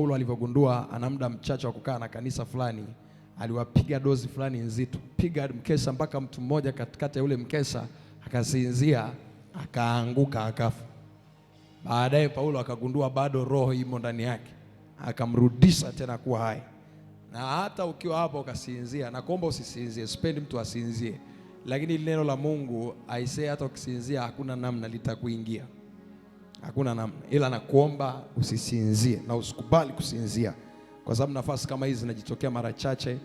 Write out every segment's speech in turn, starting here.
Paulo alivyogundua ana muda mchache wa kukaa na kanisa fulani, aliwapiga dozi fulani nzito, piga mkesha mpaka mtu mmoja katikati ya ule mkesha akasinzia, akaanguka, akafa. Baadaye Paulo akagundua bado roho imo ndani yake, akamrudisha tena kuwa hai. Na hata ukiwa hapo ukasinzia, na kuomba usisinzie, sipendi mtu asinzie, lakini neno la Mungu aisee, hata ukisinzia hakuna namna litakuingia, hakuna namna, ila nakuomba usisinzie na usikubali kusinzia, kwa sababu nafasi kama hizi zinajitokea mara chache,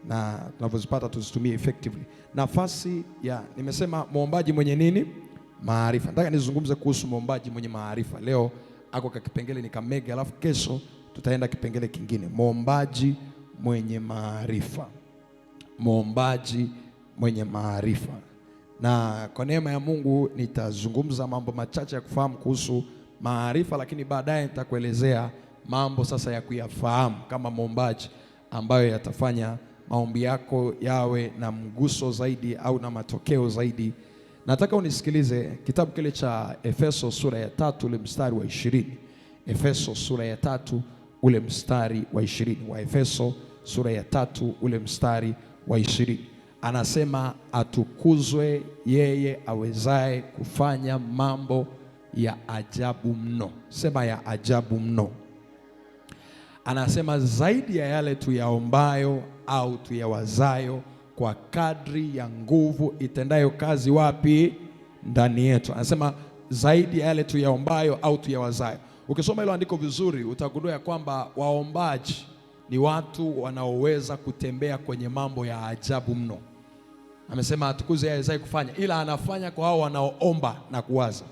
na tunavyozipata tuzitumie effectively. Nafasi ya, nimesema muombaji mwenye nini? Maarifa. Nataka nizungumze kuhusu muombaji mwenye maarifa. Leo ako kwa kipengele nikamege, alafu kesho tutaenda kipengele kingine. Muombaji mwenye maarifa. Muombaji mwenye maarifa. Na kwa neema ya Mungu nitazungumza mambo machache ya kufahamu kuhusu maarifa, lakini baadaye nitakuelezea mambo sasa ya kuyafahamu kama muombaji ambayo yatafanya maombi yako yawe na mguso zaidi au na matokeo zaidi. Nataka unisikilize kitabu kile cha Efeso sura ya 3 ule mstari wa 20. Efeso sura ya 3 ule mstari wa 20. Wa Efeso sura ya 3 ule mstari wa 20. Anasema atukuzwe yeye awezaye kufanya mambo ya ajabu mno. Sema ya ajabu mno. Anasema zaidi ya yale tuyaombayo au tuyawazayo, kwa kadri ya nguvu itendayo kazi wapi? Ndani yetu. Anasema zaidi ya yale tuyaombayo au tuyawazayo. Ukisoma hilo andiko vizuri utagundua ya kwamba waombaji ni watu wanaoweza kutembea kwenye mambo ya ajabu mno. Amesema atukuzwe yeye awezaye kufanya, ila anafanya kwa hao wanaoomba na kuwaza.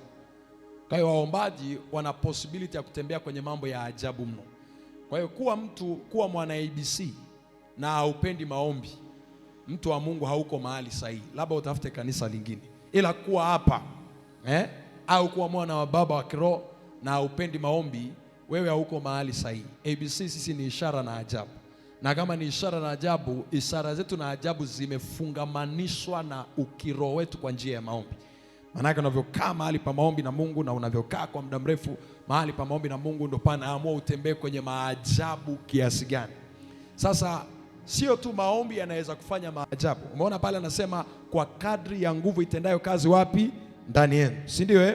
Kwa hiyo waombaji wana possibility ya kutembea kwenye mambo ya ajabu mno. Kwa hiyo kuwa mwana ABC na haupendi maombi, mtu wa Mungu hauko mahali sahihi. Labda utafute kanisa lingine, ila kuwa hapa au kuwa mwana wa baba wa kiroho na haupendi maombi, wewe hauko mahali sahihi. ABC sisi ni ishara na ajabu, na kama ni ishara na ajabu, ishara zetu na ajabu zimefungamanishwa na ukiroho wetu kwa njia ya maombi. Maana unavyokaa mahali pa maombi na Mungu na unavyokaa kwa muda mrefu mahali pa maombi na Mungu, ndio panaamua utembee kwenye maajabu kiasi gani. Sasa sio tu maombi yanaweza kufanya maajabu. Umeona pale anasema kwa kadri ya nguvu itendayo kazi wapi? Ndani yenu, si ndio?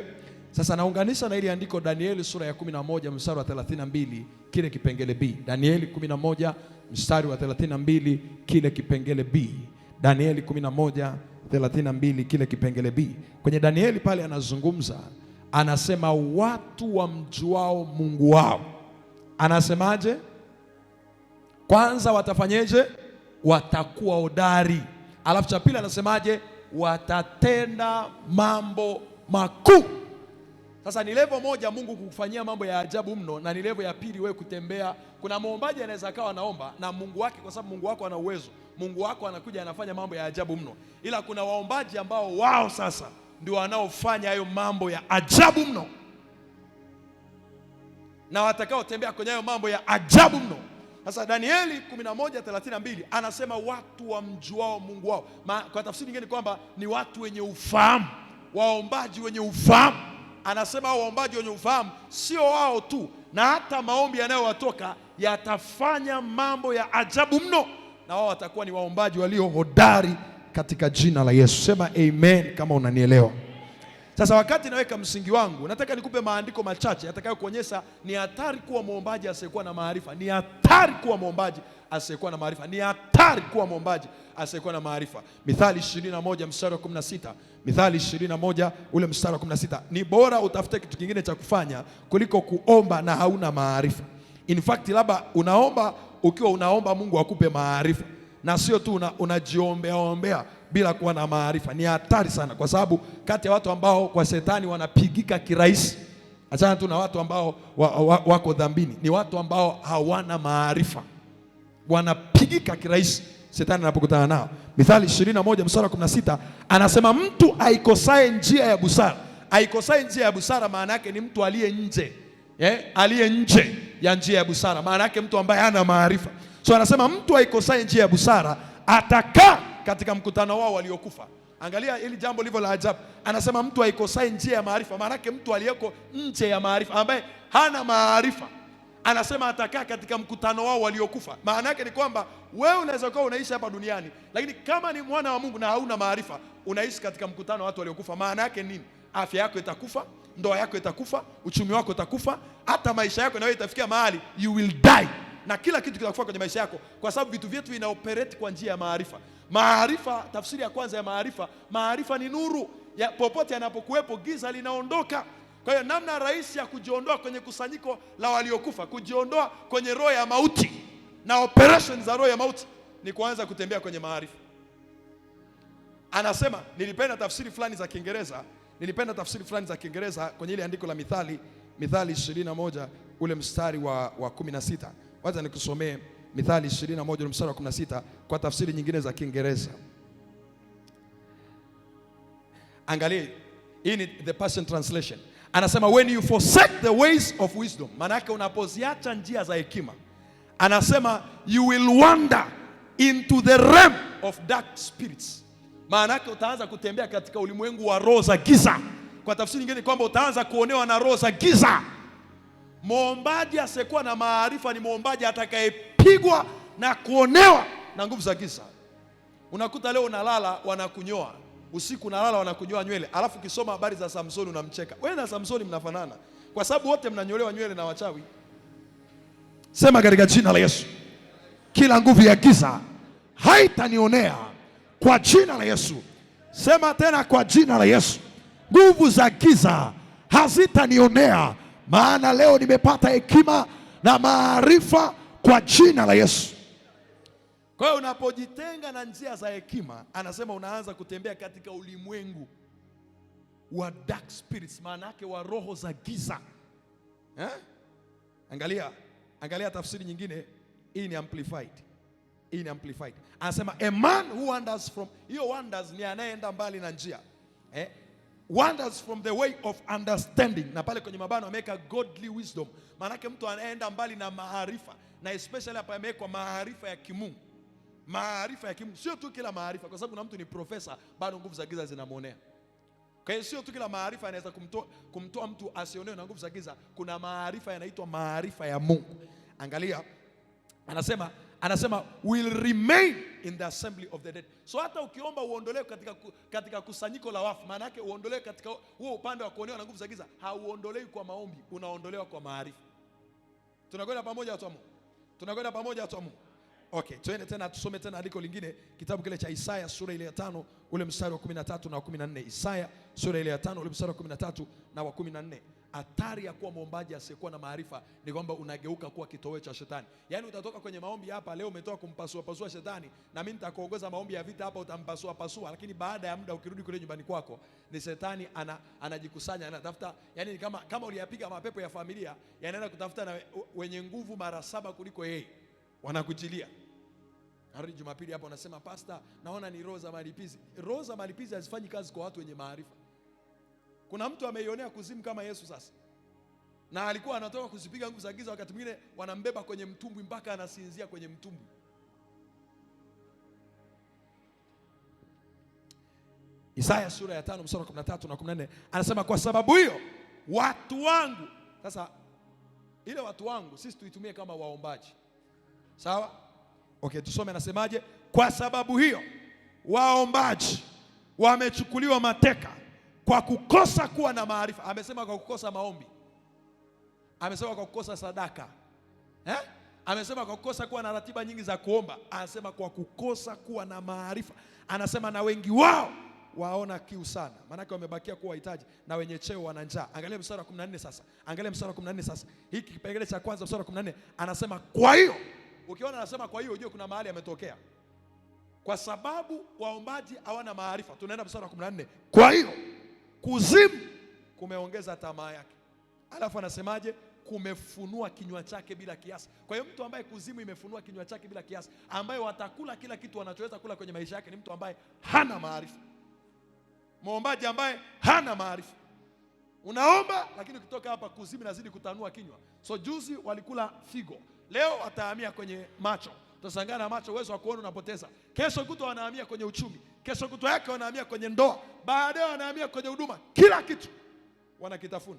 Sasa naunganisha na ile andiko Danieli sura ya 11 mstari wa 32 kile kipengele B. Danieli 11 mstari wa 32 kile kipengele B. Danieli 11:32 kile kipengele B. Kwenye Danieli pale anazungumza, anasema watu wamjuao Mungu wao. Anasemaje? Kwanza watafanyeje? Watakuwa hodari. Alafu cha pili anasemaje? Watatenda mambo makuu. Sasa ni level moja Mungu kukufanyia mambo ya ajabu mno, na ni level ya pili wewe kutembea. Kuna muombaji anaweza akawa anaomba na Mungu wake, kwa sababu Mungu wako ana uwezo, Mungu wako anakuja anafanya mambo ya ajabu mno. Ila kuna waombaji ambao wao sasa ndio wanaofanya hayo mambo ya ajabu mno, na watakao tembea kwenye hayo mambo ya ajabu mno. Sasa Danieli 11:32 anasema watu wamjuao Mungu wao. Kwa tafsiri nyingine kwamba ni watu wenye ufahamu, waombaji wenye ufahamu. Anasema waombaji wenye ufahamu sio wao tu, na hata maombi yanayowatoka yatafanya mambo ya ajabu mno, na wao watakuwa ni waombaji walio hodari katika jina la Yesu. Sema amen kama unanielewa. Sasa wakati naweka msingi wangu, nataka nikupe maandiko machache yatakayokuonyesha ni hatari kuwa muombaji asiyekuwa na maarifa. Ni hatari kuwa muombaji asiyekuwa na maarifa. Ni hatari kuwa muombaji asiyekuwa na maarifa. Mithali 21 mstari wa 16. Mithali 21 ule mstari wa 16. Ni bora utafute kitu kingine cha kufanya kuliko kuomba na hauna maarifa. In fact, labda unaomba ukiwa unaomba Mungu akupe maarifa, na sio tu unajiombea bila kuwa na maarifa. Ni hatari sana, kwa sababu kati ya watu ambao kwa shetani wanapigika kirahisi, achana tu na watu ambao wako dhambini, ni watu ambao hawana maarifa, wanapigika kirahisi shetani anapokutana nao. Mithali 21 mstari wa 16 anasema mtu aikosaye njia ya busara. Aikosaye njia ya busara maana yake ni mtu aliye nje, aliye nje ya njia ya busara, maana yake mtu ambaye hana maarifa. So anasema mtu aikosaye njia ya busara atakaa katika mkutano wao waliokufa. Angalia hili jambo lilivyo la ajabu. Anasema mtu aikosaye njia ya maarifa, maana yake mtu aliyeko nje ya maarifa, ambaye hana maarifa, anasema atakaa katika mkutano wao waliokufa. Maana yake ni kwamba wewe unaweza kuwa unaishi hapa duniani, lakini kama ni mwana wa Mungu na hauna maarifa, unaishi katika mkutano wa watu waliokufa. Maana yake nini? Afya yako itakufa, ndoa yako itakufa, uchumi wako utakufa, hata maisha yako nayo itafikia mahali you will die, na kila kitu kitakufa kwenye maisha yako, kwa sababu vitu vyetu vinaoperate kwa njia ya maarifa. Maarifa, tafsiri ya kwanza ya maarifa, maarifa ni nuru ya popote yanapokuwepo giza linaondoka. Kwa hiyo namna rahisi ya kujiondoa kwenye kusanyiko la waliokufa, kujiondoa kwenye roho ya mauti na operation za roho ya mauti, ni kuanza kutembea kwenye maarifa. Anasema, nilipenda tafsiri fulani za Kiingereza kwenye ile andiko la Mithali 21 ule mstari wa 16. Wacha nikusomee Mithali 21 ule mstari wa 16 kwa tafsiri nyingine za Kiingereza. Angalia, hii ni the Passion Translation. Anasema, when you forsake the ways of wisdom, maana yake unapoziacha njia za hekima, anasema you will wander into the realm of dark spirits. Maana yake utaanza kutembea katika ulimwengu wa roho za giza. Kwa tafsiri nyingine kwamba utaanza kuonewa na roho za giza. Muombaji asiyekuwa na maarifa ni muombaji atakayepigwa na kuonewa na nguvu za giza. Unakuta leo unalala wanakunyoa, usiku unalala wanakunyoa nywele, alafu ukisoma habari za Samsoni unamcheka. Wewe na Samsoni mnafanana, kwa sababu wote mnanyolewa nywele na wachawi. Sema katika jina la Yesu, kila nguvu ya giza haitanionea kwa jina la Yesu. Sema tena, kwa jina la Yesu, nguvu za giza hazitanionea, maana leo nimepata hekima na maarifa kwa jina la Yesu. Kwa hiyo unapojitenga na njia za hekima, anasema unaanza kutembea katika ulimwengu wa dark spirits, maana yake wa roho za giza. Angalia tafsiri nyingine, hii ni amplified. Anasema a man who wanders from, hiyo wanders ni anayeenda mbali na njia. Wanders from the way of understanding, na pale kwenye mabano ameweka godly wisdom, maana yake mtu anaenda mbali na maarifa, na especially hapa amewekwa maarifa ya kimungu. Maarifa ya kimungu, sio tu kila maarifa, kwa sababu kuna mtu ni profesa bado nguvu za giza zinamuonea. Kwa hiyo sio tu kila maarifa yanaweza kumtoa mtu asionewe na nguvu za giza. Kuna maarifa yanaitwa maarifa ya Mungu. Angalia, anasema will remain in the assembly of the dead. So hata ukiomba uondolewe katika kusanyiko la wafu, maana yake uondolewe katika huo upande wa kuonewa na nguvu za giza, hauondolewi kwa maombi, unaondolewa kwa maarifa. Tunakwenda pamoja watu wa Mungu? Okay, tuende tena tusome tena andiko lingine, kitabu kile cha Isaya sura ile ya 5 ule mstari wa 13 na wa 14. Isaya sura ile ya 5 ule mstari wa 13 na wa 14. Hatari ya kuwa mwombaji asiyekuwa na maarifa ni kwamba unageuka kuwa kitoweo cha shetani. Yaani utatoka kwenye maombi hapa leo umetoka kumpasua shetani, na mimi nitakuongoza maombi ya vita hapa utampasua, lakini baada ya muda ukirudi kule nyumbani kwako ni shetani anajikusanya, anatafuta, yani kama uliyapiga mapepo ya familia, yanaenda kutafuta na wenye nguvu mara 7 kuliko yeye, wanakujilia. Harudi Jumapili hapo unasema, pastor, naona ni roho za malipizi. Roho za malipizi hazifanyi kazi kwa watu wenye maarifa. Kuna mtu ameionea kuzimu kama Yesu sasa, na alikuwa anatoka kuzipiga nguvu za giza, wakati mwingine wanambeba kwenye mtumbwi mpaka anasinzia kwenye mtumbwi. Isaya sura ya 5 mstari wa 13 na 14 anasema, kwa sababu hiyo watu wangu. Sasa ile watu wangu sisi tuitumie kama waombaji, sawa? Okay, tusome anasemaje? Kwa sababu hiyo waombaji wamechukuliwa mateka kwa kukosa kuwa na maarifa. Amesema kwa kukosa maombi, amesema kwa kukosa sadaka, amesema kwa kukosa kuwa na ratiba nyingi za kuomba, anasema kwa kukosa kuwa na maarifa. Anasema na wengi wao waona kiu sana, maana wamebakia kuwa wahitaji, na wenye cheo wana njaa. Angalia mstari wa 14 sasa. Hiki kipengele cha kwanza mstari wa 14 anasema kwa hiyo. Ukiona anasema kwa hiyo, unajua kuna mahali ametokea. Kwa sababu waombaji hawana maarifa. Tunaenda mstari wa 14. Kwa hiyo kuzimu kumeongeza tamaa yake. Alafu anasemaje? Kumefunua kinywa chake bila kiasi. Kwa hiyo mtu ambaye kuzimu imefunua kinywa chake bila kiasi, ambaye watakula kila kitu wanachoweza kula kwenye maisha yake, ni mtu ambaye hana maarifa. Muombaji ambaye hana maarifa. Unaomba lakini ukitoka hapa kuzimu inazidi kutanua kinywa. So juzi walikula figo, leo watahamia kwenye macho. Utashangaa na macho, uwezo wa kuona unapoteza. Kesho kutwa wanahamia kwenye uchumi, kesho kutwa yake wanahamia kwenye ndoa, baadaye wanahamia kwenye huduma. Kila kitu wanakitafuna.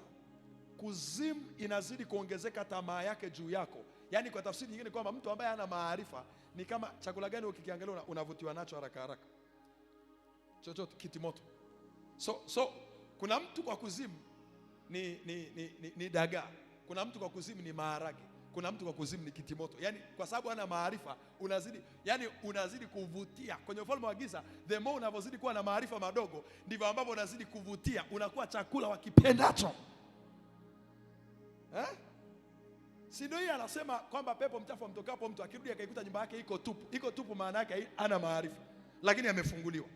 kuzimu inazidi kuongezeka tamaa yake juu yako. Yaani kwa tafsiri nyingine kwamba mtu ambaye hana maarifa ni kama chakula gani ukikiangalia unavutiwa nacho haraka haraka. Chochote kitimoto. So kuna mtu kwa kuzimu ni dagaa. Kuna mtu kwa kuzimu ni maharage. Kuna mtu kwa kuzimu ni kitimoto. Yaani kwa sababu hana maarifa unazidi kuvutia. Kwenye ufalme wa giza, the more unavyozidi kuwa na maarifa madogo, ndivyo ambavyo unazidi kuvutia. Unakuwa chakula wakipendacho. Si ndio hii anasema kwamba pepo mchafu amtokapo mtu akirudi akaikuta nyumba yake iko tupu. Iko tupu maana yake hana maarifa, lakini amefunguliwa.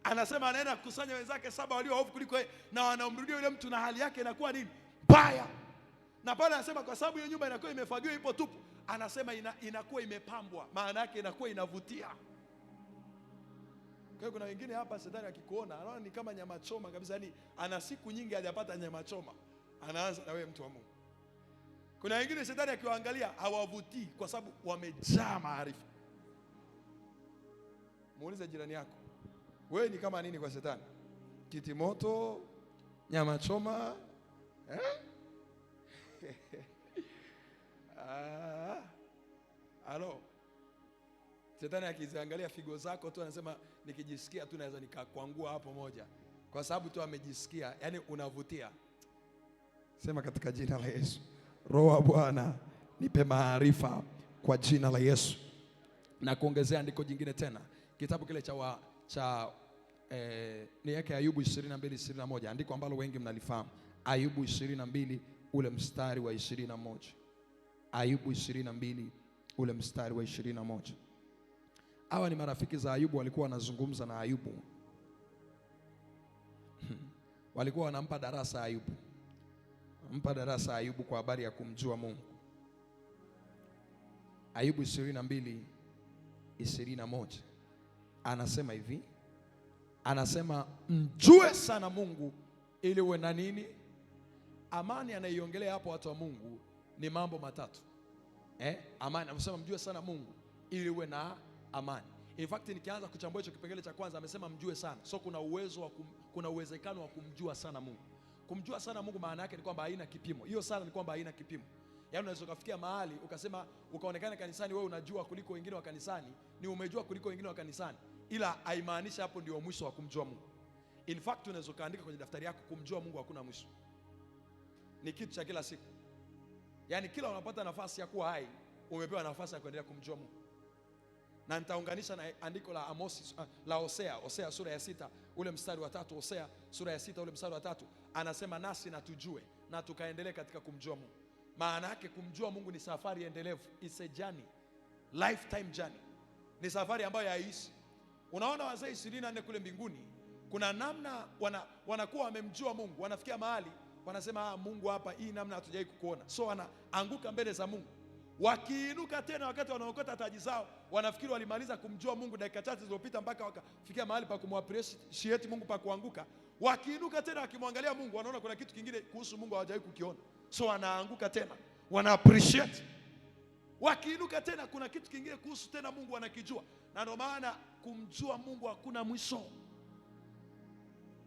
Anasema anaenda kukusanya wenzake 7 walio waovu kuliko yeye, na wanamrudia yule mtu na hali yake inakuwa nini? Mbaya. Na pale anasema kwa sababu hiyo nyumba inakuwa imefagiwa, ipo tupu, anasema inakuwa imepambwa, maana yake inakuwa inavutia. Kwa hiyo kuna wengine hapa shetani akikuona anaona ni kama nyama choma kabisa, yani ana siku nyingi hajapata nyama choma, anaanza na wewe mtu wa Mungu. Kuna wengine shetani akiwaangalia hawavutii kwa sababu wamejaa maarifa. Muulize jirani yako, wewe ni kama nini kwa shetani? Kitimoto, nyama choma, Halo. Shetani akiziangalia figo zako tu anasema nikijisikia tu naweza nikakwangua hapo moja, kwa sababu tu amejisikia, yani unavutia. Sema katika jina la Yesu, Roho wa Bwana nipe maarifa kwa jina la Yesu. Na kuongezea andiko jingine tena, kitabu kile cha ni yake Ayubu 22:21, andiko ambalo wengi mnalifahamu. Ayubu 22 ule mstari wa 21. Ayubu 22 ule mstari wa 21. Hawa ni marafiki za Ayubu, walikuwa wanazungumza na Ayubu. Walikuwa wanampa darasa Ayubu. Mpa darasa Ayubu kwa habari ya kumjua Mungu. Ayubu 22:21 anasema hivi, anasema mjue sana Mungu ili uwe na nini? Amani. Anaiongelea hapo watu wa Mungu ni mambo matatu. Amani, anasema mjue sana Mungu ili uwe na amani. In fact nikianza kuchambua hicho kipengele cha kwanza amesema mjue sana. So kuna uwezekano wa kumjua sana Mungu. Kumjua sana Mungu maana yake ni kwamba haina kipimo. Hiyo sana ni kwamba haina kipimo. Yaani unaweza kufikia mahali ukasema ukaonekana kanisani wewe unajua kuliko wengine wa kanisani, ni umejua kuliko wengine wa kanisani, ila haimaanishi hapo ndio mwisho wa kumjua Mungu. In fact unaweza kaandika kwenye daftari yako kumjua Mungu hakuna mwisho. Ni kitu cha kila siku. Yaani kila unapata nafasi ya kuwa hai, umepewa nafasi ya kuendelea kumjua Mungu. Na nitaunganisha na andiko la Hosea sura ya 6 ule mstari wa 3. Hosea sura ya 6 ule mstari wa 3 anasema nasi na tujue na tukaendelea katika kumjua Mungu. Maana yake kumjua Mungu ni safari endelevu. It's a journey, lifetime journey. Ni safari ambayo haiishi. Unaona wazee 24 kule mbinguni, kuna namna wanakuwa wamemjua Mungu, wanafikia mahali wanasema Mungu hapa hii namna hatujai kukuona. So wanaanguka mbele za Mungu. Wakiinuka tena wakati wanaokota taji zao, wanafikiri walimaliza kumjua Mungu dakika chache zilizopita mpaka wakafikia mahali pa kumappreciate Mungu pa kuanguka. Wakiinuka tena wakimwangalia Mungu, wanaona kuna kitu kingine kuhusu Mungu hawajawahi kukiona. So wanaanguka tena, wana appreciate. Wakiinuka tena kuna kitu kingine kuhusu tena Mungu wanakijua. Na ndio maana kumjua Mungu hakuna mwisho.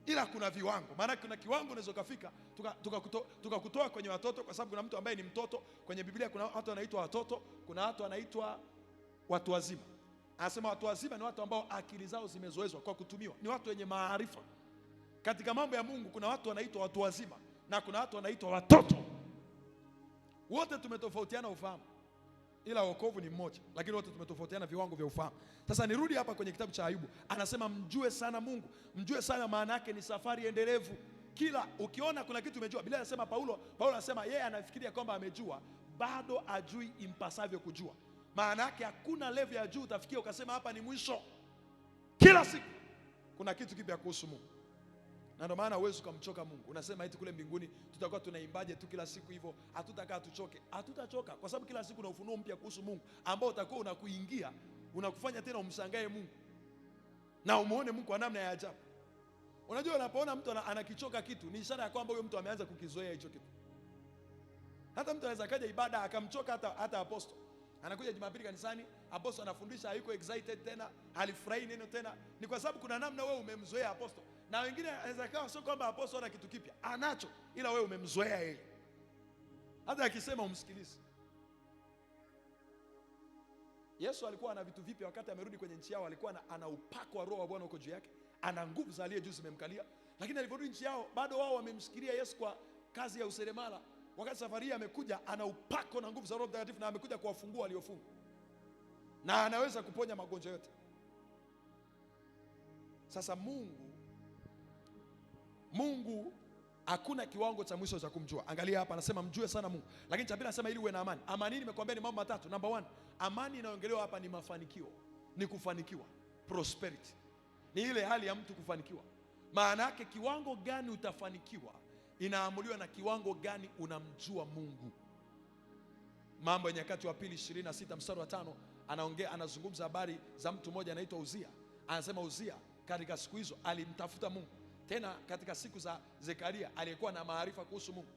Ila kuna viwango. Maana kuna kiwango unaweza kufika tukakutoa kwenye watoto, kwa sababu kuna mtu ambaye ni mtoto. Kwenye Biblia kuna watu wanaitwa watoto, kuna watu wanaitwa watu wazima. Anasema watu wazima ni watu ambao akili zao zimezoezwa kwa kutumiwa. Ni watu wenye maarifa. Katika mambo ya Mungu kuna watu wanaitwa watu wazima na kuna watu wanaitwa watoto. Wote tumetofautiana ufahamu, ila wokovu ni mmoja, lakini wote tumetofautiana viwango vya ufahamu. Sasa nirudi hapa kwenye kitabu cha Ayubu. Anasema mjue sana Mungu. Mjue sana maana yake ni safari endelevu. Kila ukiona kuna kitu umejua, Biblia inasema Paulo anasema yeye anafikiria kwamba amejua, bado ajui impasavyo kujua. Maana yake hakuna level ya juu utafikia ukasema hapa ni mwisho. Kila siku kuna kitu kipya kuhusu Mungu. Na ndio maana huwezi kumchoka Mungu. Unasema eti kule mbinguni tutakuwa tunaimbaje tu kila siku hivyo, hatutakaa tuchoke. Hatutachoka kwa sababu kila siku kuna ufunuo mpya kuhusu Mungu ambao utakuwa unakuingia, unakufanya tena umshangae Mungu na umuone Mungu kwa namna ya ajabu. Unajua unapoona mtu anakichoka kitu ni ishara ya kwamba huyo mtu ameanza kukizoea hicho kitu. Hata mtu anaweza kaja ibada akamchoka hata apostle. Anakuja Jumapili kanisani, apostle anafundisha hayuko excited tena, halifurahi neno tena. Ni kwa sababu kuna namna wewe umemzoea apostle. Na wengine anaweza kawa sio kwamba apostol ana kitu kipya, anacho, ila wewe umemzoea yeye. Hata akisema umsikilize. Yesu alikuwa ana vitu vipya wakati amerudi kwenye nchi yao, alikuwa ana upako wa Roho wa Bwana uko juu yake, ana nguvu za aliye juu zimemkalia. Lakini aliporudi nchi yao, bado wao wamemshikilia Yesu kwa kazi ya useremala. Wakati safari hii amekuja, ana upako na nguvu za Roho Mtakatifu, na amekuja kuwafungua waliofunga, na anaweza kuponya magonjwa yote. Sasa Mungu hakuna kiwango cha mwisho cha kumjua. Angalia hapa, anasema mjue sana Mungu. Lakini cha pili anasema ili uwe na amani. Amani nimekuambia ni mambo matatu. Number 1, amani inayoongelewa hapa ni mafanikio, ni kufanikiwa, prosperity. Ni ile hali ya mtu kufanikiwa. Maana yake kiwango gani utafanikiwa inaamuliwa na kiwango gani unamjua Mungu. Mambo ya Nyakati wa Pili 26 mstari wa 5 anazungumza habari za mtu mmoja anaitwa Uzia. Anasema Uzia katika siku hizo alimtafuta Mungu. Tena katika siku za Zekaria aliyekuwa na maarifa kuhusu Mungu.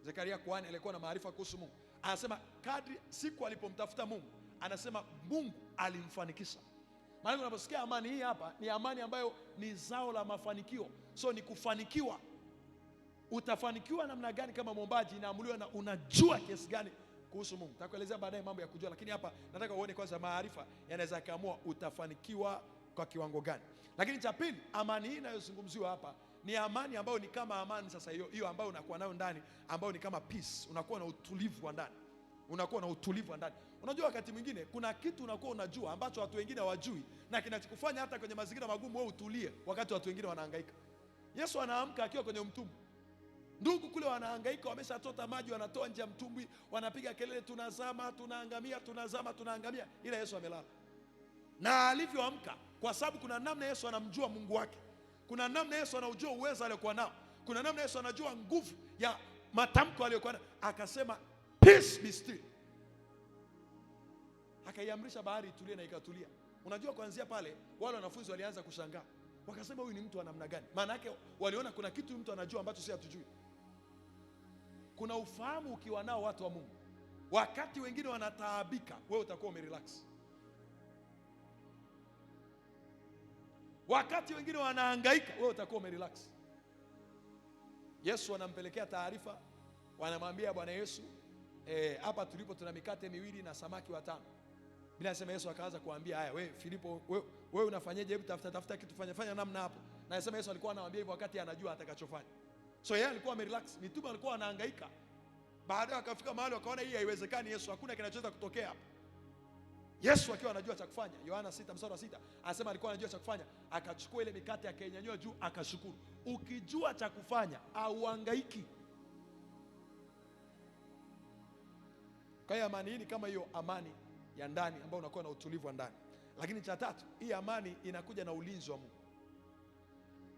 Zekaria kuhani aliyekuwa na maarifa kuhusu Mungu. Anasema kadri siku alipomtafuta Mungu, anasema Mungu alimfanikisha. Maana unaposikia amani hii hapa, ni amani ambayo ni zao la mafanikio. So ni kufanikiwa. Utafanikiwa namna gani kama mwombaji inaamuliwa na unajua kiasi gani kuhusu Mungu. Nitakuelezea baadaye mambo ya kujua, lakini hapa nataka uone kwanza maarifa yanaweza kaamua utafanikiwa kwa kiwango gani. Lakini cha pili, amani hii inayozungumziwa hapa ni amani ambayo ni kama amani sasa hiyo ambayo unakuwa nayo ndani, ambayo ni kama peace, unakuwa na utulivu wa ndani. Unakuwa na utulivu wa ndani. Unajua wakati mwingine kuna kitu unakuwa unajua ambacho watu wengine hawajui, na kinachokufanya hata kwenye mazingira magumu wewe utulie wakati watu wengine wanahangaika. Yesu anaamka akiwa kwenye mtumbwi. Ndugu kule wanahangaika, wameshatota maji, wanatoa nje ya mtumbwi, wanapiga kelele, tunazama, tunaangamia, tunazama, tunaangamia. Ila Yesu amelala. Na alivyoamka, kwa sababu kuna namna Yesu anamjua Mungu wake. Kuna namna Yesu anaujua uwezo aliokuwa nao. Kuna namna Yesu anajua nguvu ya matamko aliyokuwa nayo. Akasema peace be still. Akaiamrisha bahari itulie na ikatulia. Unajua kuanzia pale wale wanafunzi walianza kushangaa. Wakasema huyu ni mtu wa namna gani? Maana yake waliona kuna kitu mtu anajua ambacho sisi hatujui. Kuna ufahamu ukiwa nao watu wa Mungu, wakati wengine wanataabika, wewe utakuwa umerelax. Wakati wengine wanahangaika, wewe utakuwa umerelax. Yesu anampelekea taarifa, wanamwambia Bwana Yesu, hapa tulipo tuna mikate 2 na samaki 5. Bila sema Yesu akaanza kuambia, haya wewe Filipo, wewe unafanyaje? Hebu tafuta kitu, fanya namna hapo. Na nasema Yesu alikuwa anawaambia hivyo wakati anajua atakachofanya. So yeye alikuwa amerelax. Mitume walikuwa wanahangaika. Baadaye akafika mahali wakaona hii haiwezekani, Yesu hakuna kinachoweza kutokea hapa. Yesu akiwa anajua cha kufanya, Yohana 6 mstari wa 6 anasema alikuwa anajua cha kufanya, akachukua ile mikate akainyanyua juu akashukuru. Ukijua cha kufanya hauhangaiki. Kwa hiyo amani hii ni kama hiyo amani ya ndani ambayo unakuwa na utulivu wa ndani. Lakini cha tatu, hii amani inakuja na ulinzi wa Mungu.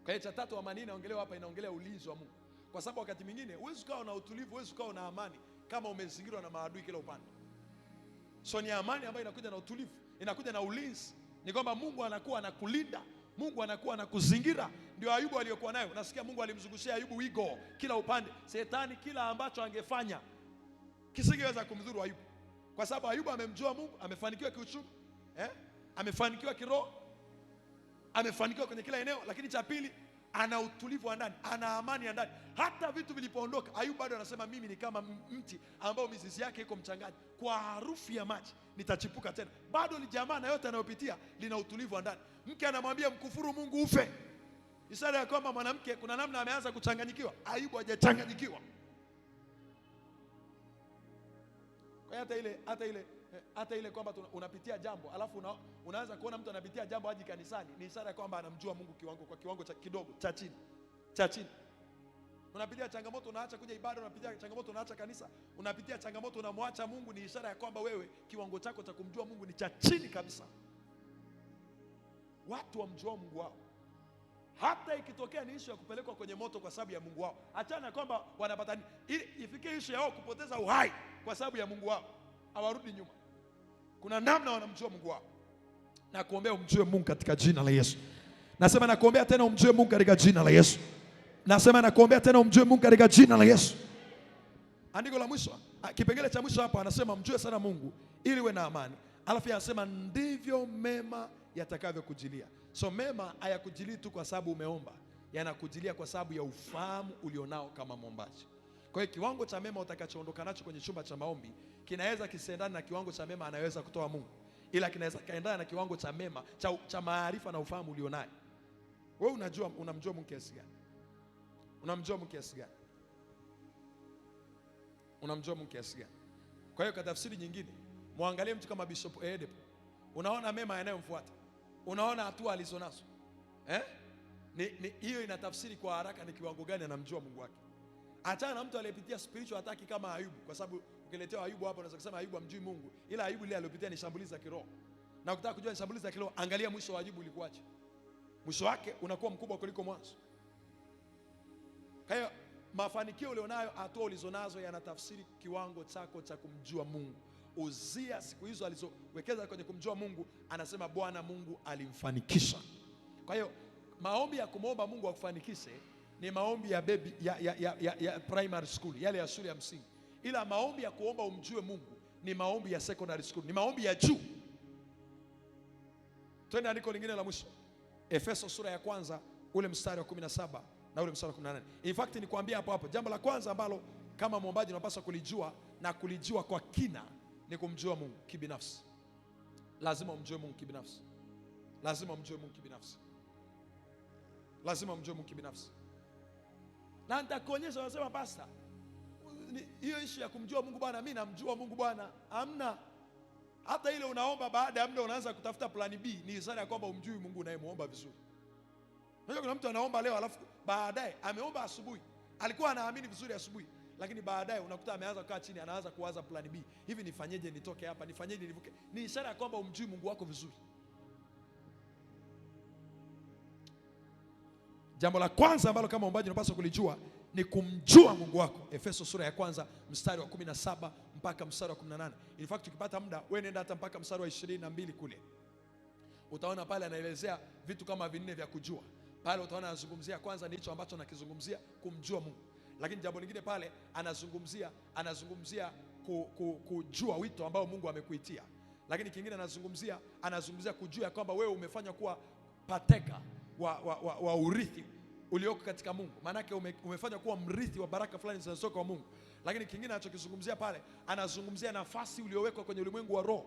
Kwa hiyo cha tatu, amani hii inaongelewa hapa, inaongelea ulinzi wa Mungu. Kwa sababu wakati mwingine huwezi ukawa na utulivu, huwezi ukawa na amani kama umezingirwa na maadui kila upande. So ni amani ambayo inakuja na utulivu, inakuja na ulinzi. Ni kwamba Mungu anakuwa anakulinda, Mungu anakuwa anakuzingira. Ndio Ayubu aliyokuwa nayo. Unasikia Mungu alimzungushia Ayubu wigo kila upande. Shetani kila ambacho angefanya kisingeweza kumdhuru Ayubu. Kwa sababu Ayubu amemjua Mungu, amefanikiwa kiuchumi, amefanikiwa kiroho, amefanikiwa kwenye kila eneo. Lakini cha pili, ana utulivu wa ndani, ana amani ya ndani. Hata vitu vilipoondoka, Ayubu bado anasema mimi ni kama mti ambao mizizi yake iko mchangani, kwa harufu ya maji nitachipuka tena. Bado ni jamaa na yote anayopitia lina utulivu wa ndani. Mke anamwambia mkufuru Mungu ufe. Ishara ya kwamba mwanamke kuna namna ameanza kuchanganyikiwa. Ayubu hajachanganyikiwa. Kwa hata ile kwamba unapitia jambo alafu unaanza kuona mtu anapitia jambo haji kanisani, ni ishara ya kwamba anamjua Mungu kwa kiwango cha kidogo cha chini. Unapitia changamoto unaacha kuja ibada, unapitia changamoto unaacha kanisa, unapitia changamoto unamwacha Mungu, ni ishara ya kwamba wewe kiwango chako cha kumjua Mungu ni cha chini kabisa. Watu wamjua Mungu wao. Hata ikitokea ni issue ya kupelekwa kwenye moto kwa sababu ya Mungu wao, achana kwamba wanapata ili ifikie issue yao kupoteza uhai kwa sababu ya Mungu wao, hawarudi nyuma. Kuna namna wanamjua Mungu wao. Na kuombea umjue Mungu katika jina la Yesu. Nasema na kuombea tena umjue Mungu katika jina la Yesu. Nasema na kuombea tena umjue Mungu katika jina la Yesu. Andiko la mwisho, kipengele cha mwisho hapa anasema mjue sana Mungu ili uwe na amani. Alafu anasema ndivyo mema yatakavyokujilia. So mema hayakujilii tu kwa sababu umeomba. yanakujilia kwa sababu ya ufahamu ulionao kama mwombaji. Kwa hiyo kiwango cha mema utakachoondoka nacho kwenye chumba cha maombi kinaweza kisiendane na kiwango cha mema anaweza kutoa Mungu, ila kinaweza kaendana na kiwango cha mema cha maarifa na ufahamu ulionayo. Wewe unamjua Mungu kiasi gani? Unamjua Mungu kiasi gani? Unamjua Mungu kiasi gani? Kwa hiyo kwa tafsiri nyingine, muangalie mtu kama Bishop Oyedepo. Unaona mema yanayomfuata, unaona hatua alizonazo. Hiyo inatafsiri kwa haraka ni kiwango gani anamjua Mungu wake. Achana na mtu aliyepitia spiritual attack kama Ayubu, kwa sababu ukiletea Ayubu hapo unaweza kusema Ayubu hamjui Mungu, ila Ayubu ile aliyopitia ni shambulizi la kiroho. Na ukitaka kujua ni shambulizi la kiroho, angalia mwisho wa Ayubu ulikuwaje. Mwisho wake unakuwa mkubwa kuliko mwanzo. Kwa hiyo mafanikio ulionayo, hatua ulizonazo yanatafsiri kiwango chako cha kumjua Mungu. Uzia siku hizo alizowekeza kwenye kumjua Mungu, anasema Bwana Mungu alimfanikisha. Kwa hiyo maombi ya kumwomba Mungu akufanikishe ni maombi ya baby ya primary school, yale ya shule ya msingi. Ila maombi ya kuomba umjue Mungu ni maombi ya secondary school, ni maombi ya juu. Twende andiko lingine la mwisho, Efeso sura ya kwanza ule mstari wa 17 na ule mstari wa 18. In fact nikwambia hapo jambo la kwanza ambalo kama mwombaji unapaswa kulijua na kulijua kwa kina ni kumjua Mungu kibinafsi. Lazima umjue Mungu kibinafsi. Lazima umjue Mungu kibinafsi. Lazima umjue Mungu kibinafsi. Na nitakuonyesha, wanasema pastor, hiyo issue ya kumjua Mungu bwana, mimi namjua Mungu bwana. Hamna. Hata ile unaomba baada ya muda unaanza kutafuta plan B, ni ishara ya kwamba umjui Mungu unayemuomba vizuri. Unajua kuna mtu anaomba leo alafu baadaye ameomba asubuhi, alikuwa anaamini vizuri asubuhi, lakini baadaye unakuta ameanza kukaa chini, anaanza kuwaza plan B. Hivi nifanyeje nitoke hapa? Nifanyeje nivuke? Ni ishara ya kwamba umjui Mungu wako vizuri. Jambo la kwanza ambalo kama mwombaji unapaswa kulijua ni kumjua Mungu wako. Efeso sura ya kwanza mstari wa 17 mpaka mstari wa 18. In fact ukipata muda wewe nenda hata mpaka mstari wa 22 kule. Utaona pale anaelezea vitu kama vinne vya kujua. Pale utaona anazungumzia kwanza ni hicho ambacho nakizungumzia, kumjua Mungu. Lakini jambo lingine pale anazungumzia kujua wito ambao Mungu amekuitia. Lakini kingine anazungumzia kujua kwamba wewe umefanywa kuwa pateka wa urithi ulioko katika Mungu. Maana yake umefanywa kuwa mrithi wa baraka fulani zinazotoka kwa Mungu. Lakini kingine anachokizungumzia pale, anazungumzia nafasi uliowekwa kwenye ulimwengu wa roho.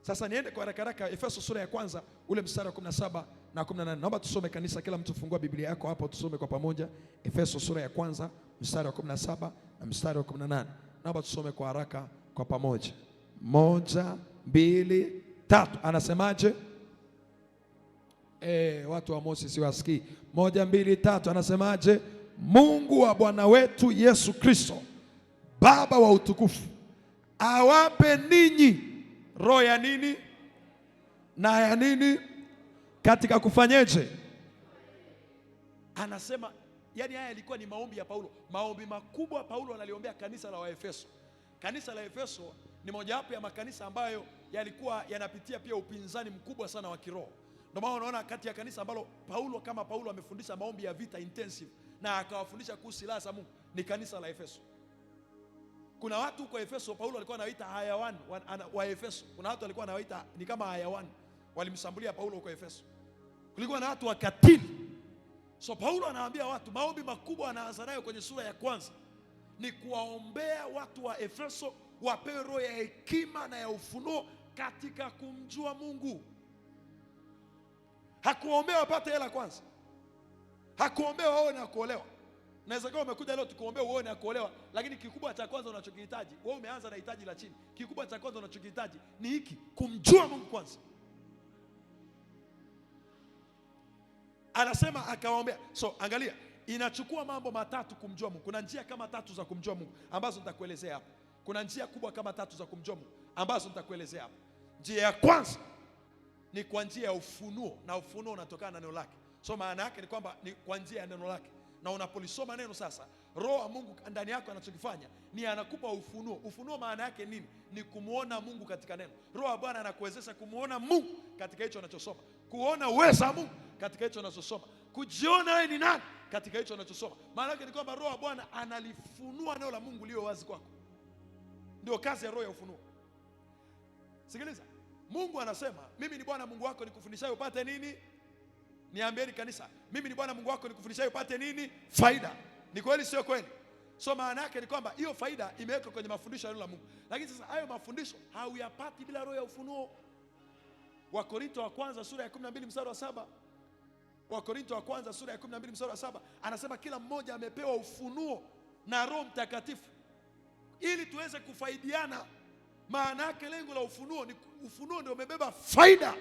Sasa niende kwa haraka haraka Efeso sura ya kwanza ule mstari wa 17 na 18. Naomba tusome kanisa, kila mtu fungua Biblia yako hapo tusome kwa pamoja. Efeso sura ya kwanza mstari wa 17 na mstari wa 18. Naomba tusome kwa haraka kwa pamoja. 1, 2, 3. Anasemaje? Watu wa Mosi siwasikii. 1, 2, 3. Anasemaje? Mungu wa Bwana wetu Yesu Kristo, Baba wa utukufu, awape ninyi roho ya nini na ya nini katika kufanyeje? Anasema yani haya yalikuwa ni maombi ya Paulo, maombi makubwa Paulo analiombea kanisa la Waefeso. Kanisa la Efeso ni mojawapo ya makanisa ambayo yalikuwa yanapitia pia upinzani mkubwa sana wa kiroho. Ndio maana unaona kati ya kanisa ambalo Paulo amefundisha maombi ya vita intensive na akawafundisha kuhusu silaha za Mungu ni kanisa la Efeso. Kuna watu huko Efeso Paulo alikuwa anawaita hayawani wa Efeso. Kuna watu alikuwa anawaita ni kama hayawani. Walimshambulia Paulo huko Efeso. Kulikuwa na watu wakatili. So Paulo anawaambia watu maombi makubwa anaanza nayo kwenye sura ya kwanza ni kuwaombea watu wa Efeso wapewe roho ya hekima na ya ufunuo katika kumjua Mungu. Hakuombea wapate hela kwanza. Hakuombea waone na kuolewa. Naweza kama umekuja leo tukuombea uone na kuolewa, lakini kikubwa cha kwanza unachokihitaji, wewe umeanza na hitaji la chini. Kikubwa cha kwanza unachokihitaji ni hiki, kumjua Mungu kwanza. Anasema akawaombea. So angalia, inachukua mambo matatu kumjua Mungu. Kuna njia kama tatu za kumjua Mungu ambazo nitakuelezea hapa. Kuna njia kubwa kama tatu za kumjua Mungu ambazo nitakuelezea hapa. Njia ya kwanza ni kwa njia ya ufunuo, na ufunuo unatokana na neno lake. So maana yake ni kwamba ni kwa njia ya neno lake. Na unapolisoma neno sasa, Roho wa Mungu ndani yako anachokifanya ni anakupa ufunuo. Ufunuo maana yake nini? Ni kumuona Mungu katika neno. Roho wa Bwana anakuwezesha kumuona Mungu katika hicho unachosoma, kuona uwezo wa Mungu katika hicho unachosoma, kujiona wewe ni nani katika hicho unachosoma. Maana yake ni kwamba Roho wa Bwana analifunua neno la Mungu lio wazi kwako. Ndio kazi ya roho ya ufunuo. Sikiliza, Mungu anasema mimi ni Bwana Mungu wako nikufundishaye upate nini? Niambieni kanisa, mimi ni Bwana Mungu wako nikufundishaye upate nini? Faida. Ni kweli sio kweli? So maana yake ni kwamba hiyo faida imewekwa kwenye mafundisho ya neno la Mungu. Lakini sasa hayo mafundisho hauyapati bila roho ya ufunuo. Wakorintho wa kwanza sura ya 12 mstari wa 7. Wakorintho wa kwanza sura ya 12 mstari wa 7 anasema kila mmoja amepewa ufunuo na Roho Mtakatifu ili tuweze kufaidiana. Maana yake lengo la ufunuo ni ufunuo ndio umebeba faida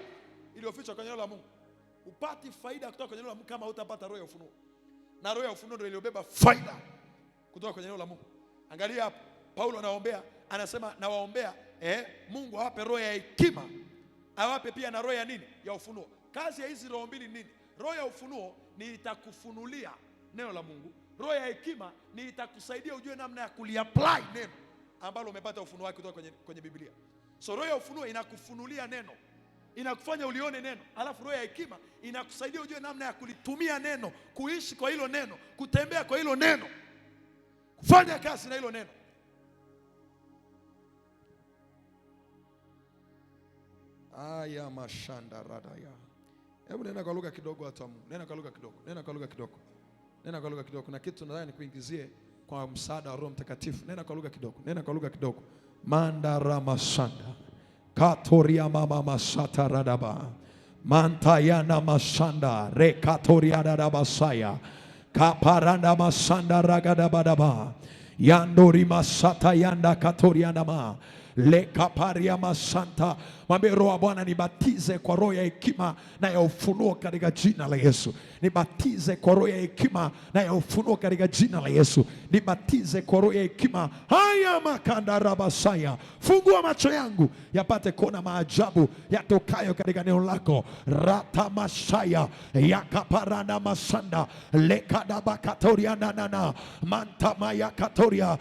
iliyofichwa kwenye neno la Mungu. Upati faida kutoka kwenye neno la Mungu kama hutapata roho ya ufunuo. Na roho ya ufunuo ndio iliyobeba faida kutoka kwenye neno la Mungu. Angalia hapo, Paulo anaombea, anasema nawaombea Mungu awape roho ya hekima, awape pia na roho ya nini? Ya ufunuo. Kazi ya hizi roho mbili ni nini? Roho ya ufunuo ni itakufunulia neno la Mungu. Roho ya hekima ni itakusaidia ujue namna ya kuliapply neno ambalo umepata ufunuo wake kutoka kwenye Biblia. So roho ya ufunuo inakufunulia neno, inakufanya ulione neno. Alafu roho ya hekima inakusaidia ujue namna ya kulitumia neno, kuishi kwa hilo neno, kutembea kwa hilo neno, kufanya kazi na hilo neno. Aya mashanda radaya. Hebu nena kwa lugha kidogo watu wa Mungu. Nena kwa lugha kidogo. Nena kwa lugha kidogo. Nena kwa lugha kidogo. Kuna kitu nadhani nikuingizie kwa msaada wa Roho Mtakatifu. Nena kwa lugha kidogo. Nena kwa lugha kidogo. Mandara masanda. Katoria mama masata radaba. Mantayana masanda. Rekatoria radabasaya. Kaparanda masanda ragadabadaba. Yandori masata yanda katoria nama. Lekaparia masanta. Mwambie Roho wa Bwana nibatize kwa roho ya hekima na ya ufunuo katika jina la Yesu. Nibatize kwa roho ya hekima na ya ufunuo katika jina la Yesu. Nibatize kwa roho ya hekima. Haya makanda rabasaya. Fungua macho yangu yapate kuona maajabu yatokayo katika neno lako. Rata masaya yakaparana masanda lekadaba katoria nanana mantama yakatoria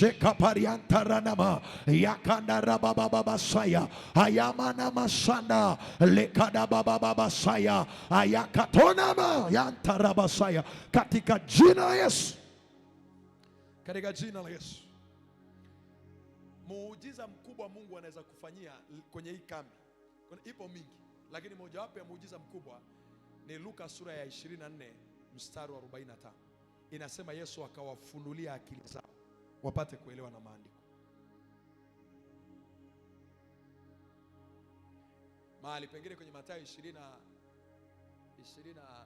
jekaparianta ranama yakanda rabababasaya ayamana masanda lekadabababasaya ayakatonama yantarabasaya katika jina la Yesu. Katika jina la Yesu. Muujiza mkubwa Mungu anaweza kufanyia kwenye hii kambi. Ipo mingi, lakini mojawapo ya muujiza mkubwa ni Luka sura ya 24 mstari wa 45. Inasema Yesu akawafunulia akili zao wapate kuelewa na maandiko. Mahali pengine kwenye Mathayo 20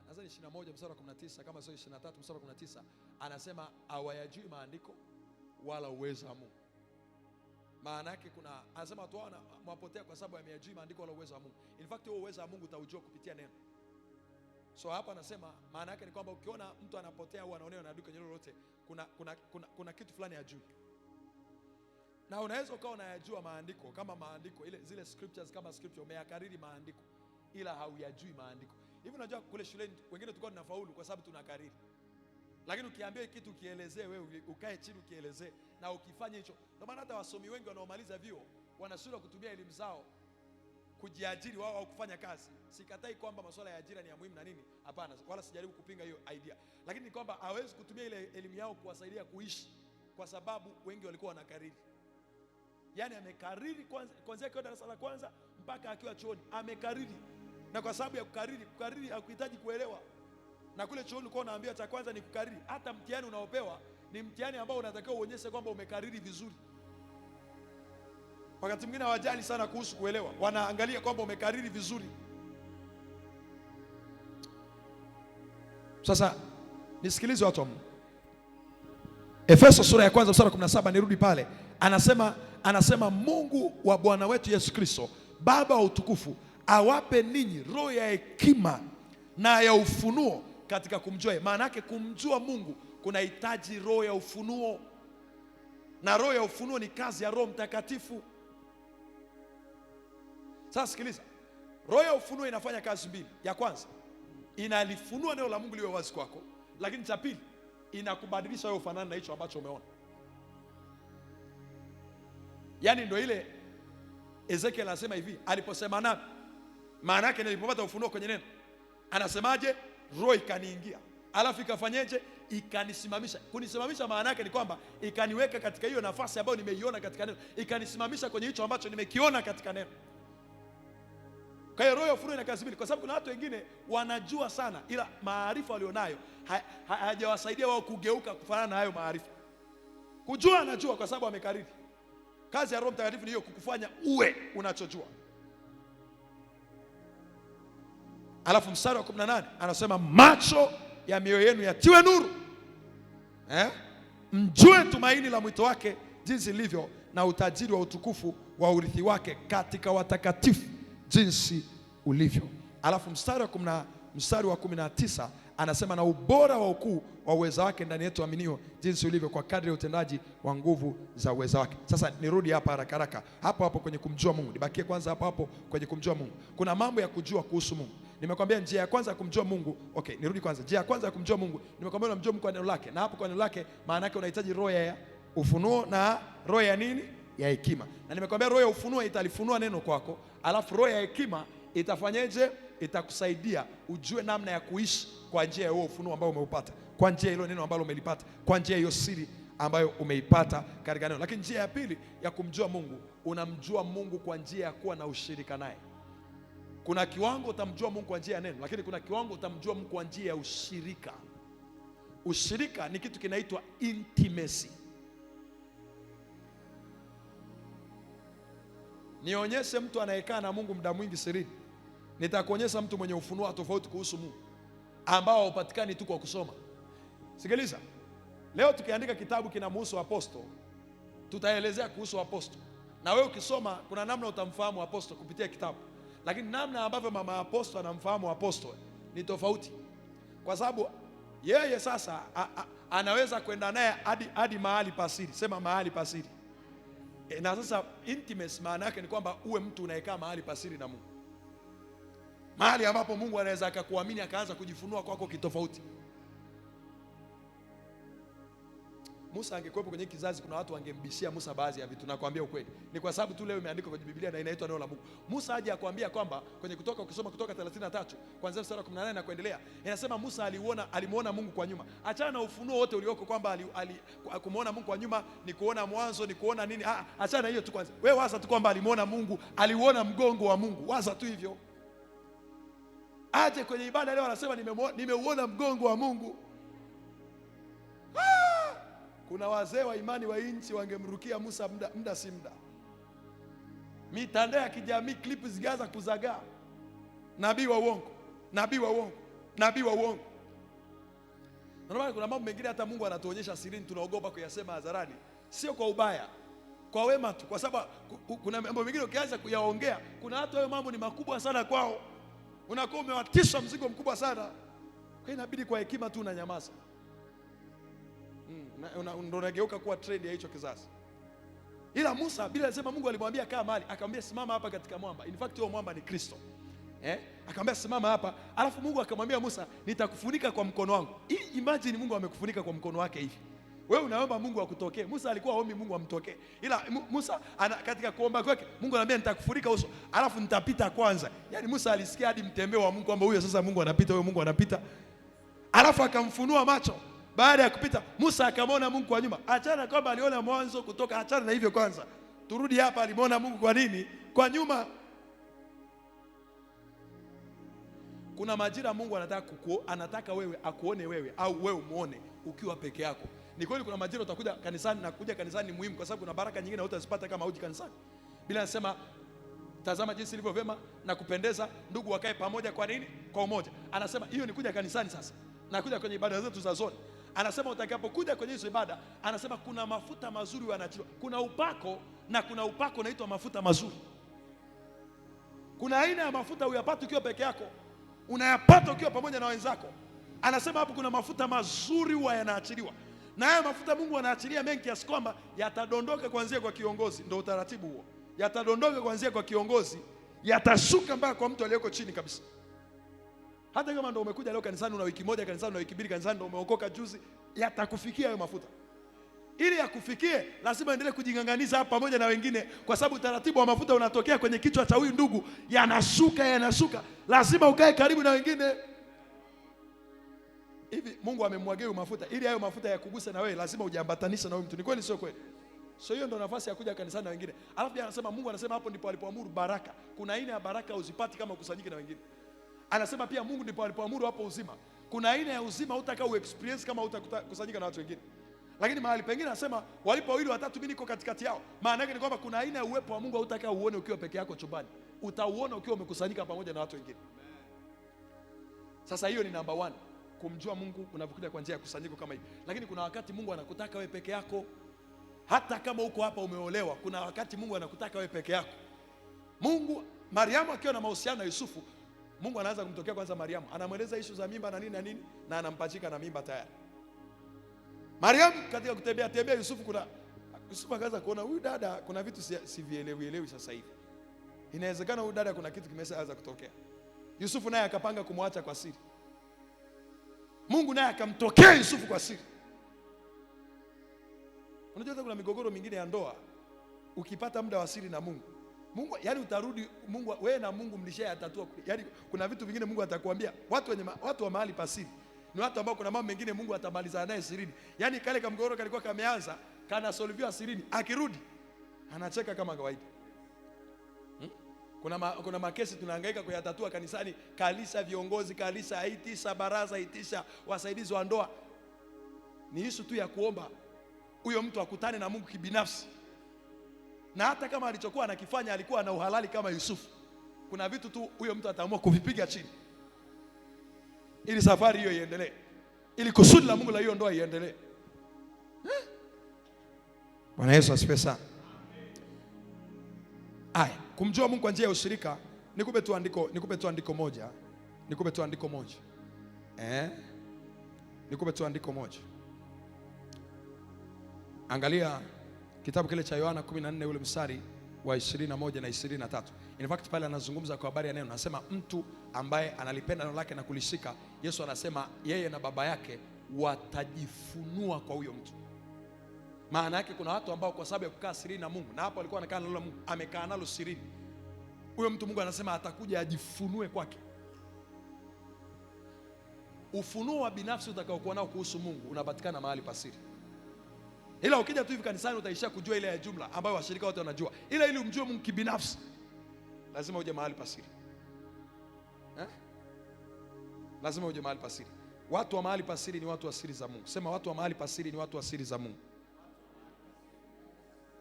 nadhani 21 mstari wa 19 kama sio 23 mstari wa 19 anasema hawayajui maandiko wala uwezo wa Mungu. Maana yake anasema watu wana mwapotea kwa sababu hamyajui maandiko wala uwezo wa Mungu. In fact huo uwezo wa Mungu utaujua kupitia neno. So hapa anasema maana yake ni kwamba ukiona mtu anapotea au anaonewa na adui kwenye lolote, kuna kitu fulani hajui. Na unaweza ukawa unayajua maandiko kama maandiko zile scriptures kama scripture umeyakariri maandiko ila hauyajui maandiko. Hivi unajua kule shuleni wengine tulikuwa tunafaulu kwa sababu tunakariri. Lakini ukiambia kitu kielezee, wewe ukae chini ukielezee na ukifanya hicho. Ndio maana hata wasomi wengi wanaomaliza vyuo wanashindwa kutumia elimu zao kujiajiri wao au kufanya kazi. Sikatai kwamba masuala ya ajira ni ya muhimu na nini, hapana, wala sijaribu kupinga hiyo idea. Lakini ni kwamba hawezi kutumia ile elimu yao kuwasaidia kuishi kwa sababu wengi walikuwa wanakariri. Yaani amekariri kwanza akiwa darasa la kwanza mpaka akiwa chuoni amekariri. Na kwa sababu ya kukariri hakuhitaji kuelewa. Na kule chuoni ulikuwa unaambiwa cha kwanza ni kukariri. Hata mtihani unaopewa ni mtihani ambao unatakiwa uonyeshe kwamba umekariri vizuri. Wakati mwingine hawajali sana kuhusu kuelewa, wanaangalia kwamba umekariri vizuri. Sasa nisikilize watu wa Mungu. Efeso sura ya kwanza mstari wa 17, nirudi pale. Anasema Mungu wa Bwana wetu Yesu Kristo, Baba wa utukufu, awape ninyi roho ya hekima na ya ufunuo katika kumjua. Maana yake kumjua Mungu kunahitaji roho ya ufunuo. Na roho ya ufunuo ni kazi ya Roho Mtakatifu. Sasa sikiliza. Roho ya ufunuo inafanya kazi mbili. Ya kwanza, inalifunua neno la Mungu liwe wazi kwako. Lakini cha pili, inakubadilisha wewe ufanane na hicho ambacho umeona. Yaani ndio ile Ezekiel anasema hivi, aliposema nami, maana yake nilipopata ufunuo kwenye neno. Anasemaje? Roho ikaniingia. Alafu ikafanyeje? Ikanisimamisha. Kunisimamisha maana yake ni kwamba ikaniweka katika hiyo nafasi ambayo nimeiona katika neno. Ikanisimamisha kwenye hicho ambacho nimekiona katika neno. Kwa hiyo roho ya ufunuo ina kazi mbili, kwa sababu kuna watu wengine wanajua sana, ila maarifa walionayo hajawasaidia wao kugeuka kufanana na hayo maarifa. Kujua anajua kwa sababu amekariri. Kazi ya Roho Mtakatifu ni hiyo, kukufanya uwe unachojua. Alafu mstari wa 18 anasema macho ya mioyo yenu yatiwe nuru, mjue tumaini la mwito wake jinsi lilivyo, na utajiri wa utukufu wa urithi wake katika watakatifu jinsi ulivyo. Alafu mstari wa 19 anasema na ubora wa ukuu wa uweza wake ndani yetu aminio jinsi ulivyo kwa kadri ya utendaji wa nguvu za uweza wake. Sasa nirudi hapa haraka haraka hapo kwenye kumjua Mungu. Nibakie kwanza hapo kwenye kumjua Mungu. Kuna mambo ya kujua kuhusu Mungu. Nimekwambia njia ya kwanza ya kumjua Mungu. Okay, nirudi kwanza. Njia ya kwanza ya kumjua Mungu, nimekwambia unamjua Mungu kwa neno lake. Na hapo kwa neno lake maana yake unahitaji roho ya ufunuo na roho ya nini? Ya hekima. Na nimekwambia roho ya ufunuo italifunua neno kwako, alafu roho ya hekima itafanyeje? Itakusaidia ujue namna ya kuishi kwa njia ya huo ufunuo ambao umeupata, kwa njia hilo neno ambalo umelipata, kwa njia hiyo siri ambayo umeipata katika neno. Lakini njia ya pili ya kumjua Mungu, unamjua Mungu kwa njia ya kuwa na ushirika naye. Kuna kiwango utamjua Mungu kwa njia ya neno, lakini kuna kiwango utamjua Mungu kwa njia ya ushirika. Ushirika ni kitu kinaitwa intimacy. Nionyeshe mtu anayekaa na Mungu muda mwingi sirini, nitakuonyesha mtu mwenye ufunuo tofauti kuhusu Mungu ambao haupatikani tu kwa kusoma. Sikiliza, leo tukiandika kitabu kinamhusu apostol, tutaelezea kuhusu apostol. Na wewe ukisoma kuna namna utamfahamu apostol kupitia kitabu. Lakini namna ambavyo mama apostol anamfahamu apostol ni tofauti. Kwa sababu yeye sasa anaweza kwenda naye hadi mahali pasiri. Sema mahali pasiri. Na sasa intimacy maana yake ni kwamba uwe mtu unayekaa mahali pasiri na Mungu. Mahali ambapo Mungu anaweza akakuamini akaanza kujifunua kwako kitofauti. Musa angekuwepo kwenye kizazi, kuna watu wangembishia Musa baadhi ya vitu. Nakwambia ukweli, ni kwa sababu tu leo imeandikwa kwenye Biblia na inaitwa neno la Mungu. Musa aje akwambia kwamba kwenye Kutoka, ukisoma Kutoka 33 kuanzia mstari wa 18 na kuendelea, inasema Musa alimuona Mungu kwa nyuma. Achana na ufunuo wote ulioko kwamba kumuona Mungu kwa nyuma ni kuona mwanzo, ni kuona nini. Achana na hiyo tu kwanza. Wewe waza tu kwamba alimuona Mungu, aliuona mgongo wa Mungu. Waza tu hivyo. Aje kwenye ibada leo anasema nimeuona mgongo wa Mungu. Kuna wazee wa imani wa nchi wangemrukia Musa muda si muda. Mitandao ya kijamii, klipu zigaza kuzagaa. Nabii wa uongo, nabii wa uongo, nabii wa uongo. Naona kuna mambo mengine hata Mungu anatuonyesha sirini, tunaogopa kuyasema hadharani. Sio kwa ubaya, kwa wema tu, kwa sababu kuna mambo mengine ukianza kuyaongea, kuna watu hayo mambo ni makubwa sana kwao. Unakuwa umewatisha mzigo mkubwa sana. Kwa hiyo inabidi kwa hekima tu unanyamaza. Ndio unageuka kuwa trend ya hicho kizazi. Ila Musa bila sema, Mungu alimwambia kaa mahali, akamwambia simama hapa katika mwamba. In fact huo mwamba ni Kristo. Akamwambia simama hapa, alafu Mungu akamwambia Musa nitakufunika kwa mkono wangu. Imagine Mungu amekufunika kwa mkono wake hivi. Wewe unaomba Mungu akutokee. Musa alikuwa haombi Mungu amtokee. Ila Musa katika kuomba kwake Mungu anamwambia nitakufunika uso, alafu nitapita kwanza. Yaani Musa alisikia hadi mtembeo wa Mungu kwamba huyo sasa Mungu anapita, huyo Mungu anapita. Alafu akamfunua macho. Baada ya kupita Musa akamwona Mungu kwa nyuma. Achana kwamba aliona mwanzo Kutoka, achana na hivyo kwanza. Turudi hapa, alimwona Mungu kwa nini? Kwa nyuma. Kuna majira Mungu anataka wewe akuone wewe, au wewe umuone ukiwa peke yako. Ni kweli kuna majira utakuja kanisani, na kuja kanisani ni muhimu kwa sababu kuna baraka nyingine hutazipata kama huji kanisani. Bila nasema tazama jinsi ilivyo vema na kupendeza ndugu wakae pamoja. Kwa nini? Kwa umoja. Anasema hiyo ni kuja kanisani sasa. Na kuja kwenye ibada zetu za zone. Anasema utakapokuja kwenye hizo ibada, anasema kuna mafuta mazuri yanachiliwa. Kuna upako, na kuna upako unaitwa mafuta mazuri. Kuna aina ya mafuta uyapata ukiwa peke yako, unayapata ukiwa pamoja na wenzako. Anasema hapo kuna mafuta mazuri yanaachiliwa. Na haya mafuta Mungu anaachilia mengi kiasi kwamba yatadondoka kuanzia kwa kiongozi. Ndio utaratibu huo. Yatadondoka kuanzia kwa kiongozi, yatashuka mpaka kwa mtu aliyeko chini kabisa. Hata kama ndio umekuja leo kanisani, una wiki moja kanisani, una wiki mbili kanisani, ndio umeokoka juzi, yatakufikia hayo mafuta. Ili yakufikie lazima endelee kujinganganiza hapa pamoja na wengine, kwa sababu utaratibu wa mafuta unatokea kwenye kichwa cha huyu ndugu, yanashuka. Lazima ukae karibu na wengine. Hivi Mungu amemwagia mafuta, ili hayo mafuta yakuguse na wewe lazima ujiambatanishe na huyu mtu. Ni kweli sio kweli? So hiyo ndio nafasi ya kuja kanisani na wengine. Alafu pia anasema, Mungu anasema hapo ndipo alipoamuru baraka. Kuna aina ya baraka uzipati kama ukusanyike na wengine. Anasema pia Mungu ndipo alipoamuru hapo uzima. Kuna aina ya uzima utakao uexperience kama utakusanyika na watu wengine. Lakini mahali pengine anasema walipo wawili watatu mimi niko katikati yao. Maana yake ni kwamba kuna aina ya uwepo wa Mungu utakao uone ukiwa peke yako chumbani. Utauona ukiwa umekusanyika pamoja na watu wengine. Sasa hiyo ni number 1. Kumjua Mungu unapokuja kwa njia ya kusanyiko kama hivi. Lakini kuna wakati Mungu anakutaka wewe peke yako. Hata kama uko hapa umeolewa, kuna wakati Mungu anakutaka wewe peke yako. Mungu, Mariamu akiwa na mahusiano na Yusufu, Mungu anaanza kumtokea kwanza Mariamu. Anamweleza issue za mimba na nini na nini, na anampachika na mimba tayari. Mariamu katika kutembea Yusufu akaanza kuona huyu dada kuna vitu sivielewi sasa hivi. Inawezekana huyu dada kuna kitu kimeshaanza kutokea. Yusufu naye akapanga kumwacha kwa siri. Mungu naye akamtokea Yusufu kwa siri. Unajua kuna migogoro mingine ya ndoa ukipata muda wa siri na Mungu. Mungu yani utarudi Mungu wewe na Mungu mlishayatatua. Yani kuna vitu vingine Mungu atakwambia. Watu wa mahali pasiri ni watu ambao kuna mambo mengine Mungu atamalizana naye sirini. Yani kale kama mgogoro kalikuwa kameanza, kana solviwa sirini, akirudi anacheka kama kawaida. Kuna makesi tunahangaika kuyatatua kanisani, kalisa viongozi, kalisa itisha baraza, itisha wasaidizi wa ndoa. Ni issue tu ya kuomba huyo mtu akutane na Mungu kibinafsi. Na hata kama alichokuwa anakifanya alikuwa na uhalali kama Yusufu, kuna vitu tu huyo mtu ataamua kuvipiga chini ili safari hiyo iendelee, ili kusudi la Mungu la hiyo ndoa iendelee. Bwana Yesu asifiwe sana. Aya, kumjua Mungu kwa njia ya ushirika, nikupe tu andiko moja. Nikupe tu andiko moja. Angalia kitabu kile cha Yohana 14 ule mstari wa 21 na 23. In fact pale anazungumza kwa habari ya neno. Anasema mtu ambaye analipenda neno lake na kulishika, Yesu anasema yeye na Baba yake watajifunua kwa huyo mtu. Maana yake kuna watu ambao kwa sababu ya kukaa sirini na Mungu, na hapo alikuwa anakaa na Mungu, amekaa nalo sirini. Huyo mtu Mungu anasema atakuja ajifunue kwake. Ufunuo wa binafsi utakaokuwa nao kuhusu Mungu unapatikana mahali pasiri. Ila ukija tu hivi kanisani utaisha kujua ile ya jumla ambayo washirika wote wanajua. Ila ili umjue Mungu kibinafsi lazima uje mahali pasiri. Lazima uje mahali pasiri. Watu wa mahali pasiri ni watu wa siri za Mungu. Sema watu wa mahali pasiri ni watu wa siri za Mungu.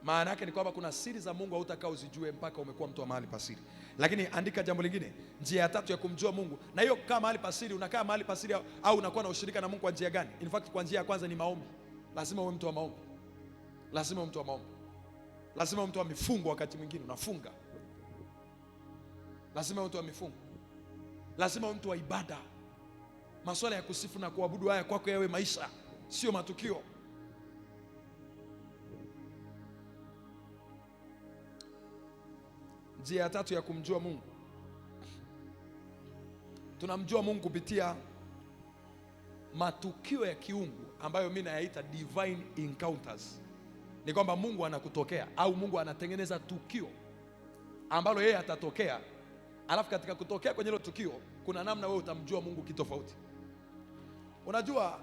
Maana yake ni kwamba kuna siri za Mungu hautakao uzijue mpaka umekuwa mtu wa mahali pasiri. Lakini andika jambo lingine, njia ya tatu ya kumjua Mungu. Na hiyo kukaa mahali pasiri, unakaa mahali pasiri au unakuwa na ushirika na Mungu kwa njia gani? In fact kwa njia ya kwanza ni maombi. Lazima uwe mtu wa maombi. Lazima uwe mtu wa maombi. Lazima uwe mtu wa mifungo, wakati mwingine unafunga. Lazima uwe mtu wa mifungo. Lazima uwe mtu wa ibada. Masuala ya kusifu na kuabudu haya kwako yawe maisha, sio matukio. Njia ya tatu ya kumjua Mungu. Tunamjua Mungu kupitia matukio ya kiungu ambayo mimi nayaita divine encounters. Ni kwamba Mungu anakutokea au Mungu anatengeneza tukio ambalo yeye atatokea. Alafu katika kutokea kwenye hilo tukio kuna namna wewe utamjua Mungu kitofauti. Unajua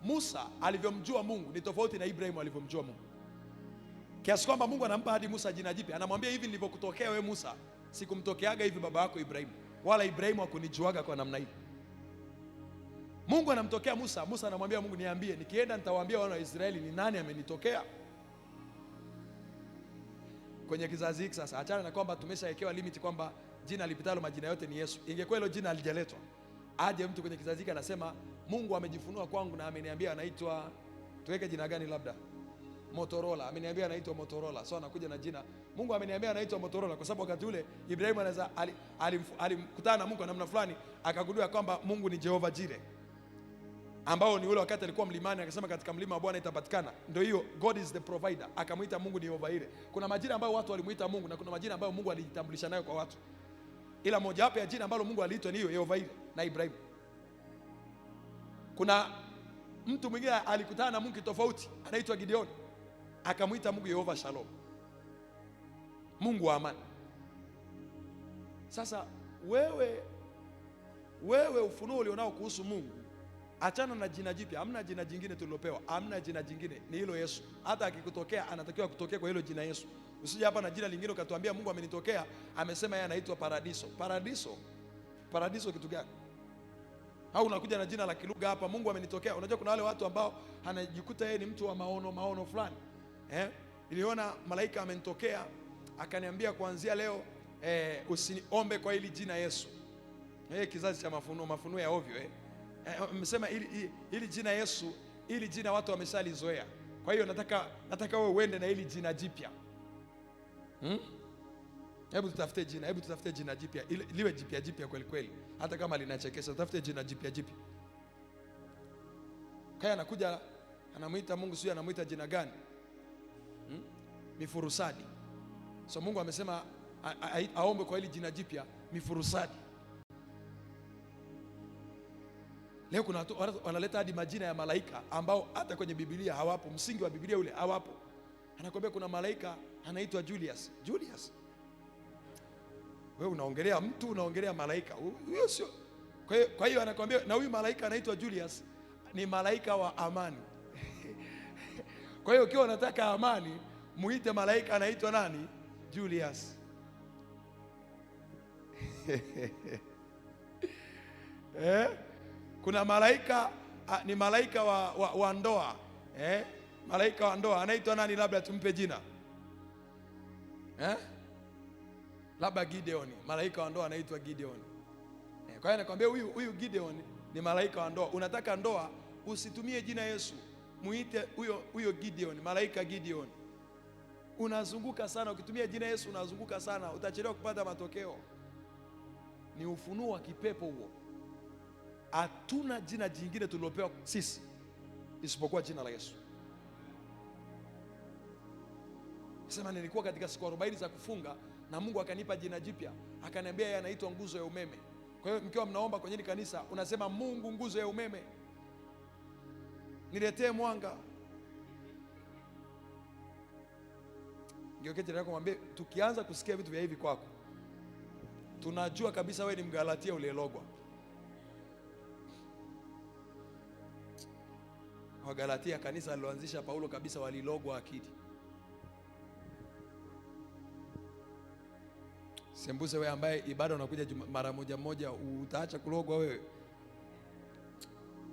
Musa alivyomjua Mungu ni tofauti na Ibrahim alivyomjua Mungu. Kiasi kwamba Mungu anampa hadi Musa jina jipya. Anamwambia hivi nilivyokutokea wewe Musa, sikumtokeaga hivi baba yako Ibrahim, wala Ibrahim hakunijuaga kwa namna hii. Mungu anamtokea Musa, Musa anamwambia Mungu niambie, nikienda nitawaambia wana wa Israeli ni nani amenitokea. Kwenye kizazi hiki sasa, achana na kwamba tumeshawekewa limit kwamba jina lipitalo majina yote ni Yesu. Ingekuwa hilo jina halijaletwa, aje mtu kwenye kizazi hiki anasema Mungu amejifunua kwangu na ameniambia anaitwa, tuweke jina gani labda? Motorola, ameniambia anaitwa Motorola. So anakuja na jina. Mungu ameniambia anaitwa Motorola kwa sababu wakati ule Ibrahim anaweza alimkutana na Mungu kwa namna fulani akagundua kwamba Mungu ni Jehova Jire. Ambao ni ule wakati alikuwa mlimani akasema katika mlima wa Bwana itapatikana. Ndio hiyo God is the provider. Akamuita Mungu ni Jehova Jire. Kuna majina ambayo watu walimuita Mungu na kuna majina ambayo Mungu alijitambulisha nayo kwa watu. Ila moja wapo ya jina ambalo Mungu aliitwa ni hiyo Jehova Jire na Ibrahim. Kuna mtu mwingine alikutana na Mungu tofauti, anaitwa Gideon. Akamuita Mungu Yehova Shalom, Mungu wa amani. Sasa wewe ufunuo ulionao kuhusu Mungu Achana na jina jipya. Hamna jina jingine tulilopewa, hamna jina jingine, ni hilo Yesu. Hata akikutokea anatakiwa kutokea kwa hilo jina Yesu. Usije hapa na jina lingine ukatuambia Mungu amenitokea, amesema yeye anaitwa Paradiso. Paradiso kitu gani? Au unakuja na jina la kilugha hapa, Mungu amenitokea. Unajua kuna wale watu ambao anajikuta yeye ni mtu wa maono fulani. Niliona malaika amenitokea akaniambia kuanzia leo usiniombe kwa hili jina Yesu. Kizazi cha mafunuo ya ovyo. Amesema hili jina Yesu, hili jina watu wameshalizoea. Kwa hiyo nataka wewe uende na hili jina jipya. Hebu tutafute jina jipya, liwe jipya kweli kweli, hata kama linachekesha. Tutafute jina jipya. Kaya anakuja anamuita Mungu, sio anamuita jina gani? Mifurusadi. So Mungu amesema aombe kwa hili jina jipya, Mifurusadi. Leo kuna watu wanaleta hadi majina ya malaika ambao hata kwenye Biblia hawapo, msingi wa Biblia ule hawapo. Anakuambia kuna malaika anaitwa Julius. Wewe unaongelea mtu, unaongelea malaika. Huyo sio. Kwa hiyo anakuambia na huyu malaika anaitwa Julius ni malaika wa amani. Kwa hiyo ukiwa unataka amani, muite malaika anaitwa nani? Julius. Kuna malaika ni malaika wa ndoa. Malaika wa ndoa anaitwa nani? Labda tumpe jina. Labda Gideon. Malaika wa ndoa anaitwa Gideon. Kwa hiyo anakuambia huyu Gideon ni malaika wa ndoa. Unataka ndoa, usitumie jina Yesu, muite huyo Gideon, malaika Gideon. Unazunguka sana ukitumia jina Yesu, unazunguka sana, utachelewa kupata matokeo. Ni ufunuo wa kipepo huo. Hatuna jina jingine tulilopewa sisi isipokuwa jina la Yesu. Sema nilikuwa katika siku 40 za kufunga na Mungu akanipa jina jipya, akaniambia yeye anaitwa nguzo ya umeme. Kwa hiyo mkiwa mnaomba kwenye kanisa unasema Mungu nguzo ya umeme, niletee mwanga. Ndio kitu nataka kumwambia, tukianza kusikia vitu vya hivi kwako, tunajua kabisa wewe ni Mgalatia uliyelogwa. Wagalatia, kanisa aliloanzisha Paulo kabisa, walilogwa akili. Sembuse wewe ambaye ibada unakuja mara moja, utaacha kulogwa wewe?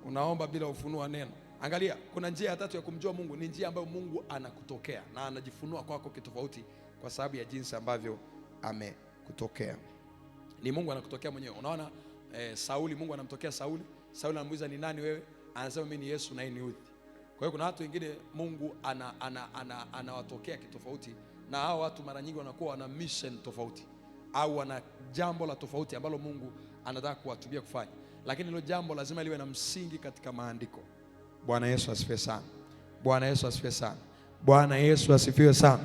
Unaomba bila ufunuo wa neno. Angalia, kuna njia ya tatu ya kumjua Mungu, ni njia ambayo Mungu anakutokea na anajifunua kwako kitofauti kwa sababu ya jinsi ambavyo amekutokea. Ni Mungu anakutokea mwenyewe. Unaona Sauli, Mungu anamtokea Sauli. Sauli anamuuliza ni nani wewe? Anasema mimi ni Yesu na ni Yuthi. Kwa hiyo kuna watu wengine Mungu anawatokea kitofauti, na hao watu mara nyingi wanakuwa wana mission tofauti au wana jambo la tofauti ambalo Mungu anataka kuwatumia kufanya, lakini hilo jambo lazima liwe na msingi katika maandiko. Bwana Yesu asifiwe sana. Bwana Yesu asifiwe sana. Bwana Yesu asifiwe sana.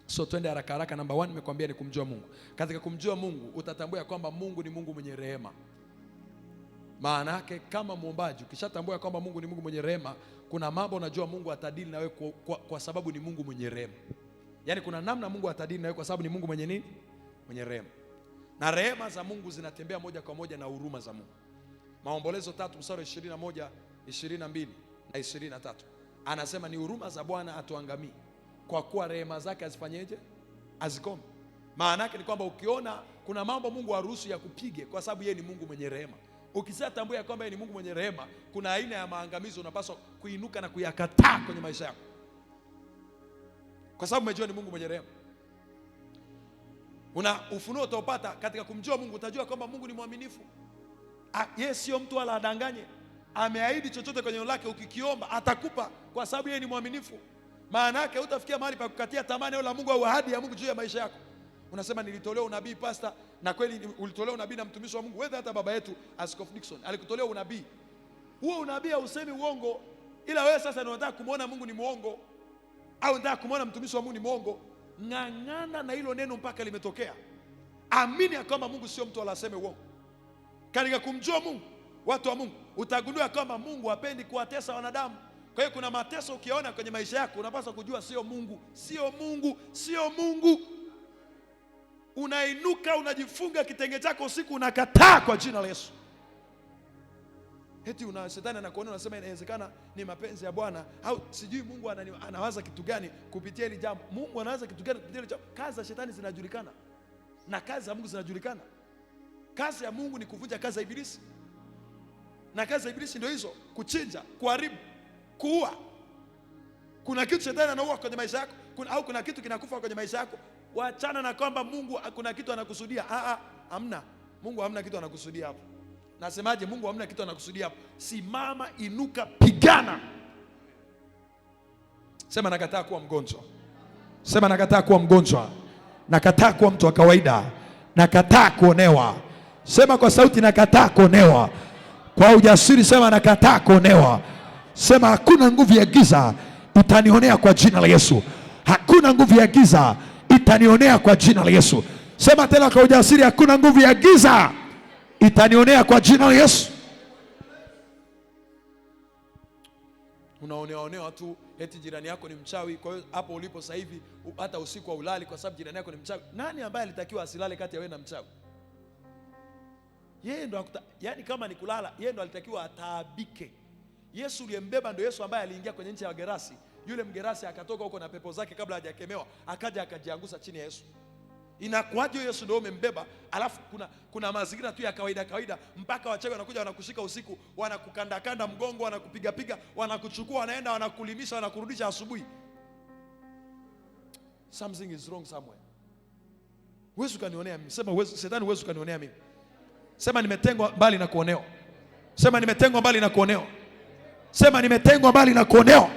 So twende haraka. Namba 1 nimekwambia ni kumjua Mungu. Katika kumjua Mungu utatambua kwamba Mungu ni Mungu mwenye rehema. Maana yake kama muombaji, ukishatambua kwamba Mungu ni Mungu mwenye rehema, kuna mambo unajua Mungu atadili na wewe kwa sababu ni Mungu mwenye rehema. Yaani kuna namna Mungu atadili na wewe kwa sababu ni Mungu mwenye nini? Mwenye rehema. Na rehema za Mungu zinatembea moja kwa moja na huruma za Mungu. Maombolezo 3 mstari 21, 22 na 23. Anasema ni huruma za Bwana atuangamii, kwa kuwa rehema zake azifanyeje? Azikomi. Maana yake ni kwamba ukiona kuna mambo Mungu haruhusu ya kupige kwa sababu yeye ni Mungu mwenye rehema. Ukishatambua kwamba yeye ni Mungu mwenye rehema, kuna aina ya maangamizo unapaswa kuinuka na kuyakataa kwenye maisha yako, kwa sababu umejua ni Mungu mwenye rehema. Una ufunuo utaopata katika kumjua Mungu, utajua kwamba Mungu ni mwaminifu. Yeye sio mtu wala adanganye. Ameahidi chochote kwenye neno lake ukikiomba atakupa, kwa sababu yeye ni mwaminifu. Maana yake utafikia mahali pa kukatia tamaa neno la Mungu au ahadi ya Mungu juu ya maisha yako. Unasema nilitolewa unabii pastor, na kweli ulitolewa unabii na mtumishi wa Mungu. Wewe hata baba yetu Askofu Dickson alikutolewa unabii. Huo unabii hausemi uongo, ila wewe sasa unataka kumuona Mungu ni muongo au unataka kumuona mtumishi wa Mungu ni muongo. Ng'ang'ana na hilo neno mpaka limetokea. Amini ya kwamba Mungu sio mtu wala aseme uongo. Katika kumjua Mungu, watu wa Mungu, utagundua kwamba Mungu hapendi kuwatesa wanadamu. Kwa hiyo kuna mateso ukiona kwenye maisha yako, unapaswa kujua sio Mungu, sio Mungu, sio Mungu. Unainuka, unajifunga kitenge chako usiku, unakataa kwa jina la Yesu. Eti shetani anakuona unasema inawezekana ni mapenzi ya Bwana, au sijui Mungu anawaza kitu gani kupitia hili jambo. Mungu anawaza kitu gani kupitia hili jambo? Kazi za shetani zinajulikana na kazi za Mungu zinajulikana. Kazi ya Mungu ni kuvunja kazi za ibilisi, na kazi za ibilisi ndio hizo: kuchinja, kuharibu, kuua. Kuna kitu shetani anaua kwenye maisha yako, au kuna kitu kinakufa kwenye maisha yako. Waachana na kwamba Mungu kuna kitu anakusudia. Hamna. Mungu hamna kitu anakusudia hapo. Nasemaje? Mungu hamna kitu anakusudia hapo. Simama, inuka, pigana. Sema nakataa kuwa mgonjwa. Sema nakataa kuwa mgonjwa. Nakataa kuwa mtu wa kawaida. Nakataa kuonewa. Sema kwa sauti, nakataa kuonewa. Kwa ujasiri sema nakataa kuonewa. Sema hakuna nguvu ya giza itanionea kwa jina la Yesu. Hakuna nguvu ya giza itanionea kwa jina la Yesu. Sema tena kwa ujasiri, hakuna nguvu ya giza itanionea kwa jina la Yesu. Unaonewa tu eti jirani yako ni mchawi. Kwa hiyo hapo ulipo sasa hivi hata usiku wa ulali kwa sababu jirani yako ni mchawi. Nani ambaye alitakiwa asilale kati ya wewe na mchawi? Yeye ndo yani kama ni kulala, yeye ndo alitakiwa ataabike. Yesu uliyembeba ndo Yesu ambaye aliingia kwenye nchi ya Gerasi. Yule Mgerasi akatoka huko na pepo zake kabla hajakemewa, akaja akajiangusa chini ya Yesu. Inakuwaje Yesu ndio umembeba, alafu kuna mazingira tu ya kawaida mpaka wachawi wanakuja wanakushika usiku, wanakukandakanda mgongo, wanakupiga, wanakuchukua, wanaenda wanakulimisha, wanakurudisha asubuhi. Something is wrong somewhere. Wewe ukanionea mimi. Sema wewe, shetani, wewe ukanionea mimi. Sema nimetengwa mbali na kuonewa. Sema nimetengwa mbali na kuonewa. Sema nimetengwa mbali na kuonewa.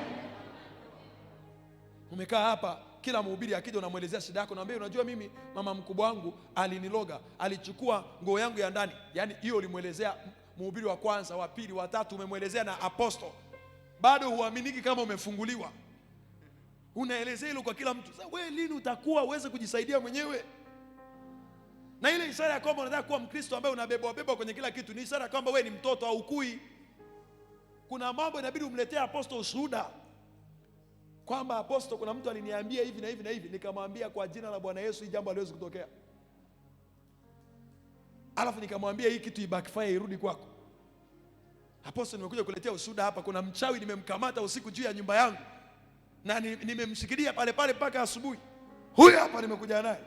Umekaa hapa, kila mhubiri akija unamuelezea shida yako, naambia unajua mimi mama mkubwa wangu aliniloga, alichukua nguo yangu ya ndani. Yaani hiyo ulimuelezea mhubiri wa kwanza, wa pili, wa tatu, umemuelezea na apostle. Bado huaminiki kama umefunguliwa. Unaelezea hilo kwa kila mtu. Sasa wewe lini utakuwa uweze kujisaidia mwenyewe? Na ile ishara ya kwamba unataka kuwa Mkristo ambaye unabebwa kwenye kila kitu ni ishara kwamba wewe ni mtoto au ukui. Kuna mambo inabidi umletee apostle ushuhuda. Kwamba apostle, kuna mtu aliniambia hivi na hivi na hivi, nikamwambia kwa jina la Bwana Yesu hii jambo haliwezi kutokea. Alafu nikamwambia hii kitu ibackfire, irudi kwako. Apostle, nimekuja kuletea ushuhuda hapa, kuna mchawi nimemkamata usiku juu ya nyumba yangu na nimemshikilia pale mpaka asubuhi. Huyu hapa nimekuja naye.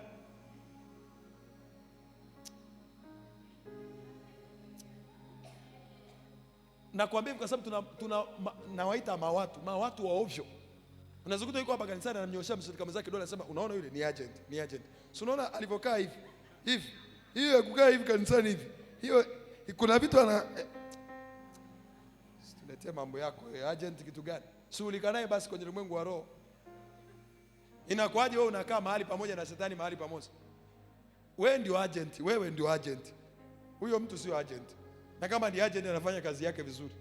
Nakwambia kwa sababu nawaita mawatu wa ovyo. Unazukuta yuko hapa kanisani anamnyoshia mshirika mwenzake dole, anasema unaona yule ni agent. Si unaona alivyokaa hivi. Hiyo ya kukaa hivi kanisani hivi. Hiyo kuna vitu tuletea mambo yako. Agent kitu gani? Shughulika naye basi kwenye ulimwengu wa roho. Inakuwaje wewe unakaa mahali pamoja na shetani mahali pamoja? Wewe ndio agent, wewe ndio agent. Huyo mtu sio agent. Na kama ni agent anafanya kazi yake vizuri.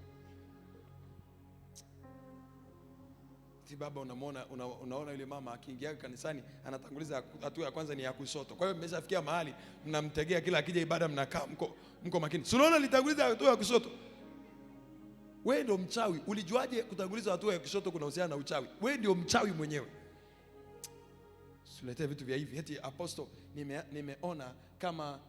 Baba, unaona yule mama akiingia kanisani anatanguliza hatua ya kwanza ni ya kushoto. Kwa hiyo mmeshafikia mahali mnamtegea kila akija ibada mnakaa mko makini. Si unaona alitanguliza hatua ya kushoto? Wewe ndio mchawi. Ulijuaje kutanguliza hatua ya kushoto kunahusiana na uchawi? Wewe ndio mchawi mwenyewe. Usiletee vitu vya hivi. Eti apostle nimeona kama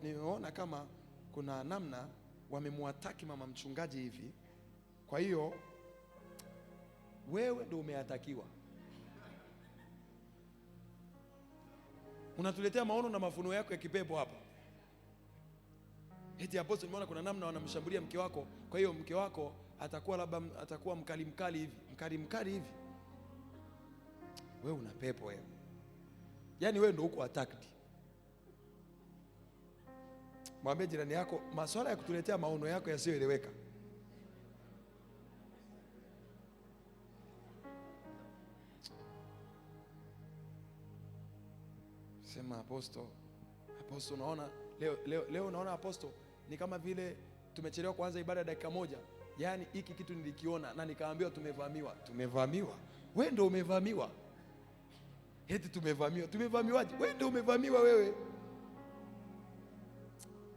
nimeona kama kuna namna wamemwataki mama mchungaji hivi. Kwa hiyo wewe ndio umeatakiwa. Unatuletea maono na mafunuo yako ya kipepo hapa. Eti apostle, nimeona kuna namna wanamshambulia mke wako, kwa hiyo mke wako atakuwa mkali hivi. Wewe una pepo wewe. Yaani wewe ndio uko attacked. Mwambie jirani yako, masuala ya kutuletea maono yako yasiyoeleweka. Sema apostle, unaona leo unaona apostle, ni kama vile tumechelewa kuanza ibada dakika moja. Yaani hiki kitu nilikiona na nikaambiwa tumevamiwa. Wewe ndio umevamiwa. Eti tumevamiwaje? Wewe ndio umevamiwa wewe.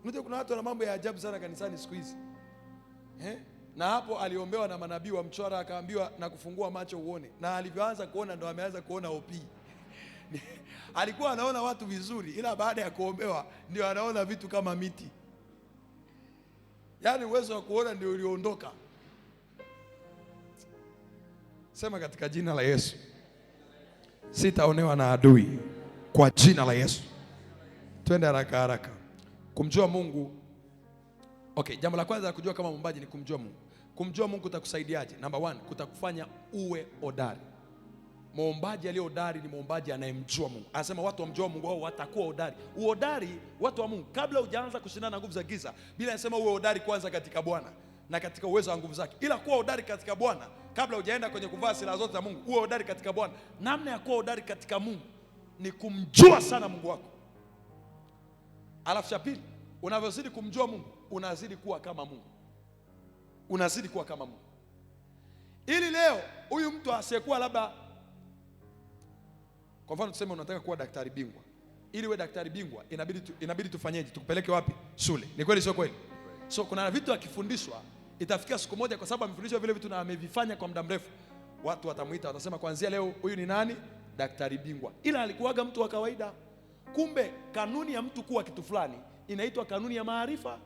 Unajua kuna watu wana mambo ya ajabu sana kanisani siku hizi. Na hapo aliombewa na manabii wa mchora, akaambiwa na kufungua macho uone. Na alivyoanza kuona ndo ameanza kuona OP. alikuwa anaona watu vizuri, ila baada ya kuombewa ndio anaona vitu kama miti. Yaani uwezo wa kuona ndio ulioondoka. Sema katika jina la Yesu, sitaonewa na adui kwa jina la Yesu. Twende haraka haraka. Kumjua Mungu. Okay, jambo la kwanza la kujua kama mwombaji ni kumjua Mungu. Kumjua Mungu kutakusaidiaje? Number 1, kutakufanya uwe hodari. Mwombaji aliye hodari ni mwombaji anayemjua Mungu. Anasema watu wamjua Mungu wao watakuwa hodari. Uhodari watu wa Mungu, kabla hujaanza kushindana na nguvu za giza, Biblia inasema uwe hodari kwanza katika Bwana na katika uwezo wa nguvu zake. Ila kuwa hodari katika Bwana, kabla hujaenda kwenye kuvaa silaha zote za Mungu, uwe hodari katika Bwana. Namna ya kuwa hodari katika Mungu ni kumjua sana Mungu wako. Alafu cha pili, unavyozidi kumjua Mungu, unazidi kuwa kama Mungu. Unazidi kuwa kama Mungu. Ili leo huyu mtu asiyekuwa labda, kwa mfano tuseme unataka kuwa daktari bingwa. Ili uwe daktari bingwa inabidi tufanyeje? Tukupeleke wapi? Shule. Ni kweli sio kweli? So kuna vitu akifundishwa, itafikia siku moja, kwa sababu amefundishwa vile vitu na amevifanya kwa muda mrefu, watu watamuita, watasema kuanzia leo huyu ni nani? Daktari bingwa. Ila alikuwaga mtu wa kawaida. Kumbe kanuni ya mtu kuwa kitu fulani inaitwa kanuni ya maarifa.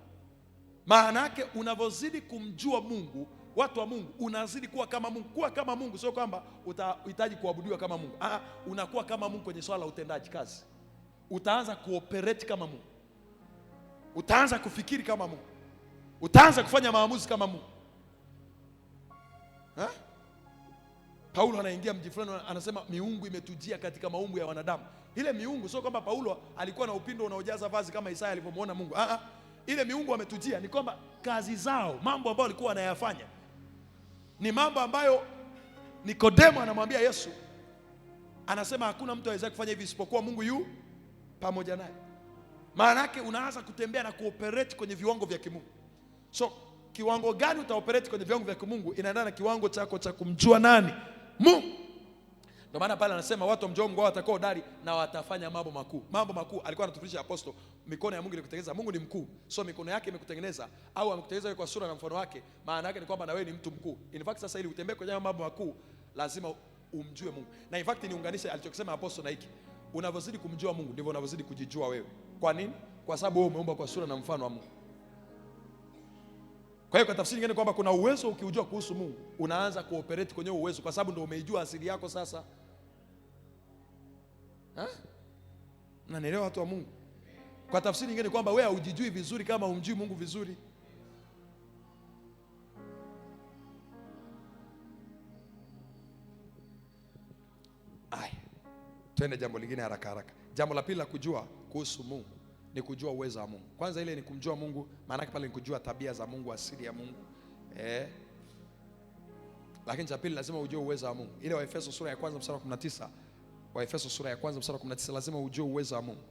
Maana yake unavyozidi kumjua Mungu, watu wa Mungu, unazidi kuwa kama Mungu. Kuwa kama Mungu sio kwamba utahitaji kuabudiwa kama Mungu. Unakuwa kama Mungu kwenye swala la utendaji kazi. Utaanza kuoperate kama Mungu. Utaanza kufikiri kama Mungu. Utaanza kufanya maamuzi kama Mungu. Paulo anaingia mji fulani, anasema miungu imetujia katika maumbo ya wanadamu. Ile miungu sio kwamba Paulo alikuwa na upindo unaojaza vazi kama Isaya alivyomwona Mungu. Ile miungu ametujia ni kwamba kazi zao, mambo ambayo walikuwa wanayafanya ni mambo ambayo Nikodemo anamwambia Yesu, anasema hakuna mtu aweza kufanya hivi isipokuwa Mungu yu pamoja naye. Maana yake unaanza kutembea na kuoperate kwenye viwango vya kimungu. So kiwango gani utaoperate kwenye viwango vya kimungu inaendana na kiwango chako cha kumjua nani? Mungu. Ndio maana pale anasema watu wamjua Mungu wao watakuwa hodari na watafanya mambo makuu. Mambo makuu alikuwa anatufundisha apostol, mikono ya Mungu ilikutengeneza. Mungu ni mkuu. So mikono yake imekutengeneza au amekutengeneza kwa sura na mfano wake. Maana yake ni kwamba na wewe ni mtu mkuu. In fact sasa ili utembee kwenye mambo makuu lazima umjue Mungu. Na in fact niunganishe alichokisema apostol na hiki. Unavyozidi kumjua Mungu ndivyo unavyozidi kujijua wewe. Kwa nini? Kwa sababu wewe umeumbwa kwa sura na mfano wa Mungu. Kwa hiyo kwa tafsiri nyingine kwamba kuna uwezo ukiujua kuhusu Mungu, unaanza kuoperate kwenye uwezo kwa sababu ndio umeijua asili yako sasa. Unanielewa watu wa Mungu? Kwa tafsiri nyingine kwamba wewe hujijui vizuri kama umjui Mungu vizuri. Twende jambo lingine haraka haraka. Jambo la pili la kujua kuhusu Mungu ni kujua uwezo wa Mungu. Kwanza ile ni kumjua Mungu, maana yake pale ni kujua tabia za Mungu, asili ya Mungu. Lakini cha pili lazima ujue uwezo wa Mungu. Ile Waefeso sura ya kwanza mstari wa 19. Waefeso sura ya kwanza mstari wa 19, lazima ujue uwezo wa Mungu.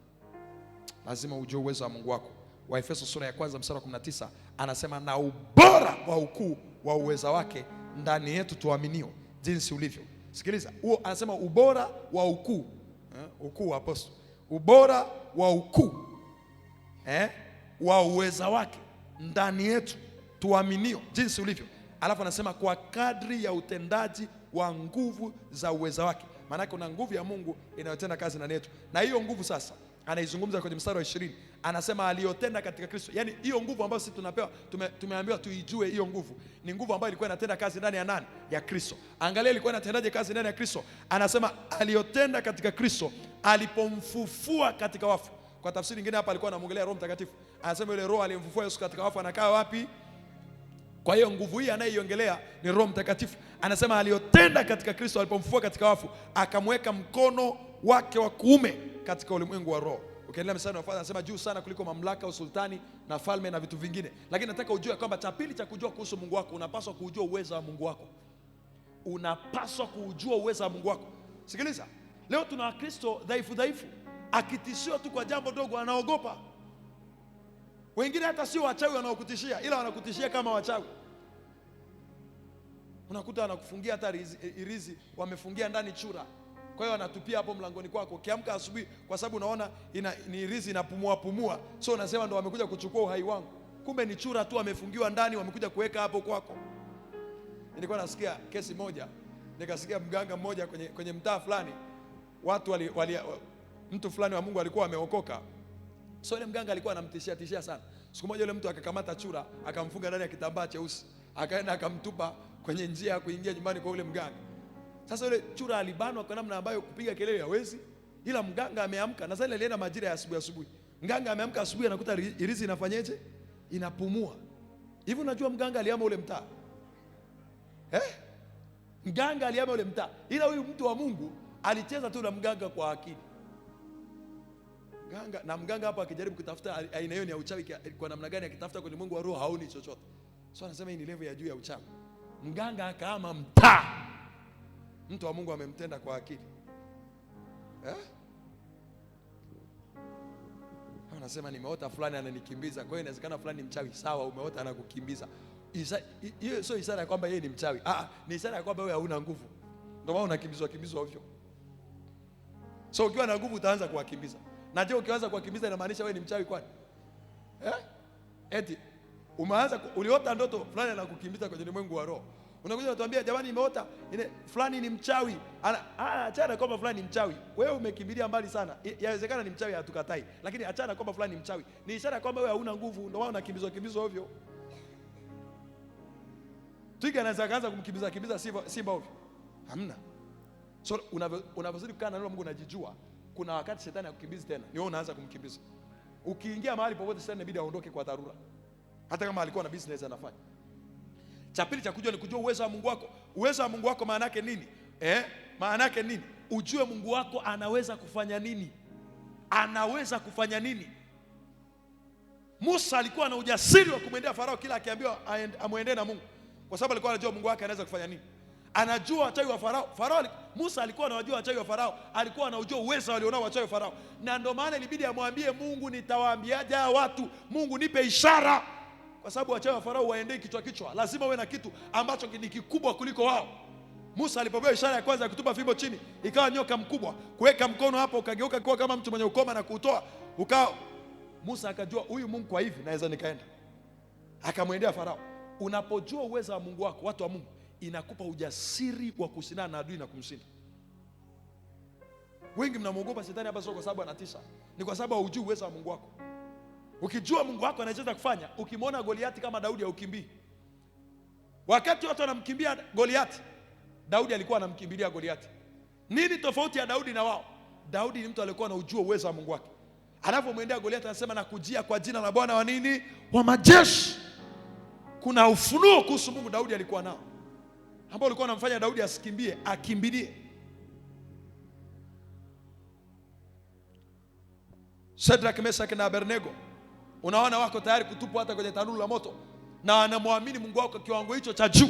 Lazima ujue uwezo wa Mungu wako. Waefeso sura ya kwanza mstari wa 19 anasema na ubora wa ukuu wa uwezo wake ndani yetu tuaminio jinsi ulivyo. Sikiliza, huo anasema ubora wa ukuu. Ukuu wa apostol. Ubora wa ukuu wa uwezo wake ndani yetu tuaminio jinsi ulivyo. Alafu anasema kwa kadri ya utendaji wa nguvu za uwezo wake. Maana kuna nguvu ya Mungu inayotenda kazi ndani yetu. Na hiyo nguvu sasa anaizungumza kwenye mstari wa 20. Anasema aliyotenda katika Kristo. Yaani hiyo nguvu ambayo sisi tunapewa, tumeambiwa tuijue hiyo nguvu. Ni nguvu ambayo ilikuwa inatenda kazi ndani ya nani? Ya Kristo. Angalia ilikuwa inatendaje kazi ndani ya Kristo. Anasema aliyotenda katika Kristo alipomfufua katika wafu. Kwa tafsiri nyingine hapa alikuwa anamuongelea Roho Mtakatifu. Anasema yule Roho aliyemfufua Yesu katika wafu anakaa wapi? Kwa hiyo nguvu hii anayeiongelea ni Roho Mtakatifu. Anasema aliyotenda katika Kristo alipomfufua katika wafu, akamweka mkono wake wa kuume katika ulimwengu wa roho. Ukiendelea mstari unaofuata anasema juu sana kuliko mamlaka, usultani na falme na vitu vingine. Lakini nataka ujue kwamba cha pili cha kujua kuhusu Mungu wako, unapaswa kujua uwezo wa Mungu wako. Unapaswa kujua uwezo wa Mungu wako. Sikiliza, leo tuna Wakristo dhaifu. Akitishiwa tu kwa jambo dogo anaogopa. Wengine hata sio wachawi wanaokutishia, ila wanakutishia kama wachawi. Unakuta wanakufungia hata irizi, wamefungia ndani chura. Kwa hiyo wanatupia hapo mlangoni kwako. Ukiamka asubuhi kwa sababu unaona ni irizi inapumua. So unasema ndo wamekuja kuchukua uhai wangu. Kumbe ni chura tu wamefungiwa ndani, wamekuja kuweka hapo kwako. Nilikuwa nasikia kesi moja, nikasikia mganga mmoja kwenye mtaa fulani watu mtu fulani wa Mungu alikuwa ameokoka. So yule mganga alikuwa anamtishia sana. Siku moja yule mtu akakamata chura, akamfunga ndani ya kitambaa cheusi, akaenda akamtupa kwenye njia ya kuingia nyumbani kwa yule mganga. Sasa yule chura alibanwa kwa namna ambayo kupiga kelele hawezi, ila mganga ameamka. Na sasa ile alienda majira ya asubuhi. Mganga ameamka asubuhi, anakuta irizi inafanyeje? Inapumua. Hivi unajua mganga aliama ule mtaa? Mganga aliama ule mtaa. Ila huyu mtu wa Mungu alicheza tu na mganga kwa akili. Mganga hapa akijaribu kutafuta aina hiyo ya uchawi kwa namna gani, akitafuta kwenye Mungu wa roho haoni chochote. So anasema hii ni level ya juu ya uchawi. Mganga akaama mtaa. Mtu wa Mungu amemtenda kwa akili. Anasema nimeota fulani ananikimbiza. Kwa hiyo inawezekana fulani mchawi. Sawa, umeota anakukimbiza. Hiyo sio ishara ya kwamba yeye ni mchawi. Ni ishara ya kwamba wewe hauna nguvu. Ndio maana unakimbizwa ovyo. So ukiwa na nguvu utaanza kuwakimbiza. Na je, ukianza kuwakimbiza inamaanisha wewe ni mchawi kwani? Eti uliota ndoto fulani anakukimbiza kwenye ulimwengu wa roho. Unakuja unatuambia jamani nimeota fulani ni mchawi. Achana kwamba fulani ni mchawi. Wewe umekimbilia mbali sana. Yawezekana ni mchawi, hatukatai. Lakini achana kwamba fulani ni mchawi. Ni ishara kwamba wewe hauna nguvu, ndio maana unakimbizwa ovyo. Twiga anaweza kaanza kumkimbiza simba ovyo. Hamna. So unavyozidi kukaa na Mungu unajijua, kuna wakati shetani akukimbizi tena, ni wewe unaanza kumkimbiza. Ukiingia mahali popote shetani inabidi aondoke kwa dharura. Hata kama alikuwa na business anafanya. Cha pili cha kujua ni kujua uwezo wa Mungu wako. Uwezo wa Mungu wako maana yake nini? Maana yake nini? Ujue Mungu wako anaweza kufanya nini? Anaweza kufanya nini? Musa alikuwa na ujasiri wa kumwendea Farao kila akiambiwa amuendee na Mungu. Kwa sababu alikuwa anajua Mungu wake anaweza kufanya nini. Anajua wachawi wa Farao. Musa alikuwa anajua wachawi wa Farao, alikuwa anajua uwezo walionao wachawi wa Farao. Na ndio maana ilibidi amwambie Mungu, nitawaambiaje hawa watu? Mungu nipe ishara. Kwa sababu wachawi wa Farao waendei kichwa. Lazima uwe na kitu ambacho ni kikubwa kuliko wao. Musa alipopewa ishara ya kwanza ya kutupa fimbo chini, ikawa nyoka mkubwa. Kuweka mkono hapo ukageuka kuwa kama mtu mwenye ukoma na kuutoa. Musa akajua huyu Mungu kwa hivi naweza nikaenda. Akamwendea Farao. Unapojua uwezo wa Mungu wako, watu wa Mungu, inakupa ujasiri wa kushindana na adui na kumshinda. Wengi mnamuogopa shetani hapa sio kwa sababu anatisha, ni kwa sababu hujui uwezo wa Mungu wako. Ukijua Mungu wako anaweza kufanya, ukimwona Goliati kama Daudi haukimbii. Wakati watu wanamkimbia Goliati, Daudi alikuwa anamkimbilia Goliati. Nini tofauti ya Daudi na wao? Daudi ni mtu aliyekuwa anajua uwezo wa Mungu wake. Anapomwendea Goliati anasema nakujia kwa jina la Bwana wa nini? Wa majeshi. Kuna ufunuo kuhusu Mungu Daudi alikuwa nao, ambao ulikuwa unamfanya Daudi asikimbie, akimbilie. Shadraka, Meshaki na Abednego, unaona wako tayari kutupwa hata kwenye tanuru la moto, na wanamwamini Mungu wao kwa kiwango hicho cha juu.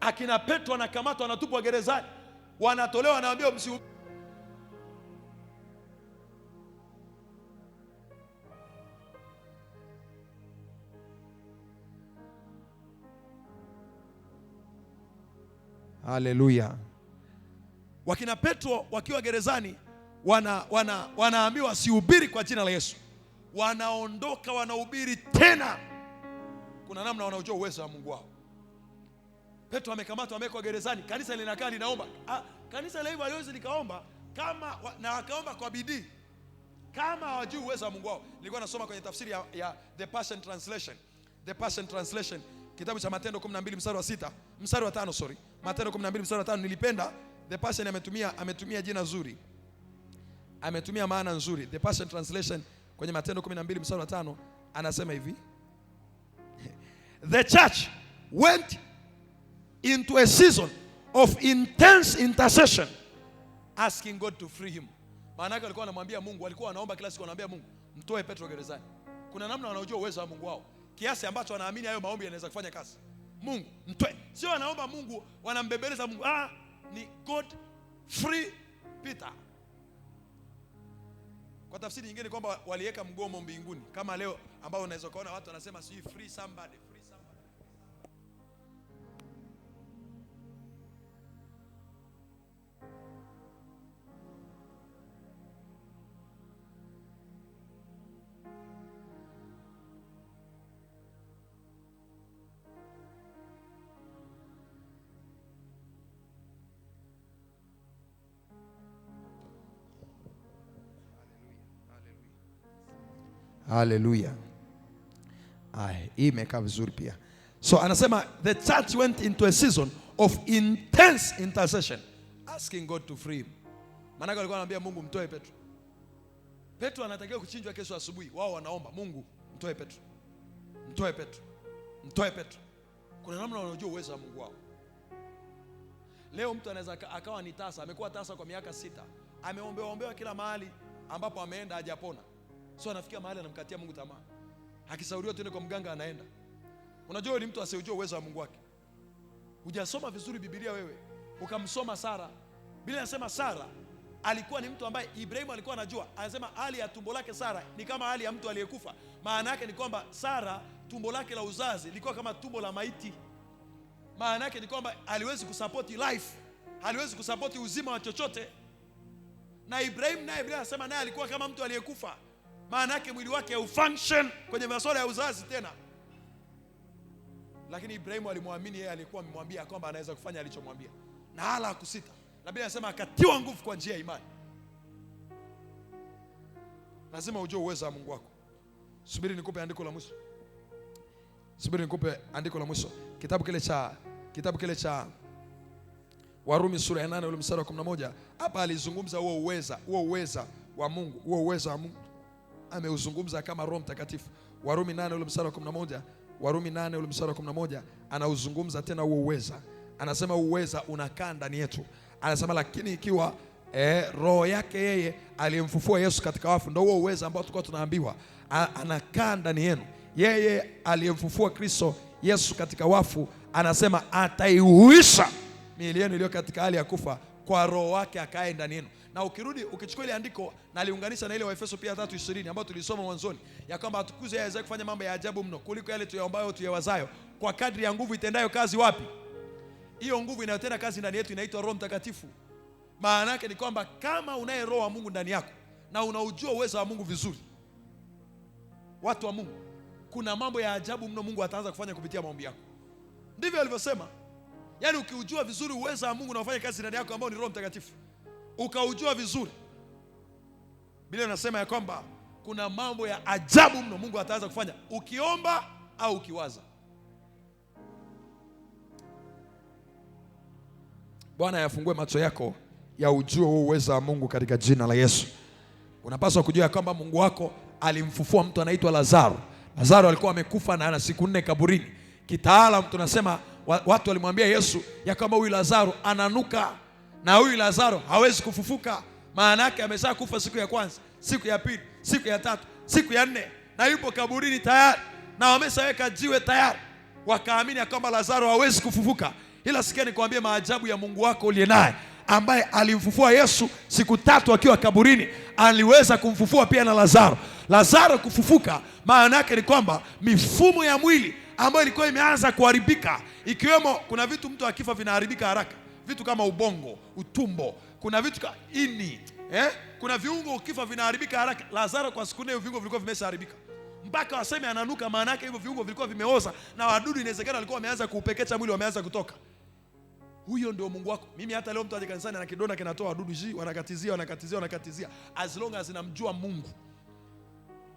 Akina Petro anakamatwa, anatupwa gerezani, wanatolewa, wanaambia Haleluya. Wakina Petro wakiwa gerezani wanaambiwa wasihubiri kwa jina la Yesu. Wanaondoka, wanahubiri tena. Kuna namna wanaojua uwezo wa Mungu wao. Petro amekamatwa, amewekwa gerezani, kanisa linakaa linaomba. Kanisa la hivyo haliwezi likaomba na wakaomba kwa bidii kama hawajui uwezo wa Mungu wao. Nilikuwa nasoma kwenye tafsiri ya The Passion Translation. The Passion Translation, kitabu cha Matendo 12 mstari wa 5. Matendo 12 mstari wa 5. Nilipenda The Passion, ametumia jina zuri. Ametumia maana nzuri. The Passion Translation kwenye Matendo 12 mstari wa 5 anasema hivi. The church went into a season of intense intercession asking God to free him. Maana yake walikuwa wanamwambia Mungu, walikuwa wanaomba kila siku, wanaambia Mungu, mtoe Petro gerezani. Kuna namna wanaojua uwezo wa Mungu wao, kiasi ambacho wanaamini hayo maombi yanaweza kufanya kazi. Mungu mtoe, sio wanaomba Mungu wanambembeleza Mungu. Ni God free Peter. Kwa tafsiri nyingine kwamba waliweka mgomo mbinguni, kama leo ambao unaweza kuona watu wanasema si free somebody. Haleluya. Hii imekaa vizuri pia. So anasema the church went into a season of intense intercession, asking God to free him. Maana alikuwa anamwambia Mungu mtoe Petro. Petro anatakiwa kuchinjwa kesho asubuhi. Wao wanaomba Mungu mtoe Petro. Mtoe Petro. Mtoe Petro. Kuna namna wanajua uwezo wa Mungu wao. Leo mtu anaweza akawa ni tasa, amekuwa tasa kwa miaka 6. Ameombewa kila mahali ambapo ameenda hajapona. So anafikia mahali anamkatia Mungu tamaa. Akishauriwa tuende kwa mganga anaenda. Unajua yule mtu asiyejua uwezo wa Mungu wake. Hujasoma vizuri Biblia wewe. Ukamsoma Sara. Biblia inasema Sara alikuwa ni mtu ambaye Ibrahimu alikuwa anajua. Anasema hali ya tumbo lake Sara ni kama hali ya mtu aliyekufa. Maana yake ni kwamba Sara tumbo lake la uzazi lilikuwa kama tumbo la maiti. Maana yake ni kwamba haliwezi kusupport life, haliwezi kusupport uzima wa chochote. Na Ibrahimu naye Biblia inasema naye alikuwa kama mtu aliyekufa. Maana yake mwili wake haufunction kwenye masuala ya uzazi tena. Lakini Ibrahimu alimwamini yeye, alikuwa amemwambia kwamba anaweza kufanya alichomwambia. Na hala hakusita. Na Biblia inasema akatiwa nguvu kwa njia ya imani. Lazima ujue uwezo wa Mungu wako. Subiri nikupe andiko la mwisho. Subiri nikupe andiko la mwisho. Kitabu kile cha Warumi sura ya 8 ule mstari wa 11. Hapa alizungumza huo uweza wa Mungu. Huo uweza wa Mungu ameuzungumza kama Roho Mtakatifu. Warumi 8 ule mstari wa 11. Warumi 8 ule mstari wa 11 anauzungumza tena huo uweza. Anasema uweza unakaa ndani yetu. Anasema lakini ikiwa roho yake yeye aliyemfufua Yesu katika wafu, ndio huo uweza ambao tulikuwa tunaambiwa anakaa ndani yenu. Yeye aliyemfufua Kristo Yesu katika wafu, anasema ataihuisha miili yenu iliyo katika hali ya kufa kwa roho wake akae ndani yenu. Na ukirudi ukichukua ile andiko na aliunganisha na ile Waefeso pia 3:20 ambayo tulisoma mwanzoni, ya kwamba atukuze yeye kufanya mambo ya ajabu mno kuliko yale tuyaombayo tuyawazayo, kwa kadri ya nguvu itendayo kazi wapi? Hiyo nguvu inayotenda kazi ndani yetu inaitwa Roho Mtakatifu. Maana yake ni kwamba kama unaye roho wa Mungu ndani yako na unaujua uwezo wa Mungu vizuri, watu wa Mungu, kuna mambo ya ajabu mno Mungu ataanza kufanya kupitia maombi yako. Ndivyo alivyosema. Yaani ukiujua vizuri uwezo wa Mungu unaofanya kazi ndani yako ambao ni Roho Mtakatifu, ukaujua vizuri, Biblia inasema ya kwamba kuna mambo ya ajabu mno Mungu ataanza kufanya ukiomba au ukiwaza. Bwana yafungue macho yako ya ujue huo uwezo wa Mungu katika jina la Yesu. Unapaswa kujua ya kwamba Mungu wako alimfufua mtu anaitwa Lazaro. Lazaro alikuwa amekufa na ana siku 4 kaburini. Kitaalamu tunasema watu walimwambia Yesu ya kwamba huyu Lazaro ananuka na huyu Lazaro hawezi kufufuka. Maana yake amesha kufa siku ya kwanza, siku ya pili, siku ya tatu, siku ya 4 na yupo kaburini tayari na wameshaweka jiwe tayari. Wakaamini ya kwamba Lazaro hawezi kufufuka. Ila sikia nikwambie maajabu ya Mungu wako uliye naye, ambaye alimfufua Yesu siku 3 akiwa kaburini, aliweza kumfufua pia na Lazaro. Lazaro kufufuka maana yake ni kwamba mifumo ya mwili ambayo ilikuwa imeanza kuharibika, ikiwemo kuna vitu mtu akifa vinaharibika haraka, vitu kama ubongo, utumbo, kuna vitu kama ini, kuna viungo ukifa vinaharibika haraka. Lazaro kwa siku 4 viungo vilikuwa vimeshaharibika. Mpaka waseme ananuka, maana yake hivyo viungo vilikuwa vimeoza na wadudu inawezekana walikuwa wameanza kuupekecha mwili, wameanza kutoka. Huyo ndio Mungu wako. Mimi hata leo mtu aje kanisani ana kidonda kinatoa wadudu wanakatizia as long as namjua Mungu.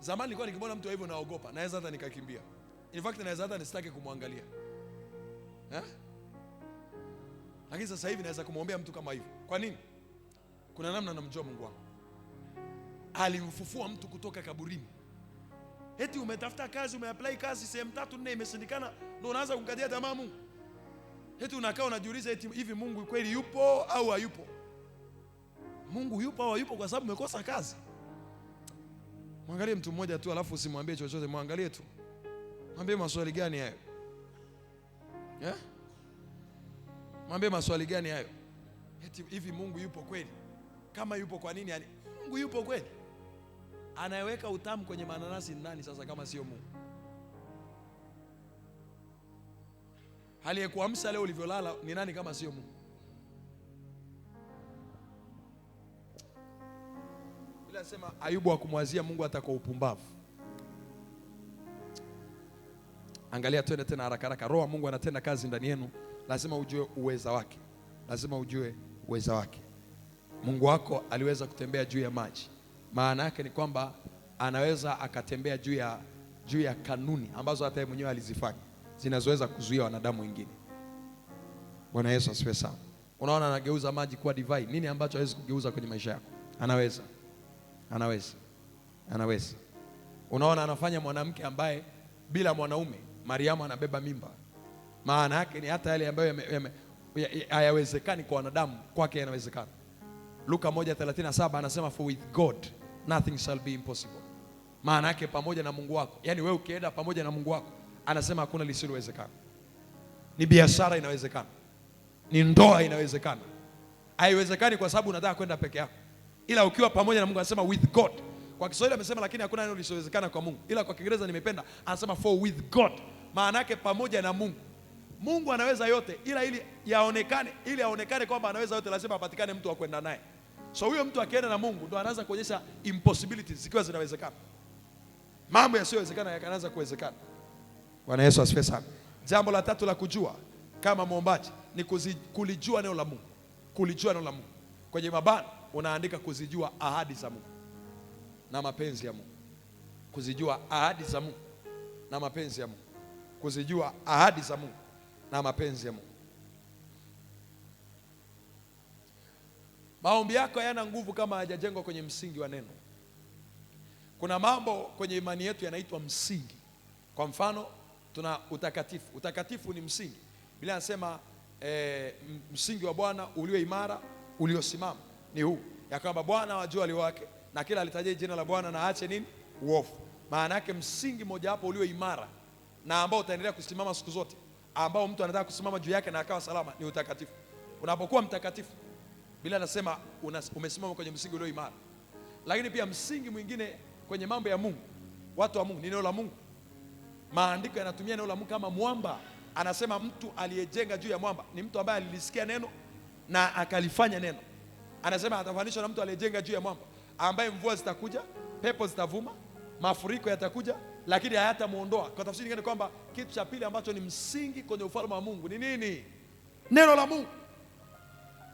Zamani nilikuwa nikimwona mtu hivyo naogopa, naweza hata nikakimbia. In fact naweza hata nisitaki kumwangalia. Lakini sasa hivi naweza kumwombea mtu kama hivyo. Kwa nini? Kuna namna namjua Mungu wangu. Alimfufua mtu kutoka kaburini. Eti umetafuta kazi, umeapply kazi sehemu 3 4 imeshindikana, ndio unaanza kumkadia tamaa Mungu. Eti unakaa unajiuliza eti hivi Mungu kweli yupo au hayupo? Mungu yupo au hayupo kwa sababu umekosa kazi? Mwangalie mtu mmoja tu alafu usimwambie chochote, mwangalie tu. Mwambie maswali gani hayo? Mwambie maswali gani hayo? Eti hivi Mungu yupo kweli? Kama yupo kwa nini yani? Mungu yupo kweli? Anaweka utamu kwenye mananasi nani sasa kama sio Mungu? Aliyekuamsha leo ulivyolala ni nani kama sio Mungu? Bila sema Ayubu hakumwazia Mungu hata kwa upumbavu. Angalia twende tena haraka. Roho wa Mungu anatenda kazi ndani yenu, lazima ujue uweza wake. Lazima ujue uweza wake. Mungu wako aliweza kutembea juu ya maji. Maana yake ni kwamba anaweza akatembea juu ya kanuni ambazo hata yeye mwenyewe alizifanya, zinazoweza kuzuia wanadamu wengine. Bwana Yesu asifiwe sana. Unaona anageuza maji kuwa divai. Nini ambacho hawezi kugeuza kwenye maisha yako? Anaweza. Unaona anafanya mwanamke ambaye bila mwanaume, Mariamu anabeba mimba. Maana yake ni hata yale ambayo hayawezekani kwa wanadamu, kwake yanawezekana. Luka 1:37 anasema for with God nothing shall be impossible. Maana yake pamoja na Mungu wako, yani wewe ukienda pamoja na Mungu wako, anasema hakuna lisilowezekana. Ni biashara inawezekana, ni ndoa inawezekana. Haiwezekani kwa sababu unataka kwenda peke yako, ila ukiwa pamoja na Mungu, anasema with God. Kwa Kiswahili amesema lakini hakuna neno lisilowezekana kwa Mungu, ila kwa Kiingereza nimependa, anasema for with God. Maana yake pamoja na Mungu. Mungu anaweza yote, ila ili aonekane kwamba anaweza yote, lazima apatikane mtu wa kwenda naye. So huyo mtu akienda na Mungu ndo anaanza kuonyesha impossibilities zikiwa zinawezekana. Mambo yasiyowezekana yakaanza kuwezekana. Bwana Yesu asifiwe sana. Jambo la tatu la kujua kama muombaji ni kulijua neno la Mungu. Kulijua neno la Mungu. Kwenye mabano unaandika kuzijua ahadi za Mungu na mapenzi ya Mungu. Kuzijua ahadi za Mungu na mapenzi ya Mungu. Kuzijua ahadi za Mungu na mapenzi ya Mungu. Maombi yako hayana nguvu kama hayajajengwa kwenye msingi wa neno. Kuna mambo kwenye imani yetu yanaitwa msingi. Kwa mfano, tuna utakatifu. Utakatifu ni msingi. Biblia inasema msingi wa Bwana ulio imara, uliosimama ni huu, ya kwamba Bwana wajua walio wake, na kila alitaje jina la Bwana na aache nini? Uovu. Maana yake msingi mmoja hapo ulio imara na ambao utaendelea kusimama siku zote, ambao mtu anataka kusimama juu yake na akawa salama, ni utakatifu. Unapokuwa mtakatifu, Biblia inasema umesimama kwenye msingi ulio imara. Lakini pia msingi mwingine kwenye mambo ya Mungu, watu wa Mungu, ni neno la Mungu. Maandiko yanatumia neno la Mungu kama mwamba. Anasema mtu aliyejenga juu ya mwamba ni mtu ambaye alilisikia neno na akalifanya neno. Anasema atafananishwa na mtu aliyejenga juu ya mwamba, ambaye mvua zitakuja, pepo zitavuma, mafuriko yatakuja, lakini hayatamuondoa. Kwa tafsiri nyingine kwamba kitu cha pili ambacho ni msingi kwenye ufalme wa Mungu ni nini? Neno la Mungu.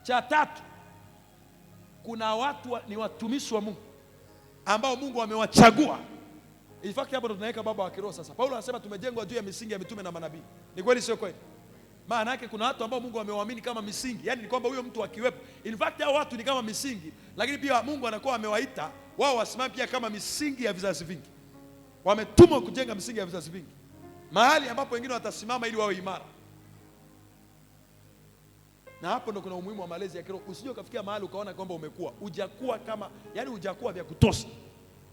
Cha tatu, kuna watu ni watumishi wa Mungu ambao Mungu amewachagua. In fact hapo ndo tunaweka baba wa kiroho sasa. Paulo anasema tumejengwa juu ya misingi ya mitume na manabii. Ni kweli sio kweli? Maana yake kuna watu ambao Mungu amewaamini kama misingi. Yaani ni kwamba huyo mtu akiwepo, in fact hao watu ni kama misingi, lakini pia Mungu anakuwa amewaita wao wasimame pia kama misingi ya vizazi vingi. Wametumwa kujenga misingi ya vizazi vingi, mahali ambapo wengine watasimama ili wawe imara. Na hapo ndo kuna umuhimu wa malezi ya kiroho. Usije ukafikia mahali ukaona kwamba umekuwa, hujakuwa kama, yani hujakuwa vya kutosha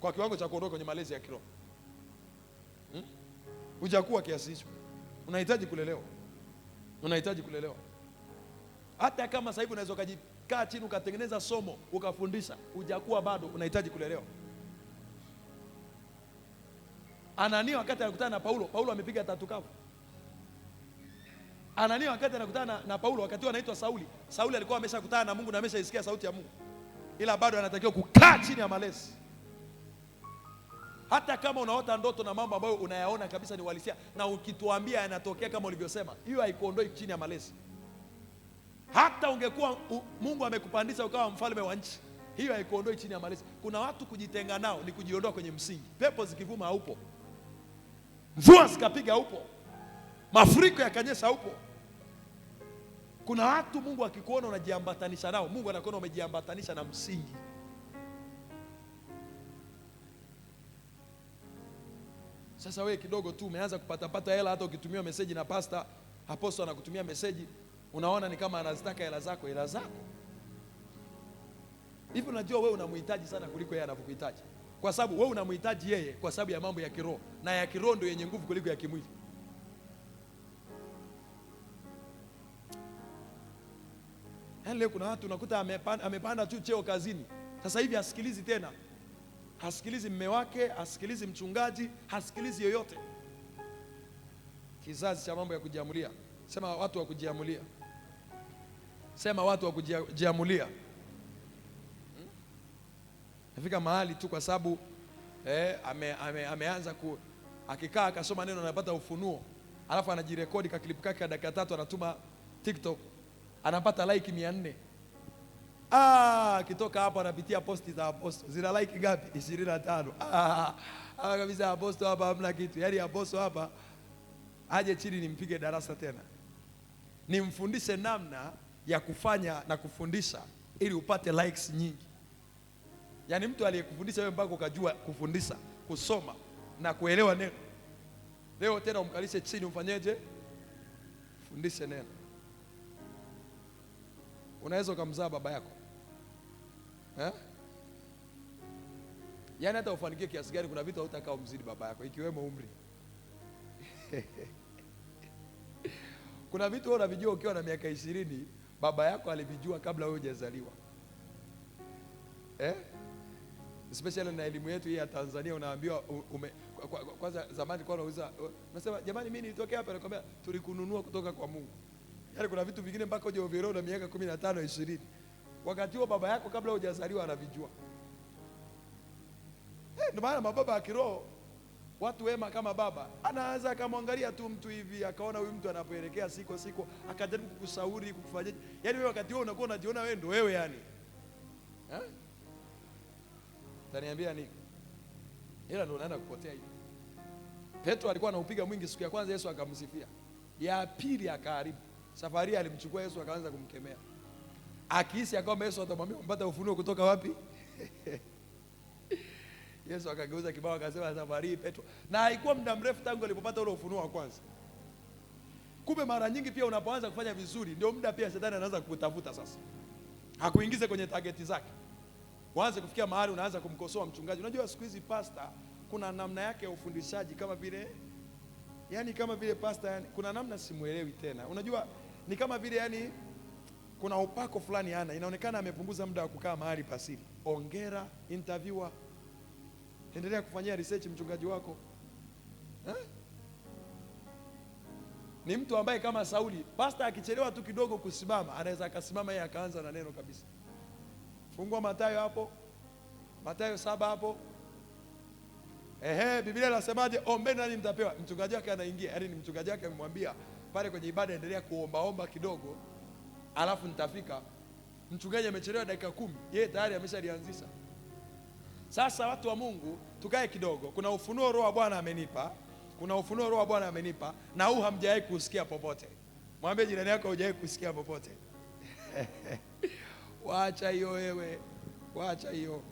kwa kiwango cha kuondoka kwenye malezi ya kiroho. Hujakuwa kiasi hicho. Unahitaji kulelewa. Hata kama sasa hivi unaweza ukajikaa chini ukatengeneza somo ukafundisha, hujakuwa bado, unahitaji kulelewa. Anania wakati alikutana na Paulo amepiga tatu kavu. Anania wakati anakutana na Paulo, wakati anaitwa Sauli alikuwa ameshakutana na Mungu na ameshaisikia sauti ya Mungu, ila bado anatakiwa kukaa chini ya malezi. Hata kama unaota ndoto na mambo ambayo unayaona kabisa ni uhalisia, na ukituambia yanatokea kama ulivyosema, hiyo haikuondoi chini ya malezi. Hata ungekuwa Mungu amekupandisha ukawa mfalme wa nchi, hiyo haikuondoi chini ya malezi. Kuna watu kujitenga nao ni kujiondoa kwenye msingi. Pepo zikivuma haupo, mvua zikapiga haupo, mafuriko yakanyesha haupo. Kuna watu Mungu akikuona unajiambatanisha nao, Mungu anakuona umejiambatanisha na msingi. Sasa wewe kidogo tu umeanza kupata hela, hata ukitumia meseji na pastor apostle anakutumia meseji, unaona ni kama anazitaka hela zako. Hivi unajua wewe unamhitaji sana kuliko yeye anavyokuhitaji, kwa sababu wewe unamhitaji yeye kwa sababu ya mambo ya kiroho, na ya kiroho ndio yenye nguvu kuliko ya kimwili. Leo kuna watu unakuta amepanda tu cheo kazini, sasa hivi hasikilizi tena, hasikilizi mme wake, hasikilizi mchungaji, hasikilizi yoyote. Kizazi cha mambo ya kujiamulia. Sema watu wa kujiamulia. Nafika mahali tu kwa sababu ameanza akikaa akasoma neno anapata ufunuo, alafu anajirekodi ka clip kake dakika 3 anatuma TikTok, anapata like 400. Kitoka hapo anapitia posti za aposto. Zina like ngapi? 25. Kabisa aposto hapa hamna kitu. Yaani aposto hapa aje chini nimpige darasa tena. Nimfundishe namna ya kufanya na kufundisha ili upate likes nyingi. Yaani mtu aliyekufundisha wewe mpaka ukajua kufundisha, kusoma na kuelewa neno. Leo tena umkalishe chini umfanyeje? Fundishe neno. Unaweza kumzaa baba yako. Yaani hata ufanikiwe kiasi gani kuna vitu hautakao mzidi baba yako ikiwemo umri. Kuna vitu wewe unavijua ukiwa na miaka 20, baba yako alivijua kabla wewe hujazaliwa. Especially na elimu yetu hii ya Tanzania unaambiwa kwanza zamani kwa unauliza unasema jamani mimi nilitokea hapa nakwambia tulikununua kutoka kwa Mungu. Yaani kuna vitu vingine mpaka uje overall na miaka 15 20. Wakati huo baba yako kabla hujazaliwa anavijua. Ndio maana mababa ya kiroho watu wema kama baba anaanza akamwangalia tu mtu hivi akaona huyu mtu anapoelekea siko akajaribu kukushauri kukufanyia. Yaani wewe wakati huo unakuwa unajiona wewe ndio wewe yani. Taniambia nini? Ila ndio unaenda kupotea hivi. Petro alikuwa anaupiga mwingi siku ya kwanza Yesu akamsifia. Ya pili akaharibu. Safari alimchukua Yesu akaanza kumkemea. Akihisi akamba Yesu atamwambia mpata ufunuo kutoka wapi? Yesu akageuza kibao akasema safari Petro. Na haikuwa muda mrefu tangu alipopata ule ufunuo wa kwanza. Kumbe mara nyingi pia unapoanza kufanya vizuri ndio muda pia shetani anaanza kukutafuta sasa. Hakuingize kwenye targeti zake. Waanze kufikia mahali unaanza kumkosoa mchungaji. Unajua siku hizi pastor kuna namna yake ya ufundishaji kama vile pastor yani kuna namna simuelewi tena. Unajua ni kama vile yani kuna upako fulani inaonekana amepunguza muda wa kukaa mahali pasiri. Ongera interviewer. Endelea kufanyia research mchungaji wako. Ni mtu ambaye kama Sauli, pastor akichelewa tu kidogo kusimama, anaweza akasimama yeye akaanza na neno kabisa. Fungua Mathayo hapo. Mathayo 7 hapo. Biblia inasemaje? Ombeni nanyi mtapewa. Mchungaji wake anaingia, yaani ni mchungaji wake amemwambia pale kwenye ibada endelea kuomba kidogo. Alafu nitafika. Mchungaji amechelewa dakika 10, yeye tayari ameshalianzisha. Sasa watu wa Mungu, tukae kidogo. Kuna ufunuo Roho wa Bwana amenipa. Na huu hamjawahi kusikia popote. Mwambie jirani yako hujawahi kusikia popote. Waacha hiyo wewe. Waacha hiyo.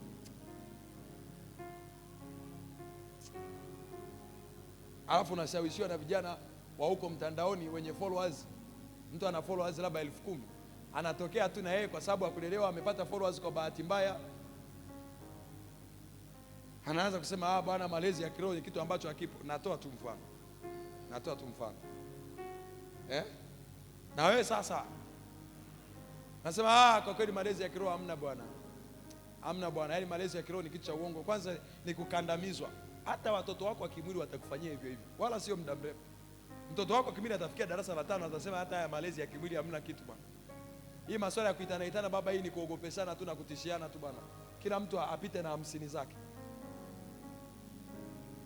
Alafu unashawishiwa na vijana wa huko mtandaoni wenye followers. Mtu ana followers labda 10,000. Anatokea tu na yeye kwa sababu akulelewa amepata followers kwa bahati mbaya. Anaanza kusema bwana malezi ya kiroho ni kitu ambacho hakipo. Natoa tu mfano. Na wewe sasa nasema kwa kweli malezi ya kiroho hamna bwana. Yaani malezi ya kiroho ni kitu cha uongo. Kwanza ni kukandamizwa. Hata watoto wako wa kimwili watakufanyia hivyo. Wala sio muda mrefu. Mtoto wako kimwili atafikia darasa la 5 atasema hata haya malezi ya kimwili hamna kitu bwana. Hii masuala ya kuitana baba hii ni kuogopeshana tu na kutishiana tu bwana. Kila mtu apite na 50 zake.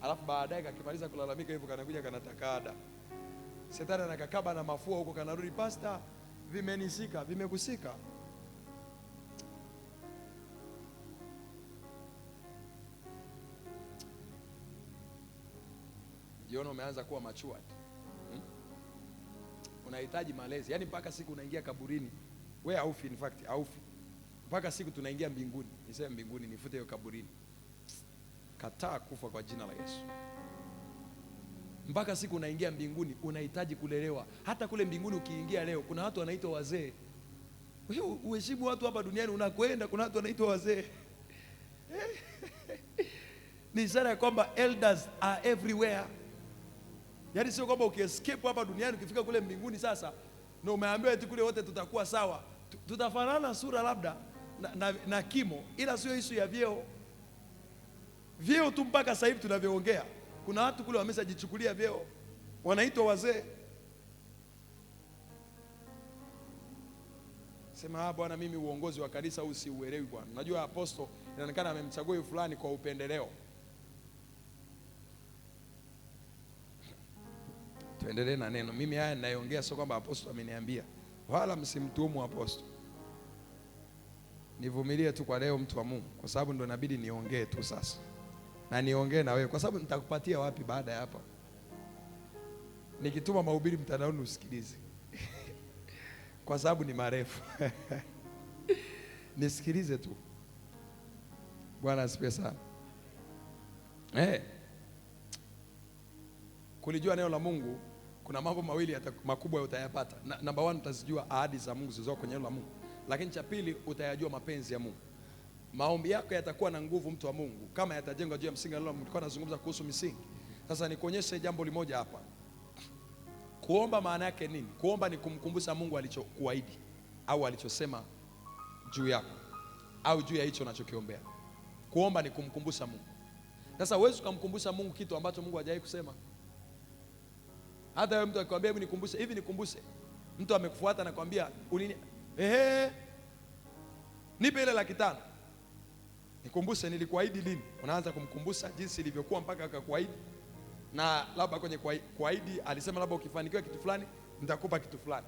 Alafu baadaye kakimaliza kulalamika hivyo kanakuja kanataka ada. Shetani anakakaba na mafua huko kanarudi pastor vimenisika, vimekusika. Jiona umeanza kuwa matured. Unahitaji malezi. Yaani mpaka siku unaingia kaburini. Wewe haufi in fact, haufi. Mpaka siku tunaingia mbinguni. Niseme mbinguni nifute hiyo kaburini. Kataa kufa kwa jina la Yesu. Mpaka siku unaingia mbinguni unahitaji kulelewa. Hata kule mbinguni ukiingia leo kuna watu wanaitwa wazee. Wewe uheshimu watu hapa duniani unakwenda kuna watu wanaitwa wazee. Ni ishara ya kwamba elders are everywhere. Yaani sio kwamba ukiescape hapa duniani ukifika kule mbinguni sasa na umeambiwa eti kule wote tutakuwa sawa. Tutafanana sura labda na kimo ila sio issue ya vyeo tu mpaka sasa hivi tunavyoongea. Kuna watu kule wameshajichukulia vyeo. Wanaitwa wazee. Sema bwana mimi uongozi wa kanisa huu si uelewi bwana. Unajua apostle inaonekana amemchagua yule fulani kwa upendeleo. Tuendelee na neno. Mimi haya ninayoongea sio kwamba apostle ameniambia. Wala msimtumu apostle. nivumilie tu kwa leo, mtu wa Mungu, kwa sababu ndo inabidi niongee tu sasa, na niongee na wewe, kwa sababu nitakupatia wapi baada ya hapa? Nikituma mahubiri mtandaoni usikilize kwa sababu ni marefu nisikilize tu. Bwana asifiwe sana. Kulijua neno la Mungu, kuna mambo mawili makubwa utayapata. Namba 1, utazijua ahadi za Mungu zilizo kwenye neno la Mungu. Lakini cha pili, utayajua mapenzi ya Mungu. Maombi yako yatakuwa na nguvu, mtu wa Mungu, kama yatajengwa juu ya msingi wa neno la Mungu. Nilikuwa nazungumza kuhusu misingi. Sasa nikuonyeshe jambo limoja hapa. Kuomba maana yake nini? Kuomba ni kumkumbusha Mungu alichokuahidi au alichosema juu yako au juu ya hicho unachokiombea. Kuomba ni kumkumbusha Mungu. Sasa huwezi kumkumbusha Mungu kitu ambacho Mungu hajawahi kusema. Hata wewe mtu akikwambia hebu nikumbushe, hivi nikumbushe. Mtu amekufuata na kwambia nipe ile 500,000. Nikumbushe nilikuahidi lini? Unaanza kumkumbusha jinsi ilivyokuwa mpaka akakuahidi. Na labda kwenye kuahidi alisema labda ukifanikiwa kitu fulani nitakupa kitu fulani.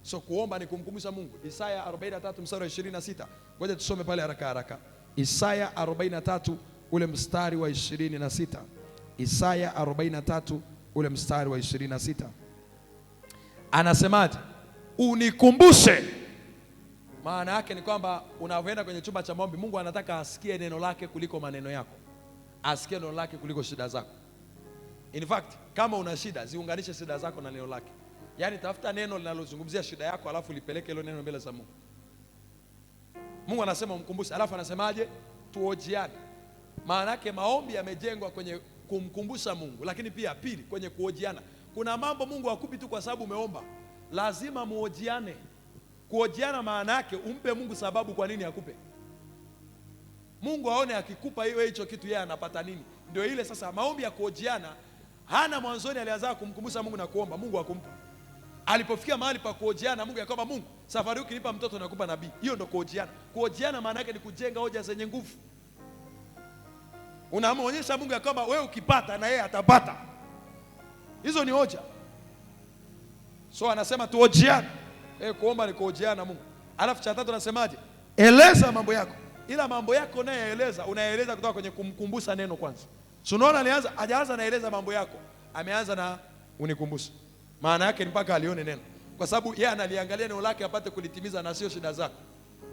So kuomba ni kumkumbusha Mungu. Isaya 43 mstari wa 26. Ngoja tusome pale haraka haraka. Isaya 43 ule mstari wa 26. Isaya 43 ule mstari wa 26. Anasemaje? Unikumbushe. Maana yake ni kwamba unapoenda kwenye chumba cha maombi, Mungu anataka asikie neno lake kuliko maneno yako. Asikie neno lake kuliko shida zako. In fact, kama una shida, ziunganishe shida zako na neno lake. Yaani tafuta neno linalozungumzia shida yako, alafu lipeleke hilo neno mbele za Mungu. Mungu anasema umkumbushe, alafu anasemaje? Tuojiane. Maana yake maombi yamejengwa kwenye kumkumbusha Mungu, lakini pia pili kwenye kuojiana. Kuna mambo Mungu hakupi tu kwa sababu umeomba. Lazima muojiane. Kuojiana maana yake umpe Mungu sababu kwa nini akupe. Mungu aone akikupa hicho kitu yeye anapata nini. Ndio ile sasa maombi ya kuojiana. Hana mwanzoni alianza kumkumbusha Mungu na kuomba, Mungu akumpa. Alipofikia mahali pa kuojiana, Mungu yakwamba Mungu, safari hii ukinipa mtoto nakupa nabii. Hiyo ndio kuojiana. Kuojiana maana yake ni kujenga hoja zenye nguvu. Unamuonyesha Mungu yakwamba wewe ukipata na yeye atapata. Hizo ni hoja. So anasema tuojiane. Kuomba ni kuojiana Mungu. Alafu cha tatu anasemaje? Eleza mambo yako. Ila mambo yako nayoeleza, unaeleza kutoka kwenye kumkumbusha neno kwanza. So unaona hajaanza naeleza mambo yako. Ameanza na unikumbushe. Maana yake mpaka alione neno. Kwa sababu yeye analiangalia neno lake apate kulitimiza na sio shida zako.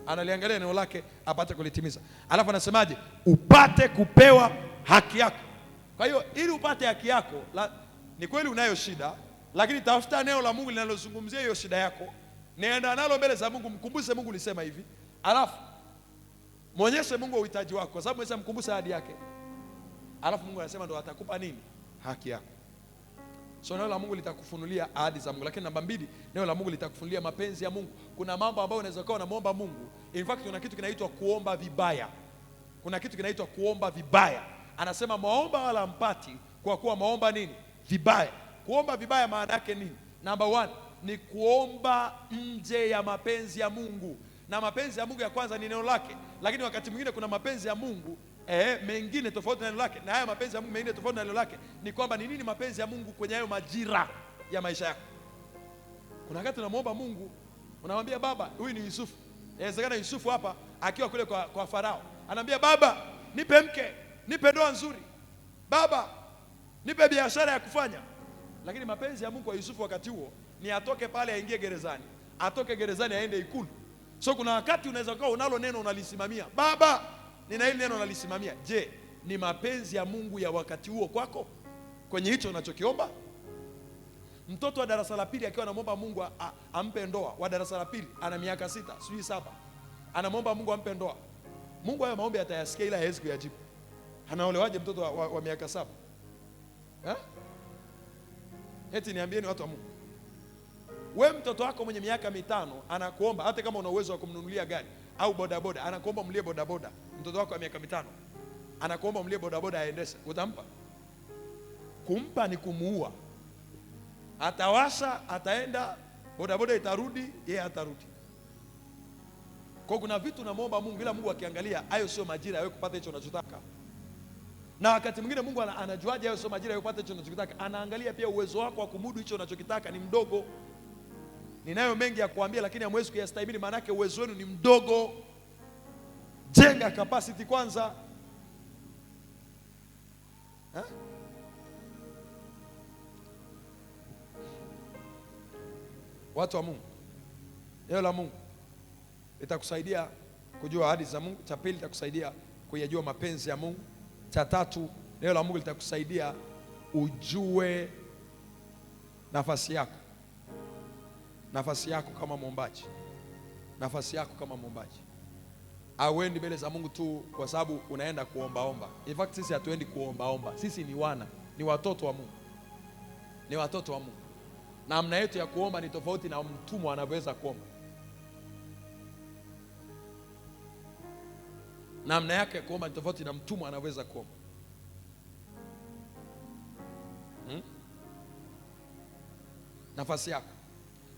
Analiangalia neno lake apate kulitimiza. Alafu anasemaje? Upate kupewa haki yako. Kwa hiyo ili upate haki yako, ni kweli unayo shida, lakini tafuta neno la Mungu linalozungumzia hiyo shida yako. Nenda nalo mbele za Mungu, mkumbushe Mungu lisema hivi. Alafu muonyeshe Mungu uhitaji wako, kwa sababu unaweza mkumbusha ahadi yake. Alafu Mungu anasema ndo atakupa nini? Haki yako. So neno la Mungu litakufunulia ahadi za Mungu. Lakini namba 2, neno la Mungu litakufunulia mapenzi ya Mungu. Kuna mambo ambayo unaweza kuwa unamuomba Mungu. In fact kuna kitu kinaitwa kuomba vibaya. Kuna kitu kinaitwa kuomba vibaya. Anasema maomba wala mpati kwa kuwa maomba nini? Vibaya. Kuomba vibaya maana yake nini? Namba 1 ni kuomba nje ya mapenzi ya Mungu. Na mapenzi ya Mungu ya kwanza ni neno lake. Lakini wakati mwingine kuna mapenzi ya Mungu mengine tofauti na neno lake. Na haya mapenzi ya Mungu mengine tofauti na neno lake ni kwamba ni nini mapenzi ya Mungu kwenye hayo majira ya maisha yako. Kuna wakati unamuomba Mungu, unamwambia Baba, huyu ni Yusufu. Inawezekana Yusufu hapa akiwa kule kwa Farao. Anamwambia Baba, nipe mke, nipe ndoa nzuri. Baba, nipe biashara ya kufanya. Lakini mapenzi ya Mungu kwa Yusufu wakati huo ni atoke pale aingie gerezani. Atoke gerezani aende ikulu. So kuna wakati unaweza kuwa unalo neno unalisimamia. Baba, nina hili neno nalisimamia. Je, ni mapenzi ya Mungu ya wakati huo kwako? Kwenye hicho unachokiomba? Mtoto wa darasa la pili akiwa anamwomba Mungu ampe ndoa, wa darasa la pili ana miaka 6, sijui 7. Anamwomba Mungu ampe ndoa. Mungu hayo maombi atayasikia ila hawezi kuyajibu. Anaolewaje mtoto wa miaka 7? Eti niambieni watu wa Mungu. Wewe mtoto wako mwenye miaka 5 anakuomba, hata kama una uwezo wa kumnunulia gari au bodaboda, anakuomba mlie bodaboda. Mtoto wako wa miaka 5 anakuomba mlie bodaboda aendeshe. Utampa? Kumpa ni kumuua. Atawasha, ataenda, bodaboda itarudi, yeye atarudi. Kwa kuna vitu unamuomba Mungu ila Mungu akiangalia hayo sio majira ya wewe kupata hicho unachotaka. Na wakati mwingine Mungu anajuaje hayo sio majira ya kupata hicho unachotaka? Anaangalia pia uwezo wako wa kumudu hicho unachokitaka ni mdogo. Ninayo mengi ya kuambia lakini hamwezi kuyastahimili, maana yake uwezo wenu ni mdogo. Jenga capacity kwanza. Watu wa Mungu, neno la Mungu litakusaidia kujua ahadi za Mungu. Cha pili, litakusaidia kuyajua mapenzi ya Mungu. Cha tatu, neno la Mungu litakusaidia ujue nafasi yako. Nafasi yako kama muombaji. Nafasi yako kama muombaji. Hauendi mbele za Mungu tu kwa sababu unaenda kuombaomba. In fact, sisi hatuendi kuombaomba. Sisi ni watoto wa Mungu. Ni watoto wa Mungu. Namna yetu ya kuomba ni tofauti na mtumwa anavyoweza kuomba. Namna yake ya kuomba ni tofauti na mtumwa anavyoweza kuomba. Nafasi yako.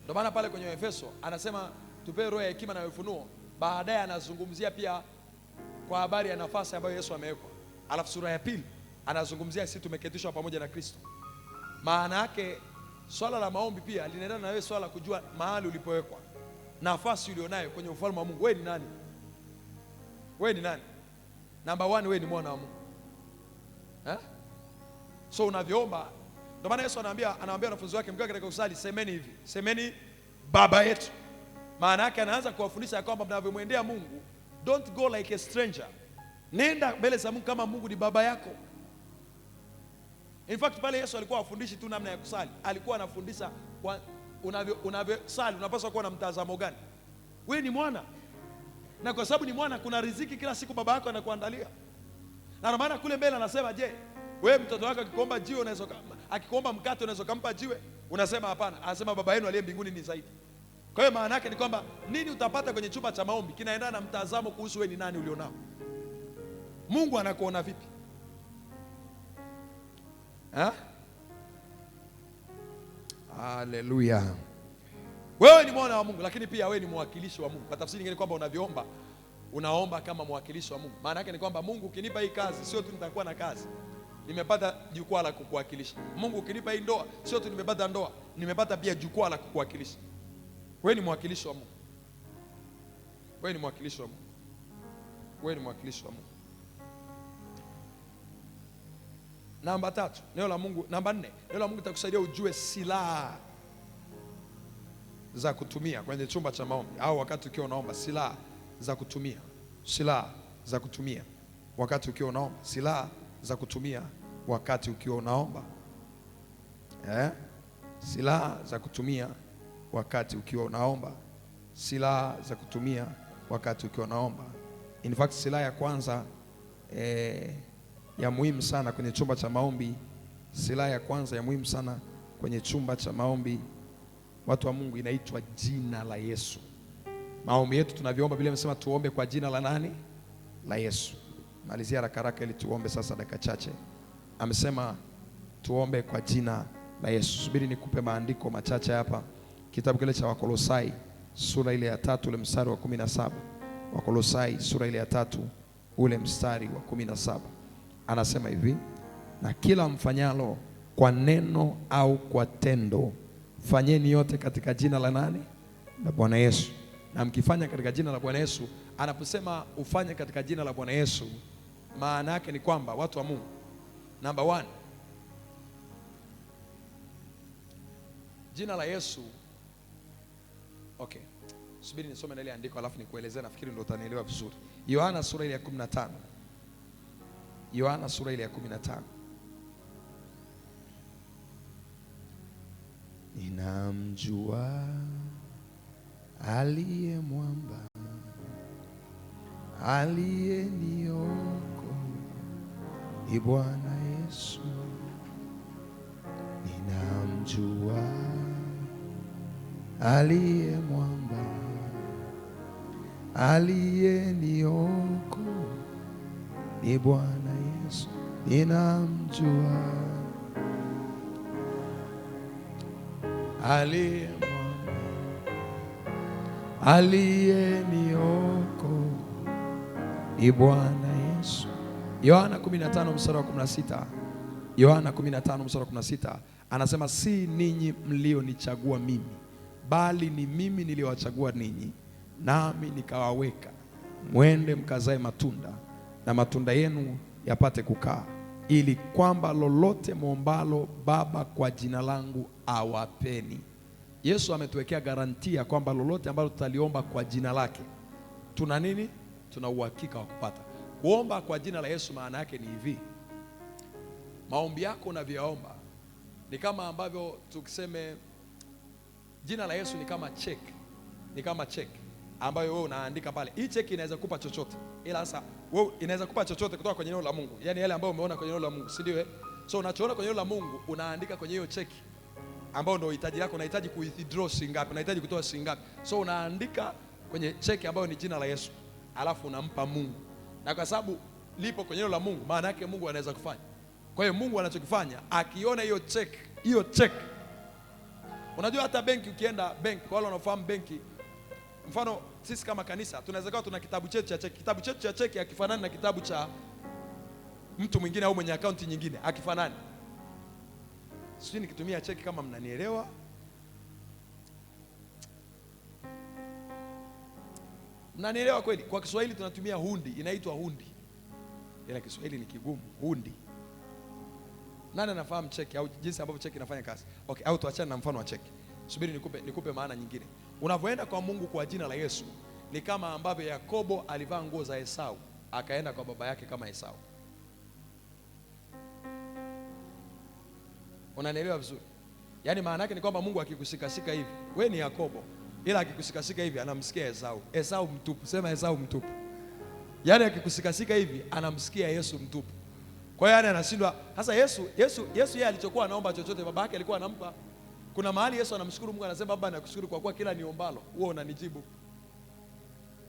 Ndio maana pale kwenye Efeso anasema tupewe roho ya hekima na ufunuo. Baadaye anazungumzia pia kwa habari ya nafasi ambayo Yesu amewekwa. Alafu sura ya pili anazungumzia sisi tumeketishwa pamoja na Kristo. Maana yake swala la maombi pia linaendana na wewe, swala kujua mahali ulipowekwa, nafasi ulionayo kwenye ufalme wa Mungu. Wewe ni nani? Wewe ni nani? Number 1, wewe ni mwana wa Mungu. So unavyoomba, ndio maana Yesu anawaambia wanafunzi wake mkiwa katika kusali, semeni hivi, semeni Baba yetu. Maana yake anaanza kuwafundisha ya kwamba mnavyomwendea Mungu, don't go like a stranger. Nenda mbele za Mungu kama Mungu ni baba yako. In fact, pale Yesu alikuwa afundishi tu namna ya kusali. Alikuwa anafundisha unavyosali unapaswa kuwa na mtazamo gani. Wewe ni mwana. Na kwa sababu ni mwana, kuna riziki kila siku baba yako anakuandalia. Na ndio maana kule mbele anasema, je, wewe mtoto wako akikuomba jiwe unaweza, akikuomba mkate unaweza kumpa jiwe? Unasema hapana. Anasema baba yenu aliye mbinguni ni zaidi. Kwa hiyo maana yake ni kwamba nini utapata kwenye chumba cha maombi kinaendana na mtazamo kuhusu wewe ni nani ulionao. Mungu anakuona vipi? Haleluya. Wewe ni mwana wa Mungu, lakini pia wewe ni mwakilishi wa Mungu. Kwa tafsiri nyingine kwamba unavyoomba, unaomba kama mwakilishi wa Mungu. Maana yake ni kwamba Mungu ukinipa hii kazi, sio tu nitakuwa na kazi, nimepata jukwaa la kukuwakilisha. Mungu ukinipa hii ndoa, sio tu nimepata ndoa, nimepata pia jukwaa la kukuwakilisha. Wewe ni mwakilishi wa Mungu. Wewe ni mwakilishi wa Mungu. Wewe ni mwakilishi wa Mungu. Namba 3, neno la Mungu. Namba 4, neno la Mungu litakusaidia ujue silaha za kutumia kwenye chumba cha maombi au wakati ukiwa unaomba. Silaha za kutumia. Silaha za kutumia wakati ukiwa unaomba. Silaha za kutumia wakati ukiwa unaomba. Silaha za kutumia wakati ukiwa unaomba. Silaha za kutumia wakati ukiwa unaomba. In fact, silaha ya kwanza ya muhimu sana kwenye chumba cha maombi, silaha ya kwanza ya muhimu sana kwenye chumba cha maombi, watu wa Mungu, inaitwa jina la Yesu. Maombi yetu tunavyoomba, Biblia imesema tuombe kwa jina la nani? La Yesu. Malizia haraka haraka ili tuombe sasa dakika chache. Amesema tuombe kwa jina la Yesu. Subiri nikupe maandiko machache hapa. Kitabu kile cha Wakolosai sura ile ya 3 ule mstari wa 17. Wakolosai sura ile ya 3 ule mstari wa 17. Anasema hivi, na kila mfanyalo kwa neno au kwa tendo, fanyeni yote katika jina la nani? La Bwana Yesu. Na mkifanya katika jina la Bwana Yesu, anaposema ufanye katika jina la Bwana Yesu, maana yake ni kwamba watu wa Mungu, number 1, jina la Yesu. Okay, subiri nisome ile andiko alafu nikuelezea, nafikiri ndio utanielewa vizuri. Yohana sura ile ya 15. Yohana sura ile ya 15. Ninamjua aliye mwamba, aliye niokoa, ni Bwana Yesu. Ninamjua aliye mwamba, aliye niokoa, ni Bwana Yesu. Ninamjua aliye mwamba, aliye niokoa, ni Bwana Yesu. Yohana 15 mstari wa 16. Yohana 15 mstari wa 16 anasema, si ninyi mlionichagua mimi, bali ni mimi niliowachagua ninyi, nami nikawaweka mwende mkazae matunda, na matunda yenu yapate kukaa, ili kwamba lolote muombalo Baba kwa jina langu awapeni. Yesu ametuwekea garantia kwamba lolote ambalo tutaliomba kwa jina lake, tuna nini? Tuna uhakika wa kupata. Kuomba kwa jina la Yesu maana yake ni hivi: maombi yako unavyoomba ni kama ambavyo tukiseme jina la Yesu ni kama check, ni kama check ambayo wewe unaandika pale. Hii check inaweza kupa chochote, ila sasa wewe inaweza kupa chochote kutoka kwenye neno la Mungu, yani yale ambayo umeona kwenye neno la Mungu, si ndio? So unachoona kwenye neno la Mungu unaandika kwenye hiyo check ambayo ndio hitaji lako. Unahitaji ku-withdraw shilingi ngapi, unahitaji kutoa shilingi ngapi, so unaandika kwenye check ambayo ni jina la Yesu, alafu unampa Mungu. Na kwa sababu lipo kwenye neno la Mungu, maana yake Mungu anaweza kufanya. Kwa hiyo Mungu anachokifanya, akiona hiyo check. Unajua hata benki, ukienda benki, kwa wale wanaofahamu benki, mfano sisi kama kanisa tunaweza kuwa tuna kitabu chetu cha cheki. Kitabu chetu cha cheki hakifanani na kitabu cha mtu mwingine au mwenye akaunti nyingine, hakifanani. Sisi nikitumia cheki, kama mnanielewa. Mnanielewa kweli? Kwa Kiswahili tunatumia hundi, inaitwa hundi. Ila Kiswahili ni kigumu, hundi. Nani anafahamu cheki au jinsi ambavyo cheki inafanya kazi? Okay, au tuachane na mfano wa cheki. Subiri nikupe maana nyingine. Unavyoenda kwa Mungu kwa jina la Yesu ni kama ambavyo Yakobo alivaa nguo za Esau, akaenda kwa baba yake kama Esau. Unanielewa vizuri? Yaani maana yake ni kwamba Mungu akikushikashika hivi, wewe ni Yakobo, ila akikushikashika hivi anamsikia Esau. Esau mtupu, sema Esau mtupu. Yaani akikushikashika hivi anamsikia Yesu mtupu. Kwa hiyo anashindwa. Sasa Yesu yeye alichokuwa anaomba chochote baba yake alikuwa anampa. Kuna mahali Yesu anamshukuru Mungu, anasema Baba nakushukuru kwa kuwa kila niombalo wewe unanijibu.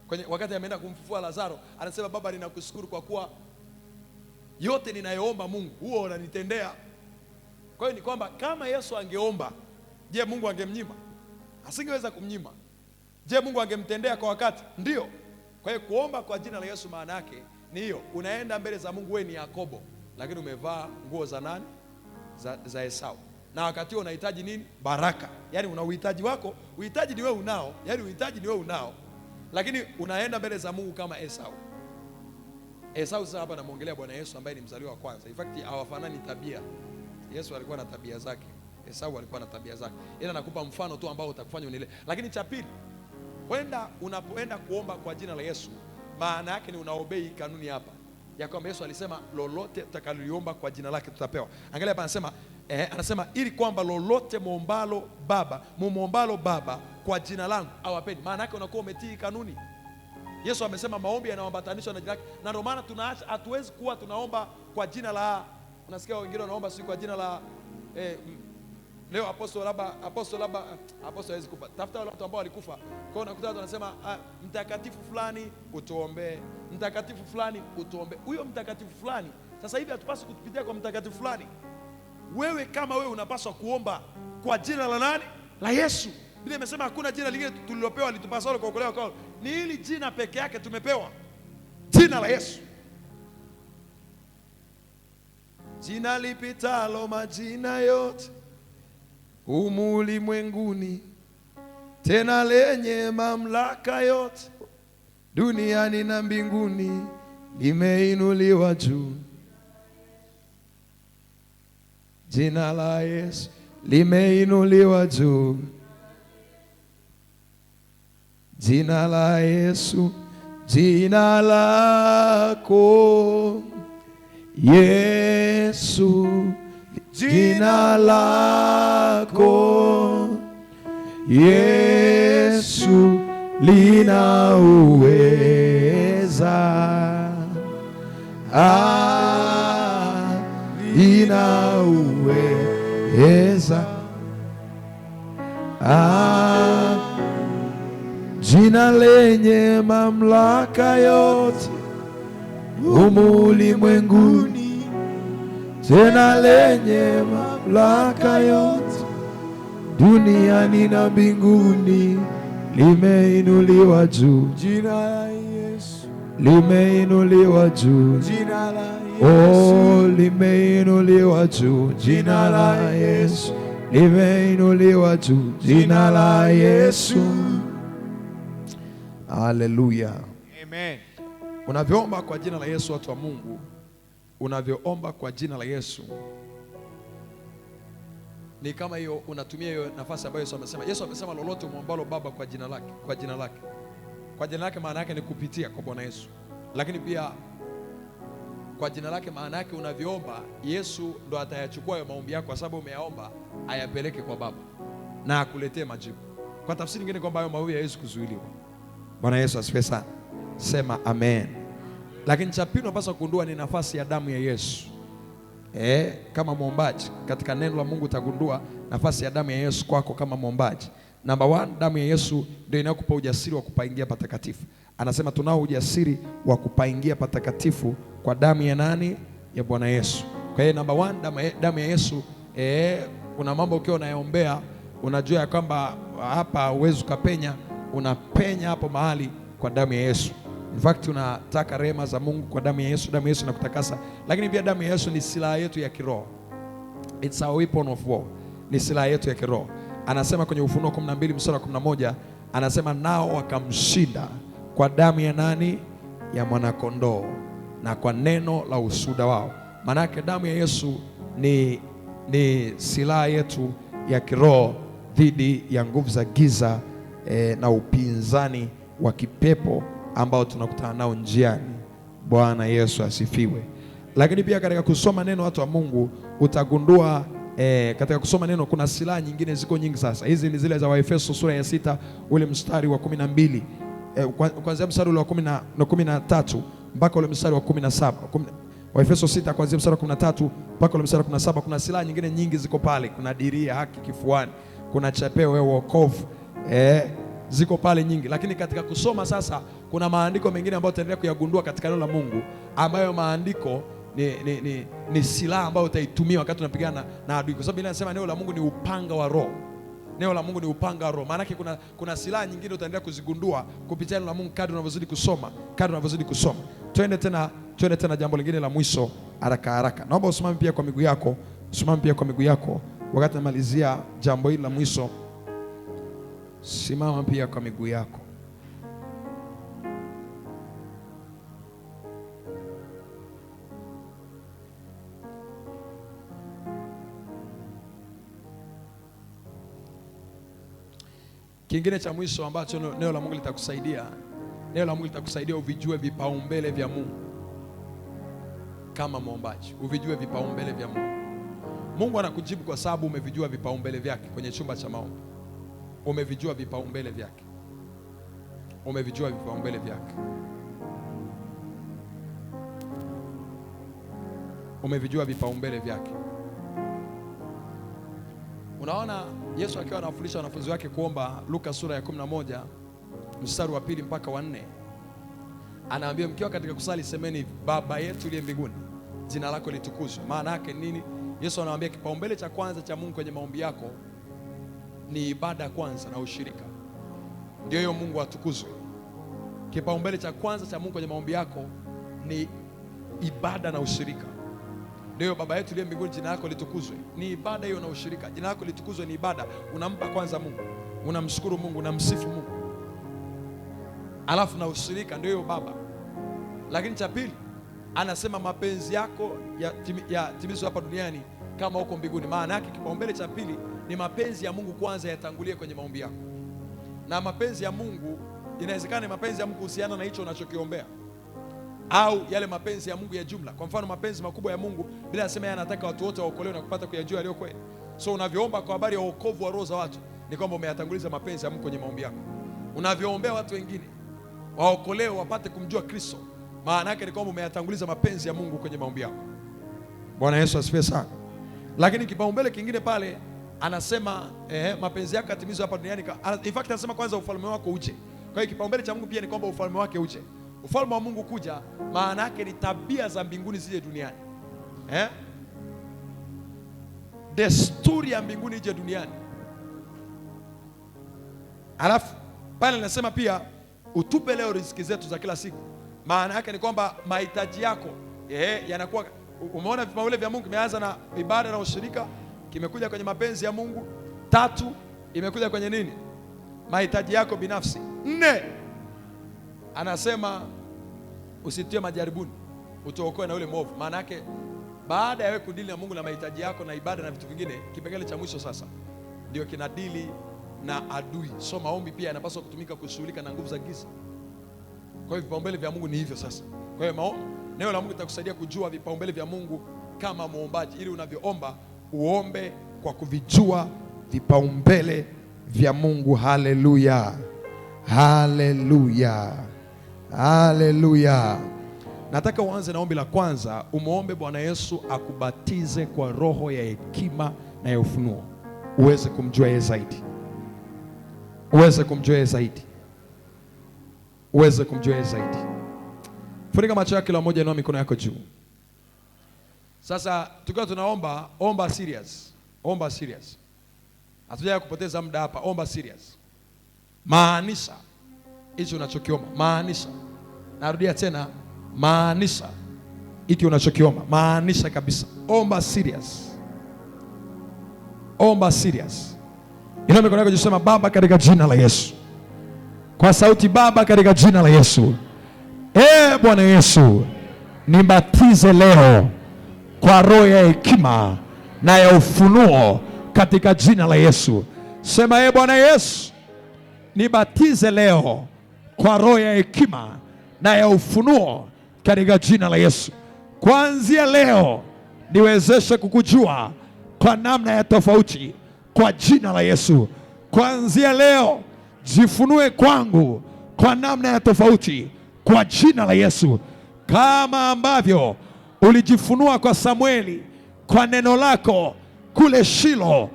Kwenye wakati ameenda kumfufua Lazaro, anasema Baba ninakushukuru kwa kuwa yote ninayoomba Mungu huo unanitendea. Kwa hiyo ni kwamba kama Yesu angeomba, je, Mungu angemnyima? Asingeweza kumnyima. Je, Mungu angemtendea kwa wakati? Ndio. Kwa hiyo kuomba kwa jina la Yesu maana yake ni hiyo, unaenda mbele za Mungu, wewe ni Yakobo lakini umevaa nguo za nani? Za Esau. Na wakati unahitaji nini? Baraka. Yaani una uhitaji wako, uhitaji ni wewe unao, yaani uhitaji ni wewe unao, lakini unaenda mbele za Mungu kama Esau. Esau sasa hapa namuongelea Bwana Yesu ambaye ni mzaliwa wa kwanza. In fact hawafanani tabia. Yesu alikuwa na tabia zake, Esau alikuwa na tabia zake. Ila nakupa mfano tu ambao utakufanya unielewe. Lakini cha pili, unapoenda kuomba kwa jina la Yesu, maana yake ni unaobei kanuni hapa ya kwamba Yesu alisema lolote tutakaloomba kwa jina lake tutapewa. Angalia hapa anasema ili kwamba lolote muombalo Baba kwa jina langu awapeni. Maana yake unakuwa umetii kanuni. Yesu amesema maombi yanaambatanishwa na jina lake. Na ndio maana tunaacha, hatuwezi kuwa tunaomba kwa jina la, unasikia wengine wanaomba si kwa jina la leo apostle hawezi kufa. Tafuta wale watu ambao walikufa. Kwa hiyo unakuta watu wanasema mtakatifu fulani utuombee, mtakatifu fulani utuombee. Huyo mtakatifu fulani sasa hivi hatupaswi kutupitia kwa mtakatifu fulani. Wewe kama wewe unapaswa kuomba kwa jina la nani? La Yesu. Biblia imesema hakuna jina lingine tulilopewa litupasalo kuokolewa kwao. Ni hili jina peke yake tumepewa. Jina la Yesu. Jina lipitalo majina yote humu ulimwenguni, tena lenye mamlaka yote duniani na mbinguni, limeinuliwa juu. Jina la Yesu limeinuliwa juu. Jina la Yesu, jina lako Yesu, jina lako Yesu lina uweza, lina uweza, jina lenye mamlaka yote humu ulimwenguni, tena lenye mamlaka yote duniani na mbinguni, limeinuliwa juu. Jina la Yesu limeinuliwa juu. Jina la Yesu limeinuliwa juu. Jina la Yesu limeinuliwa juu. Jina la Yesu. Haleluya. Amen. Unavyoomba kwa jina la Yesu, watu wa Mungu, unavyoomba kwa jina la Yesu ni kama hiyo, unatumia hiyo nafasi ambayo Yesu amesema. Yesu amesema lolote umwombalo Baba kwa jina lake, kwa jina lake. Kwa jina lake maana yake ni kupitia kwa Bwana Yesu. Lakini pia kwa jina lake maana yake unavyoomba Yesu ndo atayachukua hayo maombi yako, kwa sababu umeyaomba, ayapeleke kwa Baba na akuletee majibu. Kwa tafsiri nyingine kwamba hayo maombi hayawezi kuzuiliwa. Bwana Yesu asifiwe sana. Sema amen. Lakini cha pili unapaswa kugundua ni nafasi ya damu ya Yesu. Kama mwombaji katika neno la Mungu utagundua nafasi ya damu ya Yesu kwako kama mwombaji. Namba 1, damu ya Yesu ndio inayokupa ujasiri wa kupaingia patakatifu. Anasema tunao ujasiri wa kupaingia patakatifu kwa damu ya nani? Ya Bwana Yesu. Kwa hiyo namba 1, damu ya Yesu. Kuna mambo ukiwa unayaombea unajua ya kwamba hapa huwezi ukapenya, unapenya hapo mahali kwa damu ya Yesu. In fact unataka rehema za Mungu kwa damu ya Yesu. Damu ya Yesu inakutakasa. Lakini pia damu ya Yesu ni silaha yetu ya kiroho. It's our weapon of war. Ni silaha yetu ya kiroho. Anasema kwenye Ufunuo 12 mstari wa 11, anasema nao wakamshinda kwa damu ya nani? Ya mwanakondoo na kwa neno la ushuhuda wao. Maanake damu ya Yesu ni silaha yetu ya kiroho dhidi ya nguvu za giza na upinzani wa kipepo ambao tunakutana nao njiani. Bwana Yesu asifiwe. Lakini pia katika kusoma neno, watu wa Mungu, utagundua katika kusoma neno kuna silaha nyingine, ziko nyingi. Sasa hizi ni zile za Waefeso sura ya 6 ule mstari wa 12, kuanzia mstari ule wa 13 mpaka ule mstari wa 17. Waefeso 6 kuanzia mstari wa 13 mpaka ule mstari wa 17. Kuna silaha nyingine nyingi ziko pale. Kuna diria haki kifuani, kuna chapeo ya wokovu, ziko pale nyingi. Lakini katika kusoma sasa kuna maandiko mengine ambayo tutaendelea kuyagundua katika neno la Mungu, ambayo maandiko ni silaha ambayo utaitumia wakati unapigana na adui, kwa sababu Biblia inasema neno la Mungu ni upanga wa roho. Neno la Mungu ni upanga wa roho. Maana yake kuna silaha nyingine utaendelea kuzigundua kupitia neno la Mungu kadri unavyozidi kusoma, Twende tena jambo lingine la mwisho haraka. Naomba usimame pia kwa miguu yako. Wakati namalizia jambo hili la mwisho, simama pia kwa miguu yako. Kingine cha mwisho ambacho neno la Mungu litakusaidia, uvijue vipaumbele vya Mungu kama mwombaji. Uvijue vipaumbele vya Mungu. Mungu anakujibu kwa sababu umevijua vipaumbele vyake kwenye chumba cha maombi. Umevijua vipaumbele vyake. Unaona Yesu akiwa anafundisha wanafunzi wake kuomba, Luka sura ya 11 mstari wa 2 mpaka wa 4, anaambia mkiwa katika kusali semeni, Baba yetu uliye mbinguni, jina lako litukuzwe. Maana yake nini? Yesu anawaambia kipaumbele cha kwanza cha Mungu kwenye maombi yako ni ibada kwanza na ushirika. Ndio hiyo Mungu atukuzwe. Kipaumbele cha kwanza cha Mungu kwenye maombi yako ni ibada na ushirika. Ndio Baba yetu uliye mbinguni, jina lako litukuzwe. Ni ibada hiyo na ushirika. Jina lako litukuzwe ni ibada. Unampa kwanza Mungu, unamshukuru Mungu, unamsifu Mungu. Alafu na ushirika ndio hiyo Baba. Lakini cha pili anasema mapenzi yako yatimizwe hapa duniani kama huko mbinguni. Maana yake kipaumbele cha pili ni mapenzi ya Mungu kwanza yatangulie kwenye maombi yako. Na mapenzi ya Mungu, inawezekana mapenzi ya Mungu husiana na hicho unachokiombea, au yale mapenzi ya Mungu ya jumla. Kwa mfano mapenzi makubwa ya Mungu, bila sema yeye anataka watu wote waokolewe na kupata kuyajua yaliyo kweli. So unavyoomba kwa habari ya wokovu wa roho za watu, ni kwamba umeyatanguliza mapenzi ya Mungu kwenye maombi yako. Unavyoombea watu wengine waokolewe wapate kumjua Kristo, maana yake ni kwamba umeyatanguliza mapenzi ya Mungu kwenye maombi yako. Bwana Yesu asifiwe sana. Lakini kipaumbele kingine pale anasema mapenzi yako yatimizwe hapa duniani. In fact anasema kwanza ufalme wako uje. Kwa hiyo kipaumbele cha Mungu pia ni kwamba ufalme wake uje. Ufalme wa Mungu kuja, maana yake ni tabia za mbinguni zije duniani. Desturi ya mbinguni ije duniani. Alafu pale anasema pia utupe leo riziki zetu za kila siku. Maana yake ni kwamba mahitaji yako yanakuwa, umeona vipaumbele vya Mungu kimeanza na ibada na ushirika, kimekuja kwenye mapenzi ya Mungu. 3 imekuja kwenye nini? Mahitaji yako binafsi. 4 anasema usitie majaribuni, utuokoe na yule mwovu. Maana yake baada ya wewe kudili na Mungu na mahitaji yako na ibada na vitu vingine, kipengele cha mwisho sasa ndio kinadili na adui. So maombi pia yanapaswa kutumika kushughulika na nguvu za giza. Kwa hiyo vipaumbele vya Mungu ni hivyo sasa. Kwa hiyo neno la Mungu litakusaidia kujua vipaumbele vya Mungu kama muombaji, ili unavyoomba uombe kwa kuvijua vipaumbele vya Mungu. Haleluya, haleluya, haleluya. Nataka uanze na ombi la kwanza. Umuombe Bwana Yesu akubatize kwa roho ya hekima na ya ufunuo, uweze kumjua yeye zaidi, uweze kumjua yeye zaidi, uweze kumjua yeye zaidi. Funika macho yako, kila mmoja inua mikono yako juu. Sasa tukiwa tunaomba, omba serious, omba serious. Hatujaja kupoteza muda hapa, omba serious. Maanisha hicho unachokiomba, maanisha. Narudia tena, maanisha hiki unachokiomba, maanisha kabisa. Omba serious, omba serious. Inua mikono yako juu, sema Baba katika jina la Yesu. Kwa sauti, Baba katika jina la Yesu. Bwana Yesu, nibatize leo kwa roho ya hekima na ya ufunuo katika jina la Yesu. Sema Bwana Yesu, nibatize leo kwa roho ya hekima na ya ufunuo katika jina la Yesu. Kuanzia leo niwezeshe kukujua kwa namna ya tofauti kwa jina la Yesu. Kuanzia leo jifunue kwangu kwa namna ya tofauti kwa jina la Yesu, kama ambavyo ulijifunua kwa Samueli kwa neno lako kule Shilo.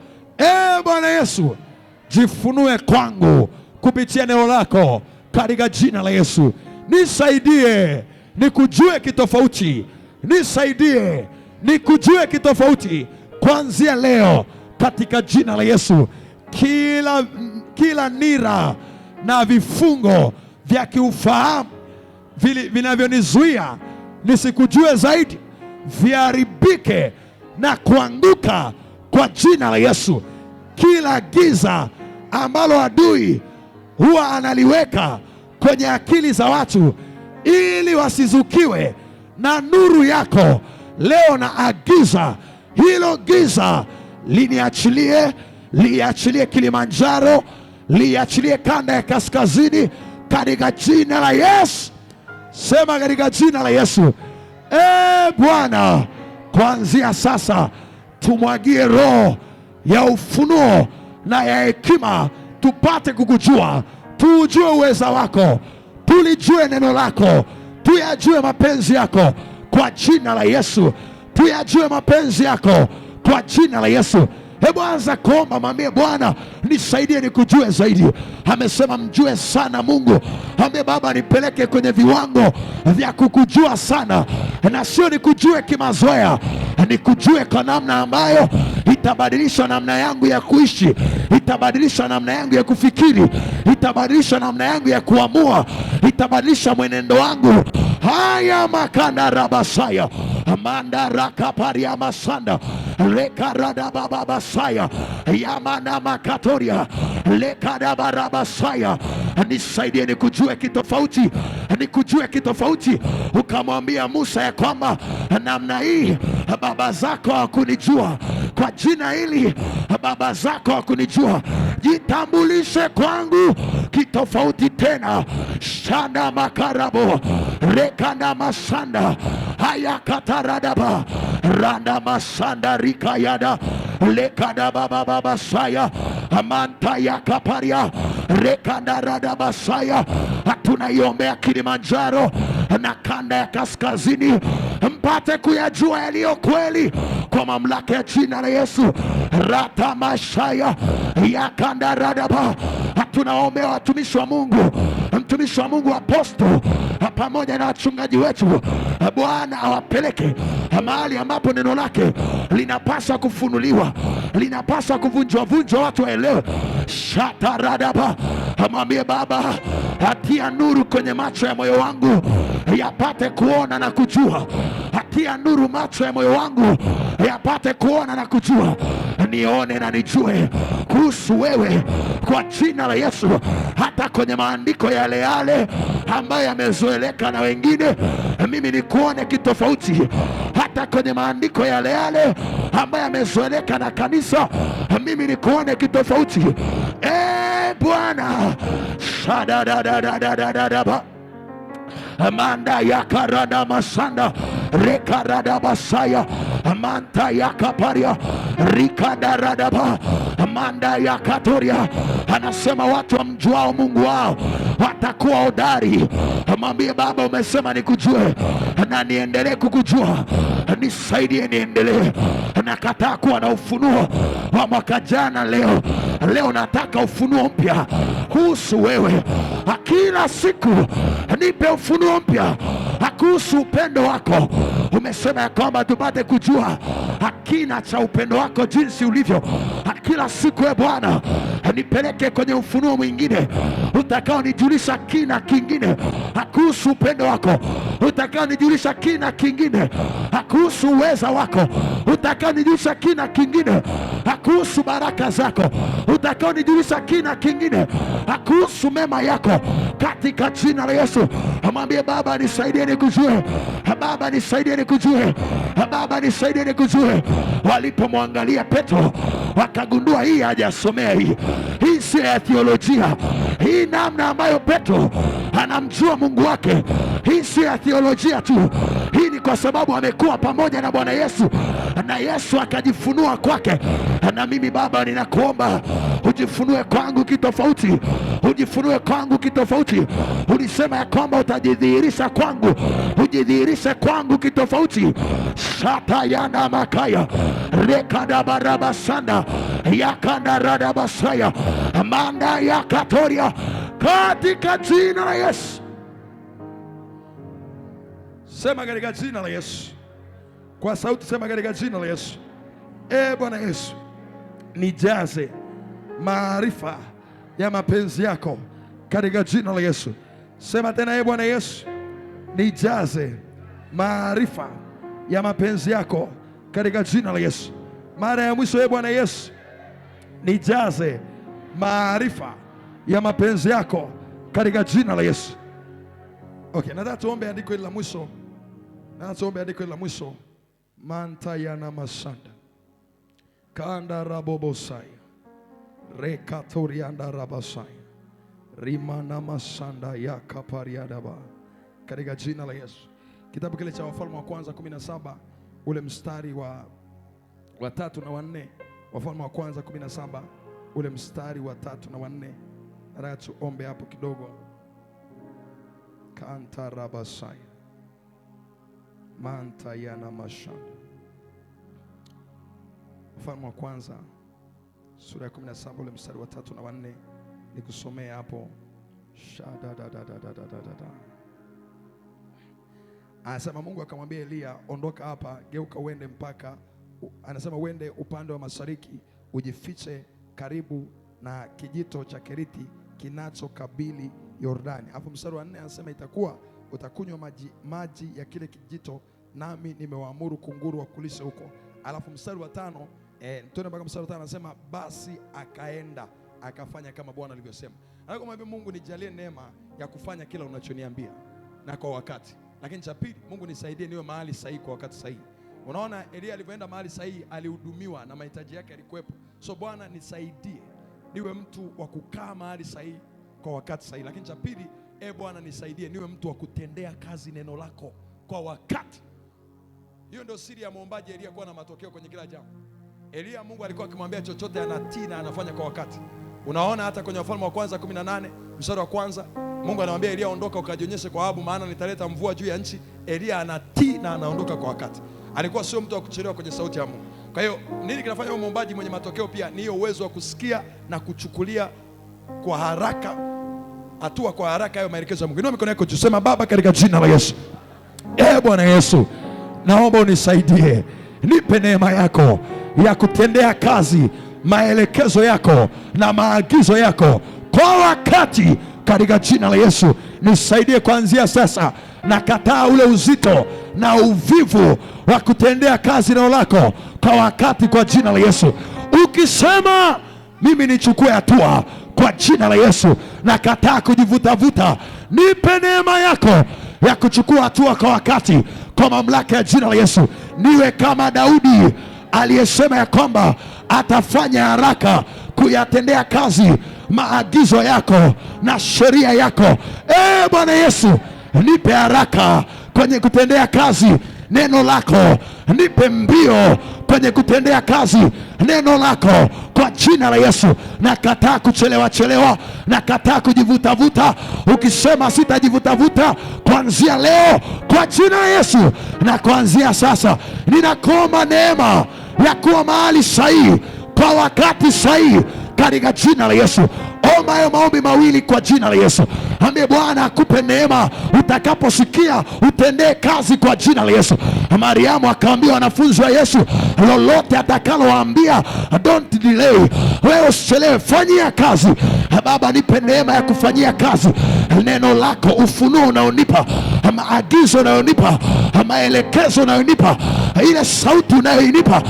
Bwana Yesu, jifunue kwangu kupitia neno lako katika jina la Yesu. Nisaidie nikujue kitofauti, nisaidie nikujue kitofauti kuanzia leo katika jina la Yesu. Kila nira na vifungo vya kiufahamu vinavyonizuia nisikujue zaidi viharibike na kuanguka kwa jina la Yesu. Kila giza ambalo adui huwa analiweka kwenye akili za watu ili wasizukiwe na nuru yako, leo na agiza hilo giza liniachilie, liachilie Kilimanjaro, liachilie kanda ya kaskazini katika jina la Yesu. Sema katika jina la Yesu. Bwana, kuanzia sasa tumwagie roho ya ufunuo na ya hekima, tupate kukujua, tujue uweza wako, tulijue neno lako, tuyajue mapenzi yako kwa jina la Yesu, tuyajue mapenzi yako kwa jina la Yesu. Hebu anza kuomba, mwambie Bwana nisaidie nikujue zaidi. Amesema mjue sana Mungu. Mwambie Baba nipeleke kwenye viwango vya kukujua sana, na sio nikujue kimazoea, nikujue kwa namna ambayo itabadilisha namna yangu ya kuishi, itabadilisha namna yangu ya kufikiri, itabadilisha namna yangu ya kuamua, itabadilisha mwenendo wangu. Haya makanda rabasaya amanda rakaparia masanda lekarada baba basaya yamana makatoria lekada rabasaya. Nisaidie nikujue kitofauti, nikujue kitofauti. Ukamwambia Musa ya kwamba namna hii baba zako hawakunijua, kwa jina hili baba zako hawakunijua, jitambulishe kwangu kitofauti tena. Shanda makarabo rekanda masanda haya kataradaba randa masanda rikayada lekada baba baba saya amanta ya kaparia rekanda rada basaya. Tunaiombea Kilimanjaro na kanda ya kaskazini, mpate kuyajua yaliyo kweli kwa mamlaka ya jina la Yesu. Rata mashaya ya kanda radaba. Tunaombea watumishi wa Mungu, mtumishi wa Mungu Apostle pamoja na wachungaji wetu, Bwana awapeleke mahali ambapo neno lake linapaswa kufunuliwa, linapaswa kuvunjwa vunjwa, watu waelewe. Shataradaba. Mwambie Baba atia nuru kwenye macho ya moyo wangu yapate kuona na kujua, atia nuru macho ya moyo wangu yapate kuona na kujua, nione na nijue kuhusu wewe kwa jina la Yesu. Hata kwenye maandiko yale yale ambayo yamezoeleka na wengine, mimi nikuone kitofauti. Hata kwenye maandiko yale yale ambayo yamezoeleka na kanisa, mimi nikuone kitofauti. Bwana, shadadadadadadadaba Amanda yakarada masanda rekarada basaya amanta yakaparia rikadarada Amanda yakatoria. Anasema watu wamjuao Mungu wao watakuwa hodari. Mwambie Baba, umesema nikujue na niendelee kukujua, nisaidie niendelee. Nakataa kuwa na ufunuo wa mwaka jana. Leo nataka ufunuo mpya kuhusu wewe. Kila siku nipe ufunuo mpya kuhusu upendo wako. Umesema ya kwamba tupate kujua kina cha upendo wako jinsi ulivyo. Kila siku Bwana, nipeleke kwenye ufunuo mwingine utakao nijulisha kina kingine kuhusu upendo wako, utakao nijulisha kina kingine kuhusu uweza wako, utakao nijulisha kina kingine kuhusu baraka zako, utakao nijulisha kina kingine kuhusu mema yako, katika jina la Yesu. Mwambie Baba, nisaidie nikujue. Baba, nisaidie nikujue. Baba, nisaidie nikujue. Walipomwangalia Petro wakagundua hii hajasomea, hii si ya theolojia. Hii namna ambayo Petro anamjua Mungu wake, hii si ya theolojia tu. Hii ni kwa sababu amekuwa pamoja na Bwana Yesu na Yesu akajifunua kwake. Na mimi Baba, ninakuomba ujifunue kwangu kitofauti, ujifunue kwangu kitofauti. Ulisema ya kwamba utajidhihirisha kwangu, ujidhihirishe kwangu kitofauti. Shata yana makaya rekada barabasanda yakanda radabasaya amanda yakatoria, katika jina la Yesu. Sema katika jina la Yesu kwa sauti, sema katika jina la Yesu. Bwana Yesu, nijaze maarifa ya mapenzi yako katika jina la Yesu. Sema tena, Bwana Yesu, nijaze maarifa ya mapenzi yako katika jina la Yesu. Mara ya mwisho, Bwana Yesu, nijaze maarifa ya mapenzi yako katika jina la Yesu. Okay, nataka tuombe andiko hili la mwisho. Manta yana masanda kanda rabobosai rekatorianda rabasai rimana masanda ya kapariadaba, katika jina la Yesu. Kitabu kile cha Wafalme wa kwanza 17 ule mstari wa 3 na 4. Wafalme wa kwanza 17 ule mstari wa 3 na 4. Nataka tuombe hapo kidogo. Kanta rabasai manta yana mashanda. Wafalme wa kwanza sura ya 17 ule mstari wa 3 na 4. Nikusomea hapo. Anasema Mungu akamwambia Elia, ondoka hapa, geuka uende mpaka, anasema uende upande wa mashariki, ujifiche karibu na kijito cha Keriti kinachokabili Yordani. Hapo mstari wa 4 anasema itakuwa utakunywa maji ya kile kijito, nami nimewaamuru kunguru wakulishe huko. Alafu mstari wa 5 tuende mpaka mstari wa 5 anasema basi akaenda akafanya kama Bwana alivyosema. Nataka kumwambia Mungu, nijalie neema ya kufanya kila unachoniambia na kwa wakati. Lakini cha pili, Mungu nisaidie niwe mahali sahihi kwa wakati sahihi. Unaona Elia alivyoenda mahali sahihi, alihudumiwa na mahitaji yake yalikuwepo. So Bwana nisaidie niwe mtu wa kukaa mahali sahihi kwa wakati sahihi. Lakini cha pili, Bwana nisaidie niwe mtu wa kutendea kazi neno lako kwa wakati. Hiyo ndio siri ya muombaji Elia kuwa na matokeo kwenye kila jambo. Elia, Mungu alikuwa akimwambia chochote anatii na anafanya kwa wakati. Unaona hata kwenye Wafalme wa kwanza 18 mstari wa kwanza, Mungu anamwambia Elia, ondoka ukajionyeshe kwa Ahabu, maana nitaleta mvua juu ya nchi. Elia anatii na anaondoka kwa wakati. Alikuwa sio mtu wa kuchelewa kwenye sauti ya Mungu. Kwa hiyo nini kinafanya muombaji mwenye matokeo pia? Ni hiyo uwezo wa kusikia na kuchukulia kwa haraka, hatua kwa haraka hayo maelekezo ya Mungu. Inua mikono yako juu, sema Baba, katika jina la Yesu. Bwana Yesu, naomba unisaidie, nipe neema yako ya kutendea kazi maelekezo yako na maagizo yako kwa wakati, katika jina la Yesu. Nisaidie kuanzia sasa, na kataa ule uzito na uvivu wa kutendea kazi neno lako kwa wakati, kwa jina la Yesu. Ukisema mimi nichukue hatua, kwa jina la Yesu nakataa kujivutavuta. Nipe neema yako ya kuchukua hatua kwa wakati, kwa mamlaka ya jina la Yesu. Niwe kama Daudi aliyesema ya kwamba atafanya haraka kuyatendea kazi maagizo yako na sheria yako. Bwana Yesu, nipe haraka kwenye kutendea kazi neno lako, nipe mbio kwenye kutendea kazi neno lako kwa jina la Yesu. Nakataa kuchelewa, nakataa kujivutavuta. Ukisema sitajivutavuta kuanzia leo kwa jina la Yesu, na kuanzia sasa ninakuomba neema ya kuwa mahali sahihi kwa wakati sahihi katika jina la Yesu. Omba hayo maombi mawili kwa jina la Yesu. Ambie Bwana akupe neema, utakaposikia utendee kazi kwa jina la Yesu. Mariamu akaambia wanafunzi wa Yesu, lolote atakalowaambia, don't delay, wewe usichelewe, fanyia kazi. Baba, nipe neema ya kufanyia kazi neno lako, ufunuo unaonipa, maagizo unayonipa, maelekezo unayonipa, ile sauti unayoinipa,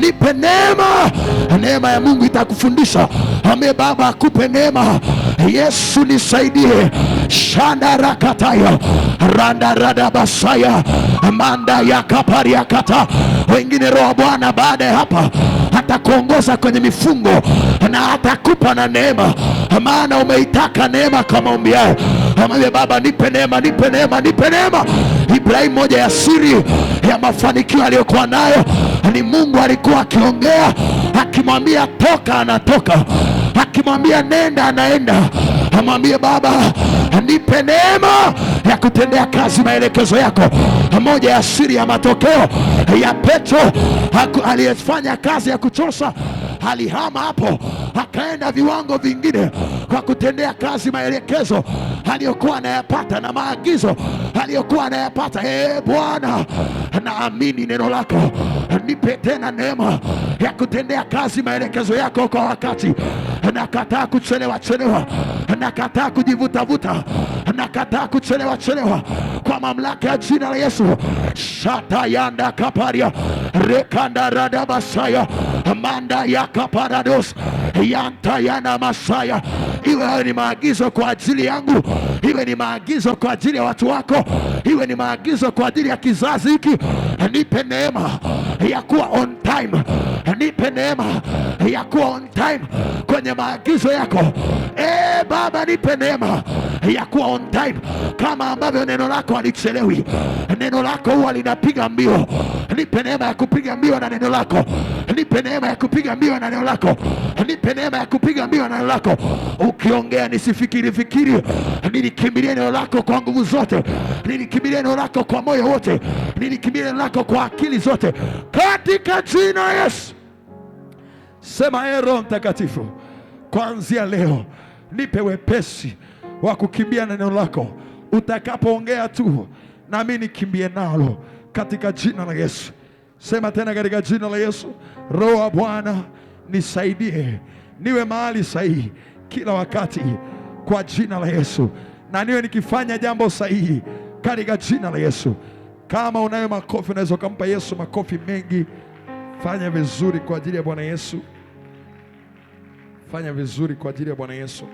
nipe neema ya Mungu itakufundisha. Ambie Baba akupe neema. Yesu nisaidie. Shanda rakataya randa rada basaya manda ya kapari ya kata. Wengine Roho Bwana baada ya hapa atakuongoza kwenye mifungo na atakupa na neema, maana umeitaka neema kama maombi yao. Amwambie Baba nipe neema, nipe neema, nipe neema. Ibrahim, moja ya siri ya mafanikio aliyokuwa nayo ni Mungu alikuwa akiongea, akimwambia toka anatoka, akimwambia nenda anaenda. Amwambie Baba nipe neema ya kutendea kazi maelekezo yako. Moja ya siri ya matokeo ya Petro aliyefanya kazi ya kuchosha, alihama hapo akaenda viwango vingine kwa kutendea kazi maelekezo aliyokuwa anayapata na maagizo aliyokuwa anayapata. Bwana, naamini neno lako, nipe tena neema ya kutendea kazi maelekezo yako kwa wakati. Nakataa kuchelewa, nakataa kujivutavuta, nakataa kuchelewa kwa mamlaka ya jina la Yesu. Shata yanda kaparia rekanda rada basaya manda ya kaparados yanta yana masaya. Iwe ni maagizo kwa ajili yangu, iwe ni maagizo kwa ajili ya watu wako, iwe ni maagizo kwa ajili ya kizazi hiki. Nipe neema ya kuwa on time, nipe neema ya kuwa on time kwenye maagizo yako. Baba, nipe neema ya kuwa on time, kama ambavyo neno lako halichelewi. Neno lako huwa linapiga mbio. Nipe neema ya kupiga mbio na neno lako, nipe neema ya kupiga mbio na neno lako, nipe neema ya kupiga mbio na neno lako. Ukiongea nisifikiri, nilikimbilia neno lako kwa nguvu zote, nilikimbilia neno lako kwa moyo wote, nilikimbilia neno lako kwa akili zote, katika jina la Yesu. Sema, Roho Mtakatifu, kuanzia leo nipe wepesi wa kukimbia na neno lako. Utakapoongea tu nami nikimbie nalo katika jina la Yesu. Sema tena, katika jina la Yesu. Roho wa Bwana nisaidie niwe mahali sahihi kila wakati kwa jina la Yesu, na niwe nikifanya jambo sahihi katika jina la Yesu. Kama unayo makofi, unaweza kumpa Yesu makofi mengi. Fanya vizuri kwa ajili ya Bwana Yesu. Fanya vizuri kwa ajili ya Bwana Yesu.